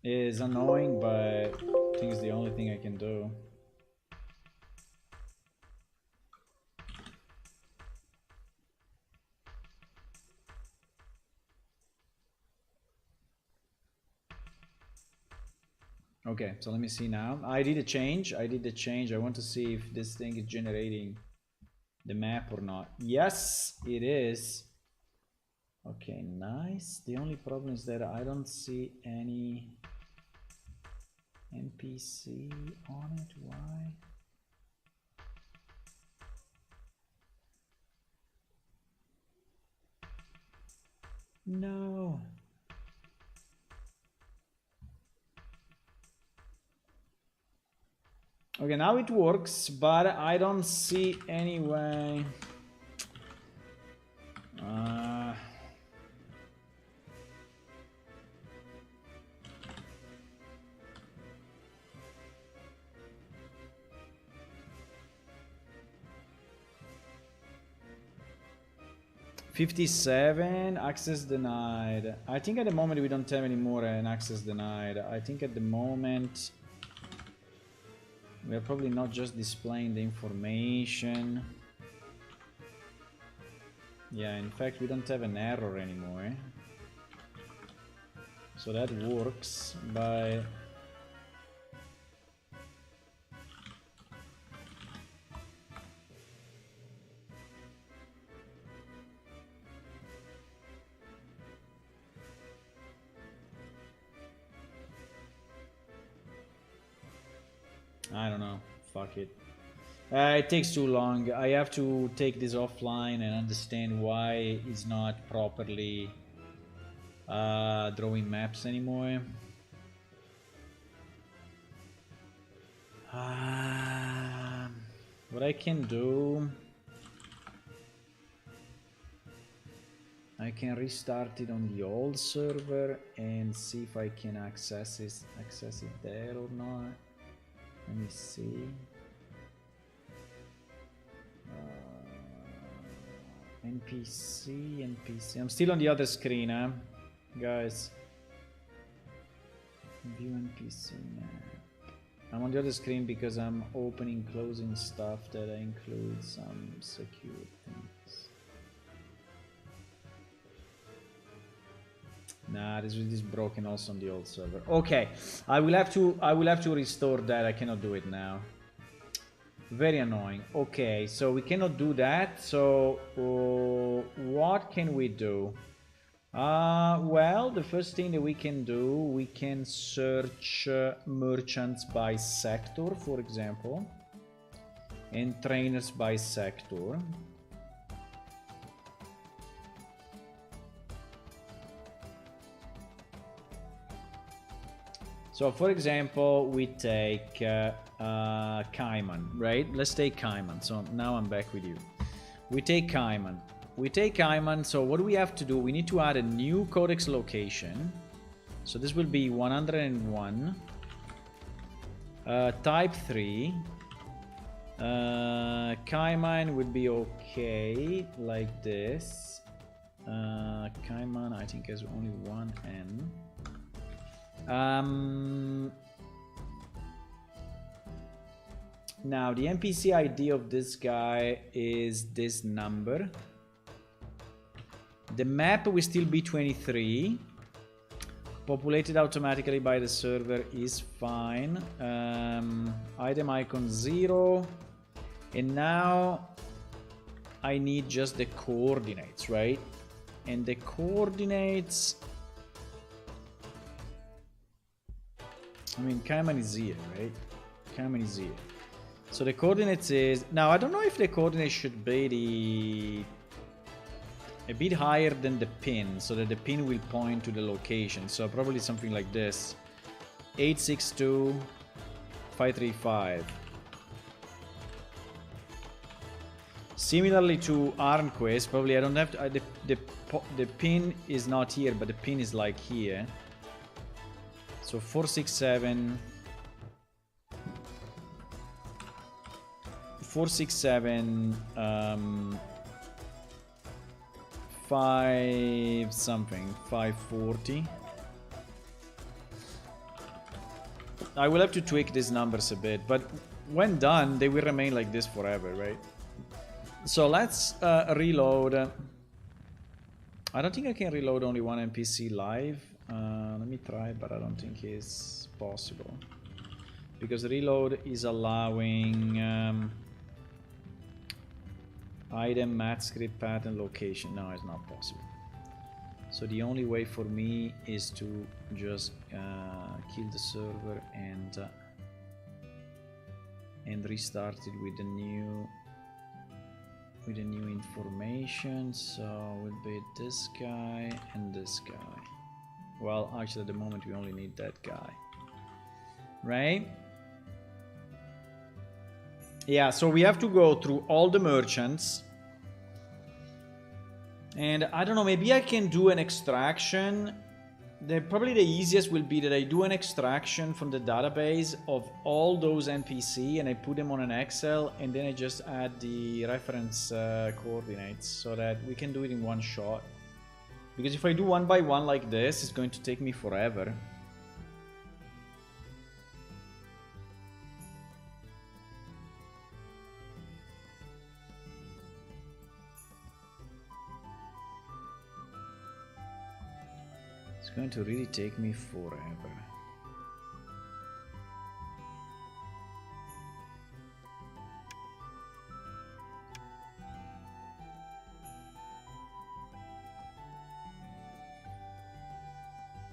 [SPEAKER 1] It is annoying, but I think it's the only thing I can do. Okay, so let me see now. I did a change. I did the change. I want to see if this thing is generating the map or not. Yes, it is. Okay, nice. The only problem is that I don't see any NPC on it. Why? No. Okay, now it works, but I don't see any way. 57, access denied. I think at the moment we don't have any more an access denied. I think at the moment we are probably not just displaying the information. Yeah, in fact we don't have an error anymore. So that works, but I don't know. Fuck it. It takes too long. I have to take this offline and understand why it's not properly drawing maps anymore. What I can do, I can restart it on the old server and see if I can access it there or not. Let me see. NPC. I'm still on the other screen, huh? Guys. View NPC map. I'm on the other screen because I'm opening, closing stuff that includes some secure things. Nah, this is broken also on the old server. Okay, I will have to restore that. I cannot do it now. Very annoying. Okay, so we cannot do that. So what can we do? Well, the first thing that we can do, we can search merchants by sector, for example, and trainers by sector. So, for example, we take Kaiman, right? Let's take Kaiman. So now I'm back with you. We take Kaiman. So what do we have to do? We need to add a new codex location. So this will be 101. Type 3. Kaiman would be okay, like this. Kaiman, I think, has only one N. Now, the NPC ID of this guy is this number. The map will still be 23. Populated automatically by the server is fine. Item icon 0. And now I need just the coordinates, right? And the coordinates... I mean, Kaiman is here, right? Kaiman is here. So the coordinates is... Now, I don't know if the coordinates should be a bit higher than the pin, so that the pin will point to the location. So probably something like this. 862 535. Similarly to ArnQuest, probably I don't have to... the pin is not here, but the pin is like here. So 467... 467 5 something 540. I will have to tweak these numbers a bit, but when done they will remain like this forever, right? So let's reload. I don't think I can reload only one NPC live. Let me try, but I don't think it's possible because reload is allowing item, mat, script, pattern, location. No, it's not possible. So the only way for me is to just kill the server and restart it with the new information. So it will be this guy and this guy. Well, actually at the moment we only need that guy, right? Yeah, so we have to go through all the merchants. And I don't know, maybe I can do an extraction. Probably the easiest will be that I do an extraction from the database of all those NPC and I put them on an Excel and then I just add the reference coordinates so that we can do it in one shot. Because if I do one by one like this, it's going to take me forever. It's going to really take me forever.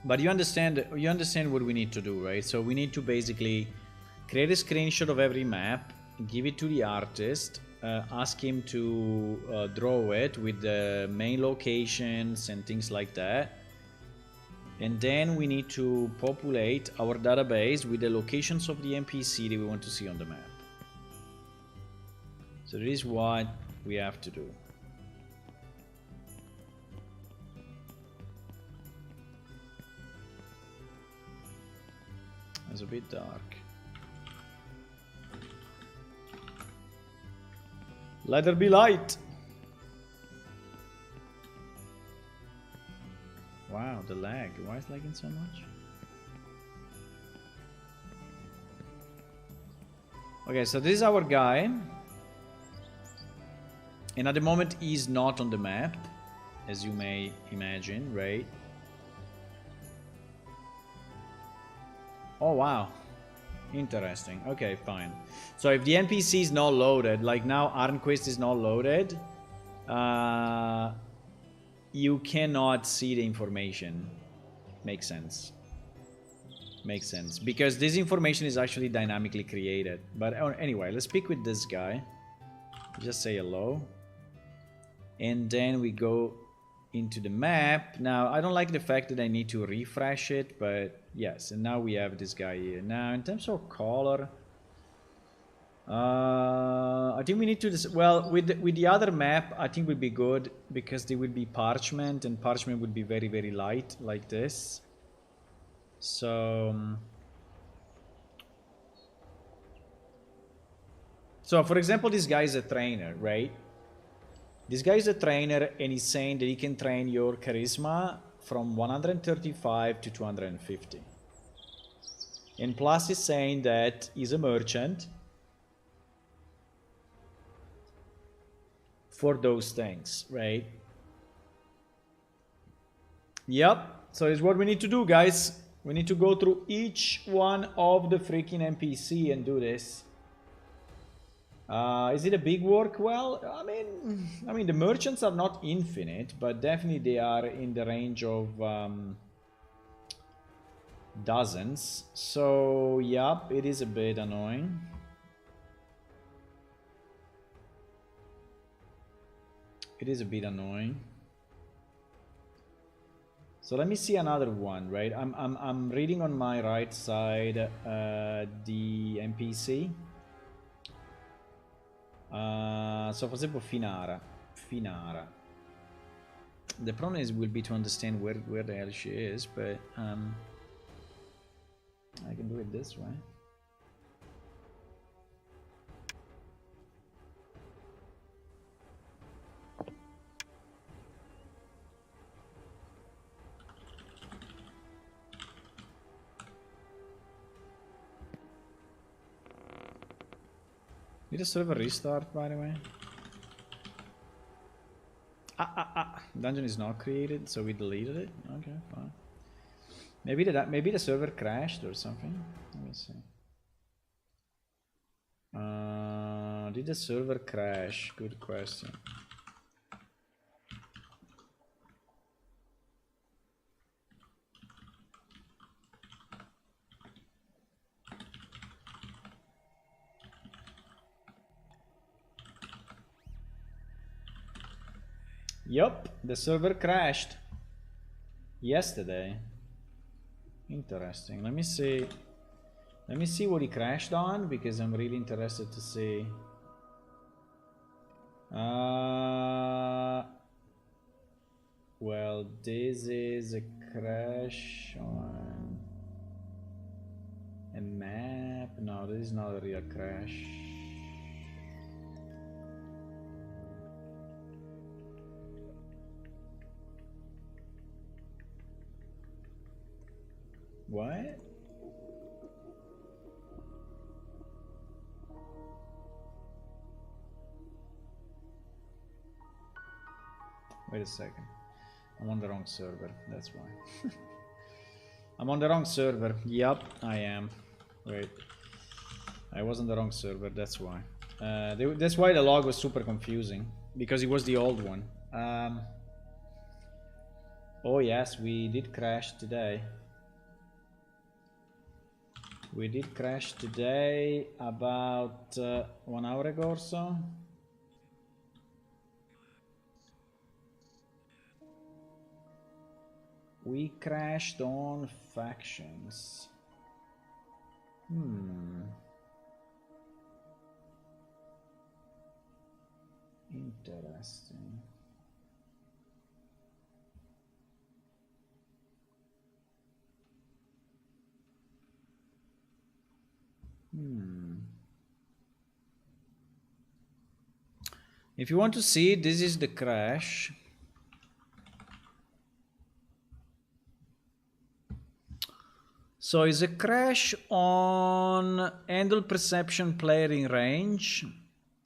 [SPEAKER 1] But you understand what we need to do, right? So we need to basically create a screenshot of every map, give it to the artist, ask him to draw it with the main locations and things like that. And then we need to populate our database with the locations of the NPC that we want to see on the map. So this is what we have to do. It's a bit dark. Let there be light! Wow, the lag. Why is it lagging so much? Okay, so this is our guy. And at the moment he's not on the map, as you may imagine, right? Oh wow, interesting. Okay, fine. So if the NPC is not loaded, like now ArnQuest is not loaded, you cannot see the information. Makes sense. Makes sense. Because this information is actually dynamically created. But anyway, let's speak with this guy. Just say hello. And then we go into the map. Now, I don't like the fact that I need to refresh it, but yes. And now we have this guy here. Now, in terms of color, I think we need to... Well, with the other map, I think would be good because they would be parchment, and parchment would be very, very light, like this. So for example, this guy is a trainer, right? This guy is a trainer and he's saying that he can train your charisma from 135 to 250. And plus he's saying that he's a merchant for those things, right? Yep. So it's what we need to do, guys. We need to go through each one of the freaking NPC and do this. Is it a big work? Well, I mean, the merchants are not infinite, but definitely they are in the range of dozens. So, yep, it is a bit annoying. It is a bit annoying. So let me see another one, right? I'm reading on my right side the NPC. So for example, Finara. The problem is will be to understand where the hell she is, but I can do it this way. Did the server restart, by the way? Dungeon is not created, so we deleted it. Okay, fine. Maybe the server crashed or something. Let me see. Did the server crash? Good question. Yup, the server crashed yesterday. Interesting. Let me see. Let me see what he crashed on because I'm really interested to see. Well, this is a crash on a map. No, this is not a real crash. What? Wait a second. I'm on the wrong server, that's why. I'm on the wrong server. Yup, I am. Wait. I was on the wrong server, that's why. That's why the log was super confusing. Because it was the old one. Oh yes, we did crash today. We did crash today about 1 hour ago or so. We crashed on factions. Interesting. If you want to see, this is the crash. So it's a crash on handle perception player in range.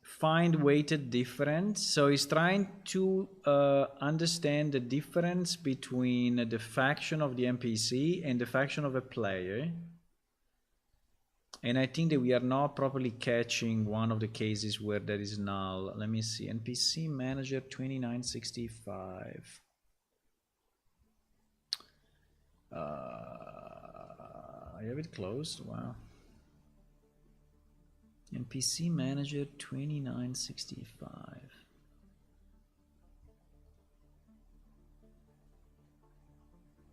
[SPEAKER 1] Find weighted difference. So he's trying to understand the difference between the faction of the NPC and the faction of a player. And I think that we are not properly catching one of the cases where there is null. Let me see. NPC manager 2965. I have it closed. Wow. NPC manager 2965.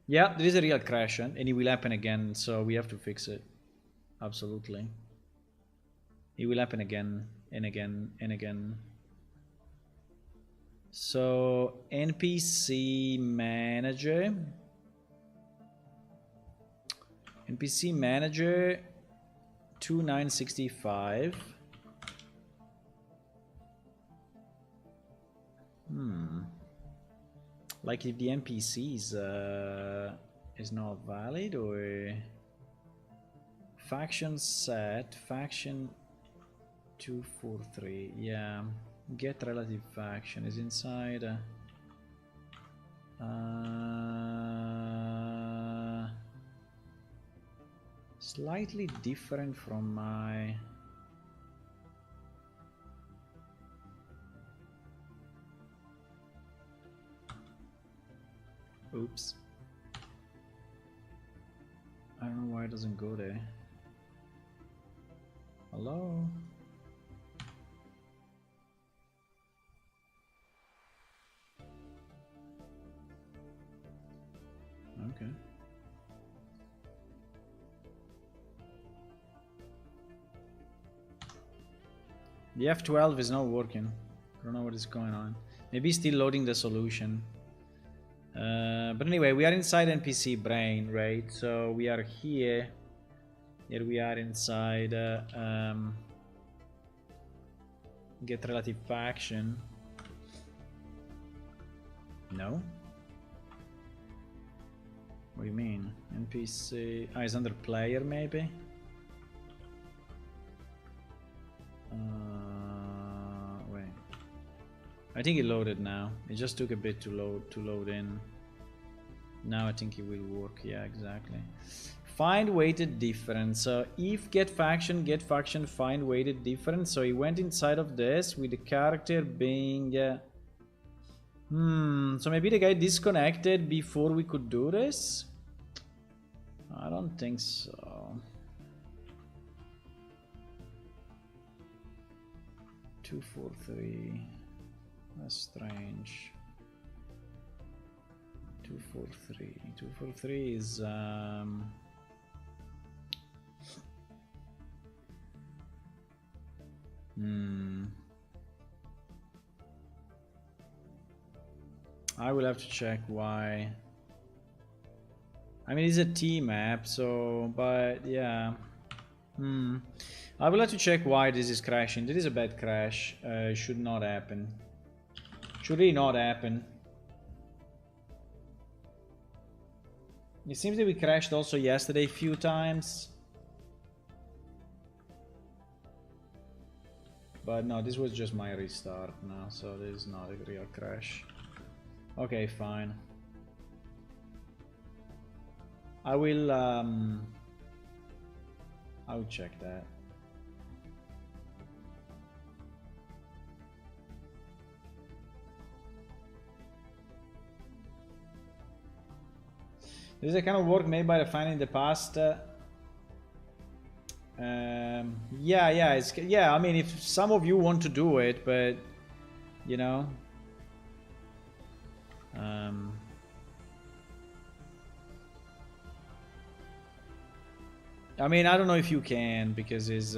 [SPEAKER 1] Yeah, there is a real crash and it will happen again, so we have to fix it. Absolutely. It will happen again and again and again. So NPC manager. NPC manager 2965. Like if the NPC is not valid, or faction set, faction 243. Yeah, get relative faction is inside. Slightly different from my. Oops. I don't know why it doesn't go there. Hello? Okay. The F12 is not working. I don't know what is going on. Maybe still loading the solution. But anyway, we are inside NPC brain, right? So we are here. Here we are inside get relative faction. No? What do you mean? NPC... Ah, it's under player maybe? Wait. I think it loaded now. It just took a bit to load in. Now I think it will work. Yeah, exactly. Find weighted difference. So if get faction, find weighted difference. So he went inside of this with the character being so maybe the guy disconnected before we could do this? I don't think so. 243. That's strange. 243. 243 is I will have to check why. I mean, it's a T map, so, but yeah. I will have to check why this is crashing. This is a bad crash. Should not happen. Should really not happen. It seems that we crashed also yesterday a few times. But no, this was just my restart now, so this is not a real crash. Okay, fine. I will check that. This is a kind of work made by the fan in the past. Yeah. I mean, if some of you want to do it, but you know, I mean, I don't know if you can because it's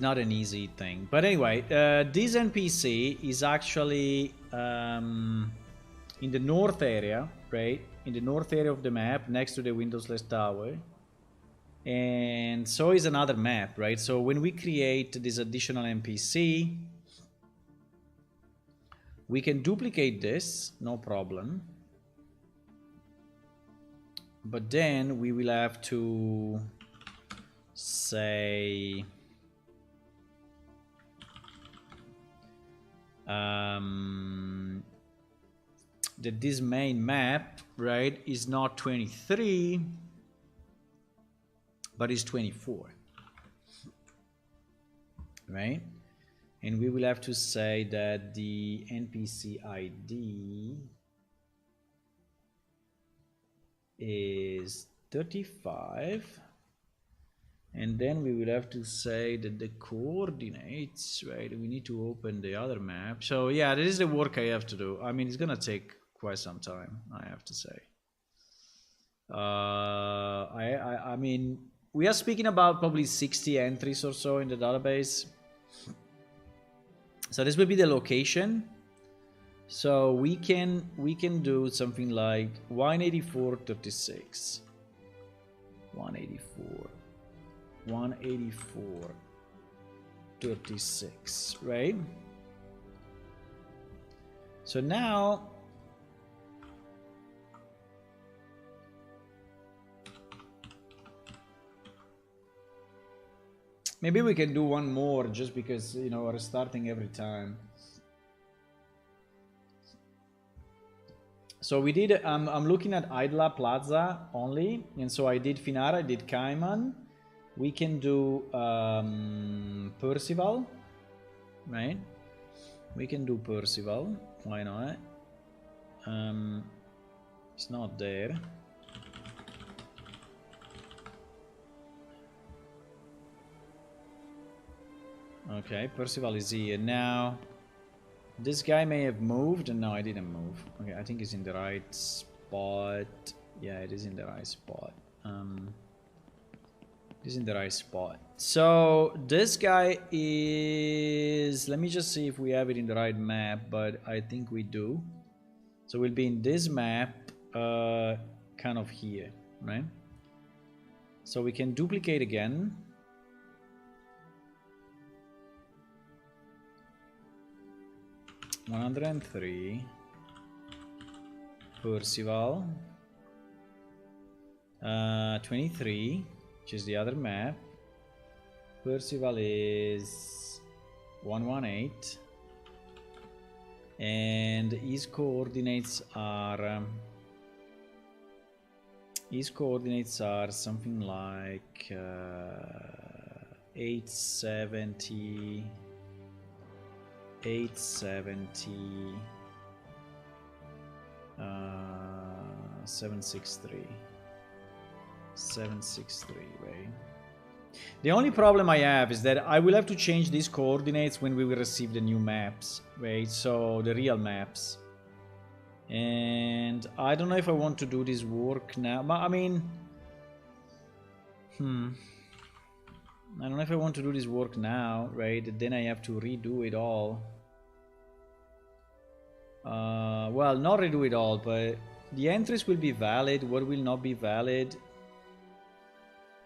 [SPEAKER 1] not an easy thing. But anyway, this NPC is actually in the north area, right? In the north area of the map, next to the windowless tower. And so is another map, right? So when we create this additional NPC, we can duplicate this, no problem. But then we will have to say that this main map, right, is not 23 but is 24, right? And we will have to say that the NPC ID is 35, and then we will have to say that the coordinates, right, we need to open the other map. So yeah, this is the work I have to do. I mean, it's gonna take quite some time, I have to say. I mean, we are speaking about probably 60 entries or so in the database. So this will be the location. So we can do something like 184.36. 184.36, right? So now maybe we can do one more just because, you know, we're starting every time. So we did, I'm looking at Idla Plaza only. And so I did Finara, I did Cayman. We can do Percival, right? We can do Percival, why not? It's not there. Okay, Percival is here. Now, this guy may have moved. No, I didn't move. Okay, I think he's in the right spot. Yeah, it is in the right spot. It is in the right spot. So, this guy is... Let me just see if we have it in the right map, but I think we do. So, we'll be in this map, kind of here, right? So, we can duplicate again. $103 Percival 23, which is the other map. Percival is 118 and his coordinates are something like 870 763, right? The only problem I have is that I will have to change these coordinates when we will receive the new maps, right? So the real maps. And I don't know if I want to do this work now. I mean, I don't know if I want to do this work now, right? Then I have to redo it all. Well, not redo it all, but the entries will be valid. What will not be valid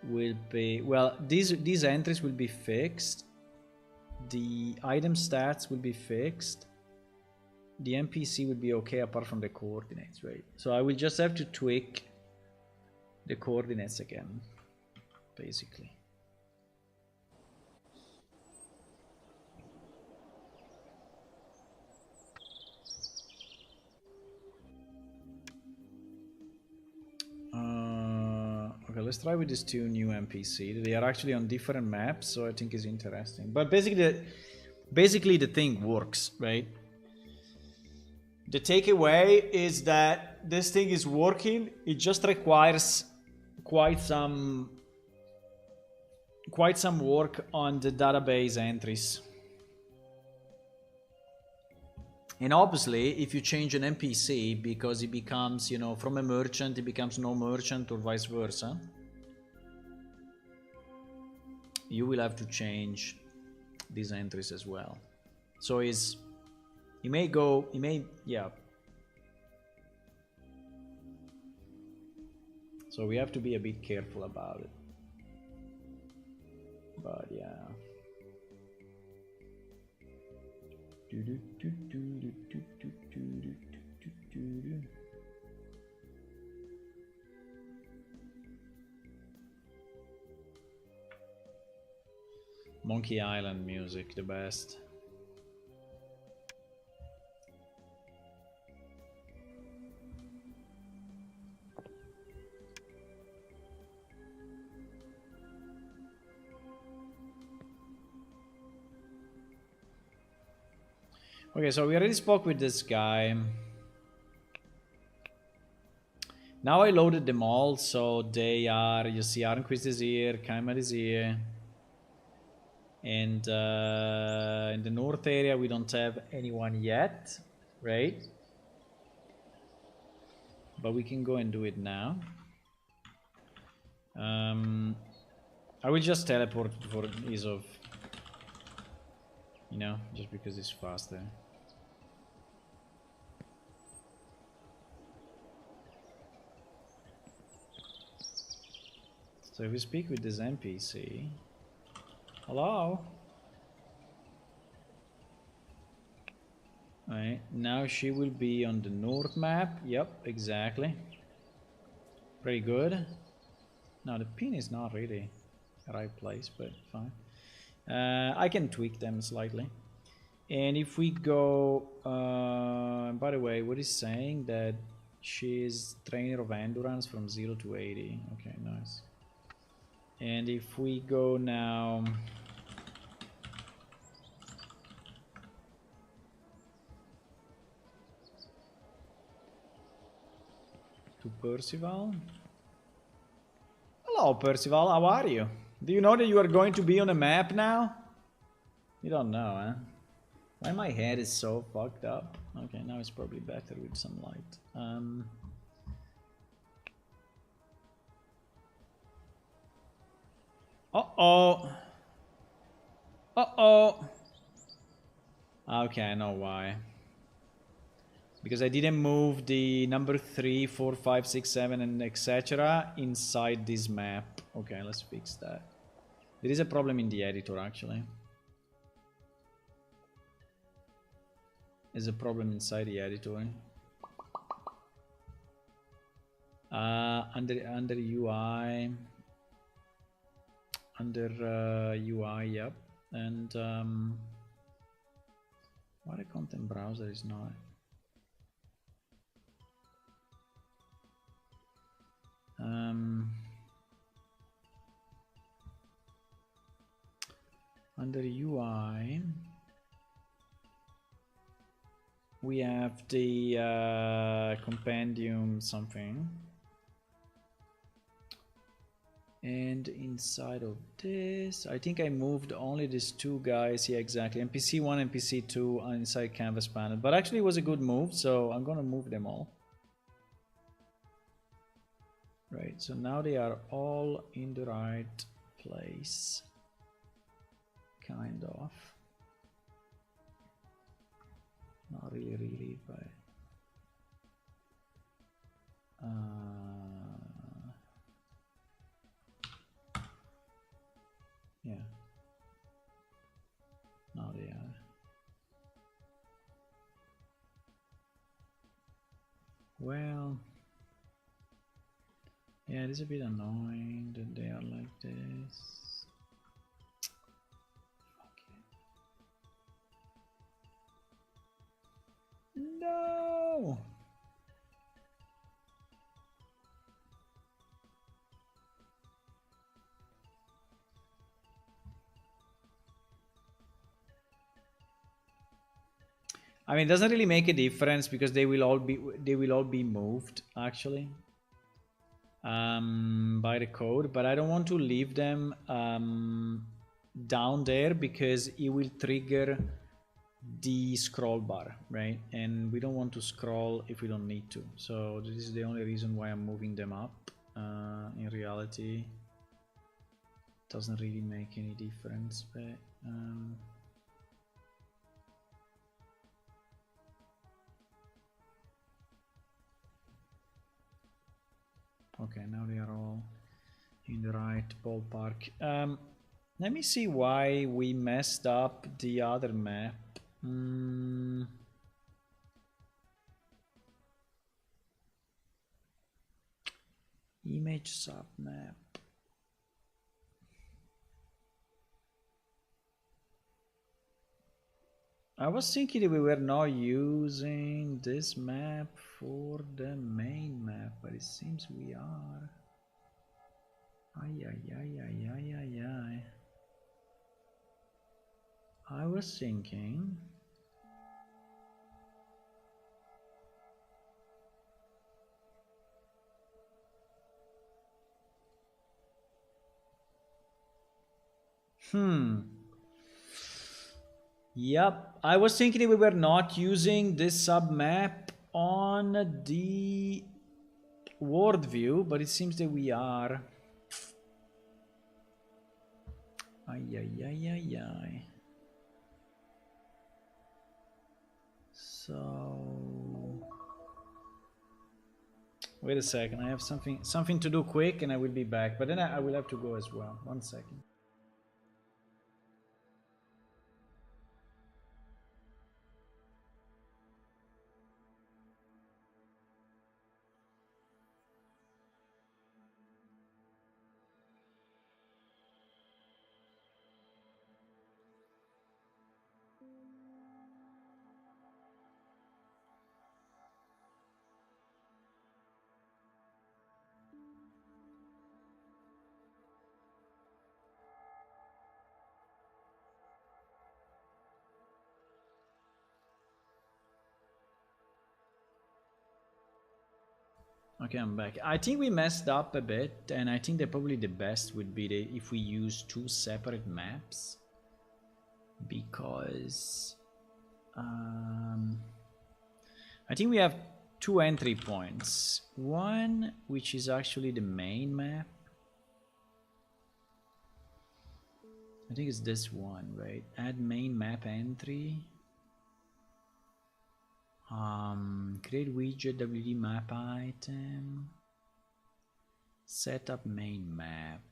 [SPEAKER 1] will be... Well, these entries will be fixed. The item stats will be fixed. The NPC will be okay apart from the coordinates, right? So I will just have to tweak the coordinates again, basically. Okay, let's try with these two new NPC. They are actually on different maps, so I think it's interesting. But basically the thing works, right? The takeaway is that this thing is working. It just requires quite some work on the database entries. And obviously, if you change an NPC because it becomes, you know, from a merchant, it becomes no merchant or vice versa, you will have to change these entries as well. So yeah. So we have to be a bit careful about it. But yeah. Monkey Island music, the best. Okay, so we already spoke with this guy. Now I loaded them all, so they are, you see, Arnquist is here, Kaimat is here. And in the north area, we don't have anyone yet, right? But we can go and do it now. I will just teleport for ease of, you know, just because it's faster. So if we speak with this NPC, hello. Right, now she will be on the north map. Yep, exactly. Pretty good. Now the pin is not really the right place, but fine. I can tweak them slightly. And if we go, by the way, what is saying that she's trainer of endurance from 0 to 80. Okay, nice. And if we go now to Percival. Hello, Percival. How are you? Do you know that you are going to be on a map now? You don't know, huh? Why my head is so fucked up? Okay, now it's probably better with some light. Uh-oh. Uh-oh. Okay, I know why. Because I didn't move the number 3, 4, 5, 6, 7, and etc. inside this map. Okay, let's fix that. There is a problem in the editor, actually. There's a problem inside the editor. Under UI. Under UI, yep. And why the content browser is not? Under UI, we have the compendium something. And inside of this, I think I moved only these two guys. Yeah, exactly. NPC 1 and NPC 2 are inside canvas panel. But actually it was a good move, so I'm gonna move them all. Right, so now they are all in the right place. Kind of. Not really, but... yeah. Now they are. Well... yeah, it is a bit annoying that they are like this. No! I mean, it doesn't really make a difference because they will all be moved actually by the code, but I don't want to leave them down there because it will trigger the scroll bar, right? And we don't want to scroll if we don't need to. So this is the only reason why I'm moving them up. In reality, it doesn't really make any difference, but okay, now they are all in the right ballpark. Let me see why we messed up the other map. Image submap. I was thinking that we were not using this map for the main map, but it seems we are. Ay, ay, ay, ay, ay, ay, ay. I was thinking... Yep, I was thinking we were not using this submap on the world view, but it seems that we are. Ay, ay, ay, ay, ay. So... Wait a second, I have something to do quick and I will be back. But then I will have to go as well. 1 second. Okay, I'm back. I think we messed up a bit, and I think that probably the best would be if we use 2 separate maps. Because I think we have 2 entry points. One, which is actually the main map. I think it's this one, right? Add main map entry. Create widget WD map item. Set up main map.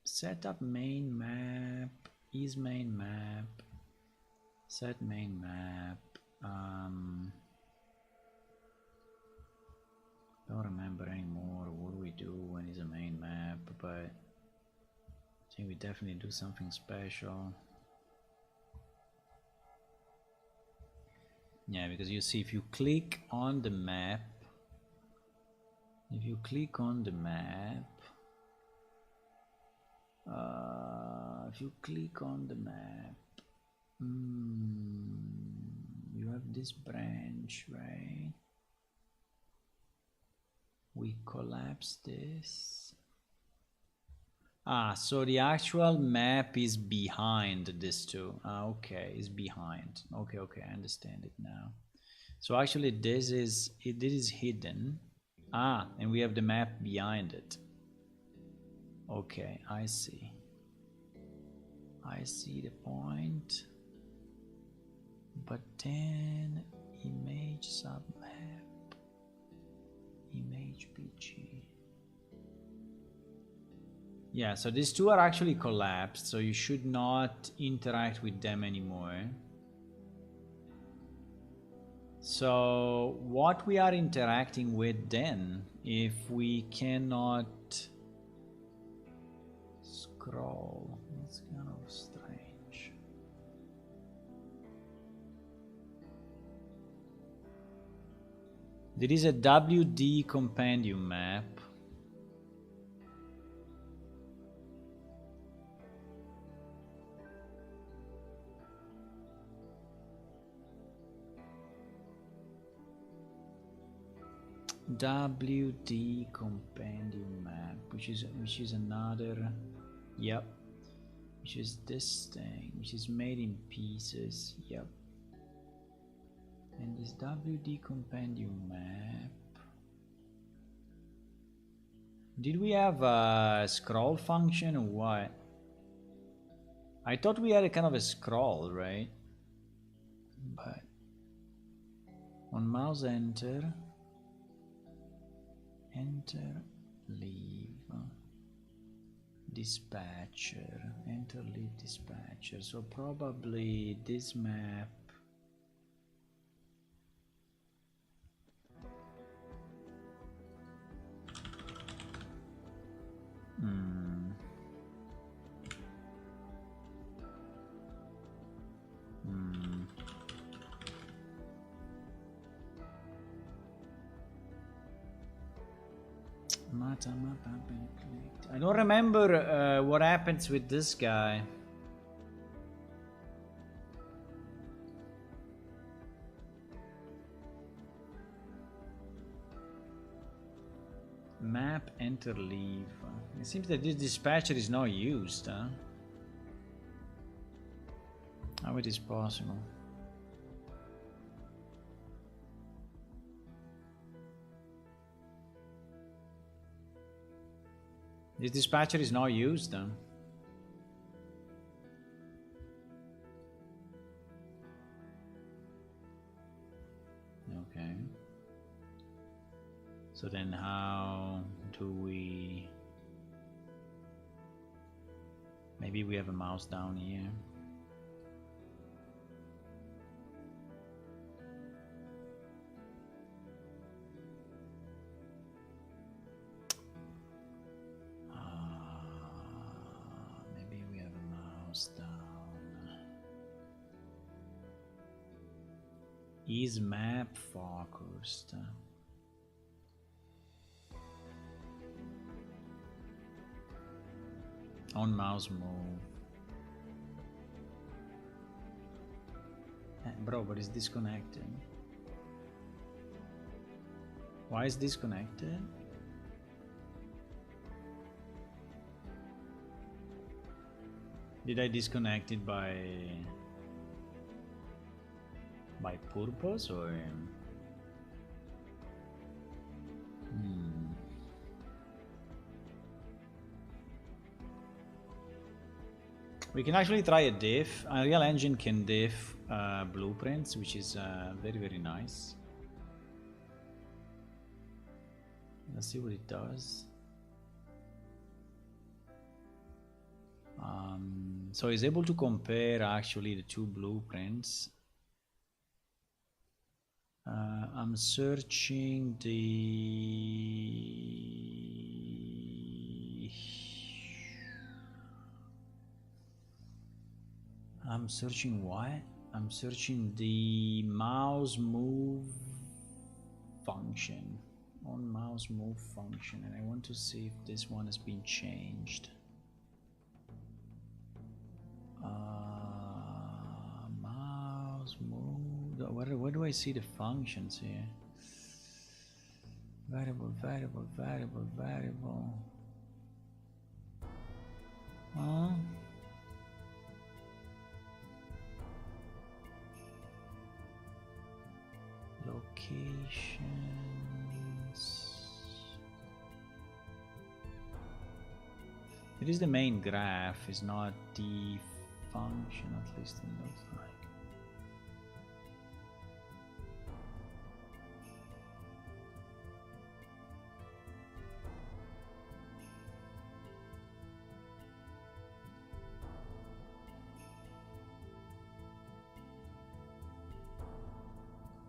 [SPEAKER 1] Set up main map. Is main map. Set main map. Don't remember anymore what do we do when it's a main map, but I think we definitely do something special. Yeah, because you see, if you click on the map, if you click on the map, you have this branch, right? We collapse this. So the actual map is behind this two. Okay, it's behind. Okay, I understand it now. So actually this is hidden. And we have the map behind it. Okay, I see. I see the point. But then image submap, image PG. Yeah, so these two are actually collapsed, so you should not interact with them anymore. So what we are interacting with then, if we cannot scroll, it's kind of strange. There is a WD compendium map. WD compendium map, which is another, yep, which is this thing, which is made in pieces, yep. And this WD compendium map, did we have a scroll function or what? I thought we had a kind of a scroll, right? But on mouse enter, leave, dispatcher, enter leave dispatcher. So probably this map. Map have been clicked. I don't remember what happens with this guy. Map enter leave. It seems that this dispatcher is not used, huh? How it is possible? This dispatcher is not used, huh? Okay. So then how do we... Maybe we have a mouse down here. Maybe we have a mouse down. Is map focused? On mouse move. Bro, but it's disconnected. Why is disconnected? Did I disconnect it by purpose or? We can actually try a diff. Unreal Engine can diff blueprints, which is very nice. Let's see what it does. So it's able to compare actually the two blueprints. I'm searching the... I'm searching what? I'm searching the mouse move function. On mouse move function, and I want to see if this one has been changed. Mouse move. Where do I see the functions here? Variable. Locations. It is the main graph, is not the function, at least it looks like.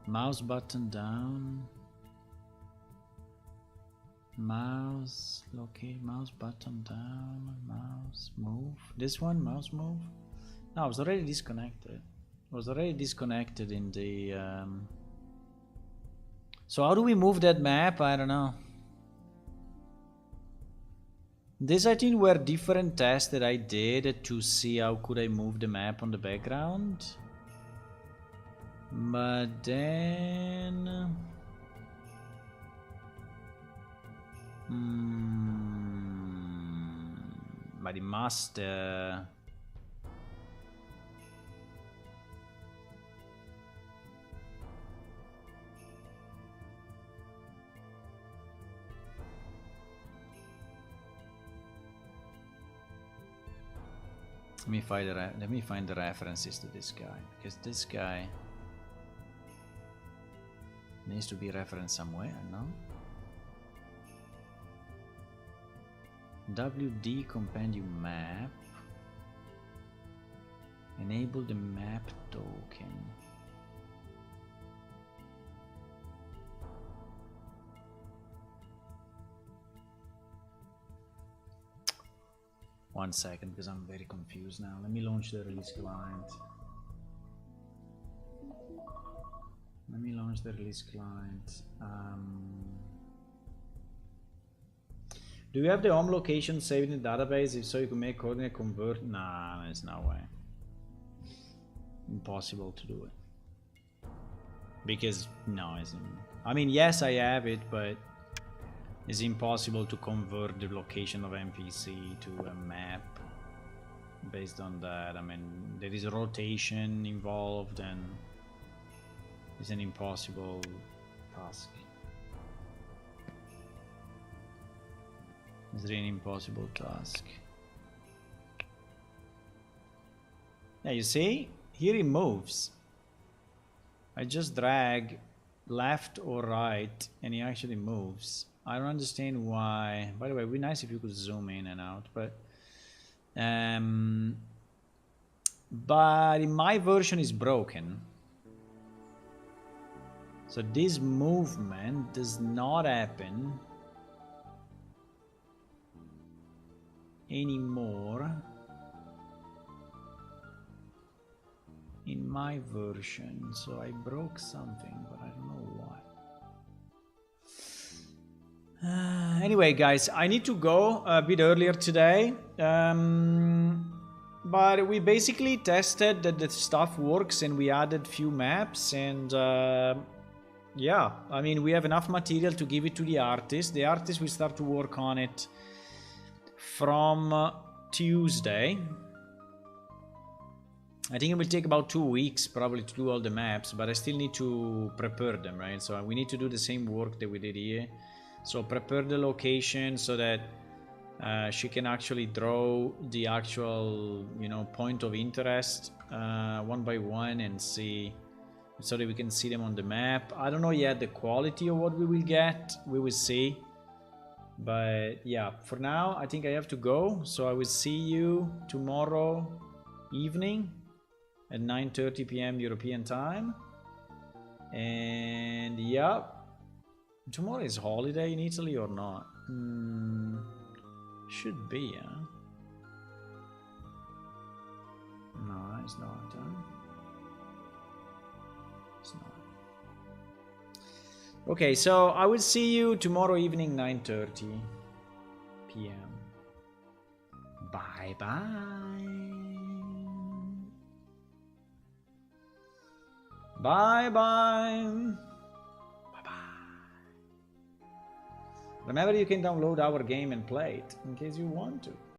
[SPEAKER 1] Mouse button down. Mouse button down. Mouse move. This one, mouse move. No, I was already disconnected. In the So how do we move that map? I don't know. These I think were different tests that I did to see how could I move the map on the background. But then but it must let me find the references to this guy, because this guy needs to be referenced somewhere, no? WD compendium map. Enable the map token. One second, because I'm very confused now. Let me launch the release client. Do you have the home location saved in the database? If so, you can make coordinate convert. Nah, there's no way. Impossible to do it. Because no, I mean, yes, I have it, but it's impossible to convert the location of NPC to a map based on that. I mean, there is a rotation involved, and it's an impossible task. It's really an impossible task. Yeah, you see? Here it moves. I just drag left or right, and he actually moves. I don't understand why. By the way, it would be nice if you could zoom in and out, but in my version is broken. So this movement does not happen anymore in my version. So I broke something, but I don't know what. Anyway, guys, I need to go a bit earlier today. But we basically tested that the stuff works, and we added few maps, and yeah, I mean, we have enough material to give it to the artist. The artist will start to work on it from Tuesday. I think it will take about 2 weeks probably to do all the maps, but I still need to prepare them, right? So we need to do the same work that we did here. So prepare the location so that she can actually draw the actual, point of interest one by one and see, so that we can see them on the map. I don't know yet the quality of what we will get. We will see. But yeah, for now, I think I have to go. So I will see you tomorrow evening at 9:30 p.m. European time. And yeah, tomorrow is holiday in Italy or not? Should be, huh? No, it's not, huh? It's not. Okay, so I will see you tomorrow evening, 9:30 p.m. Bye bye. Bye bye. Bye bye. Remember, you can download our game and play it in case you want to.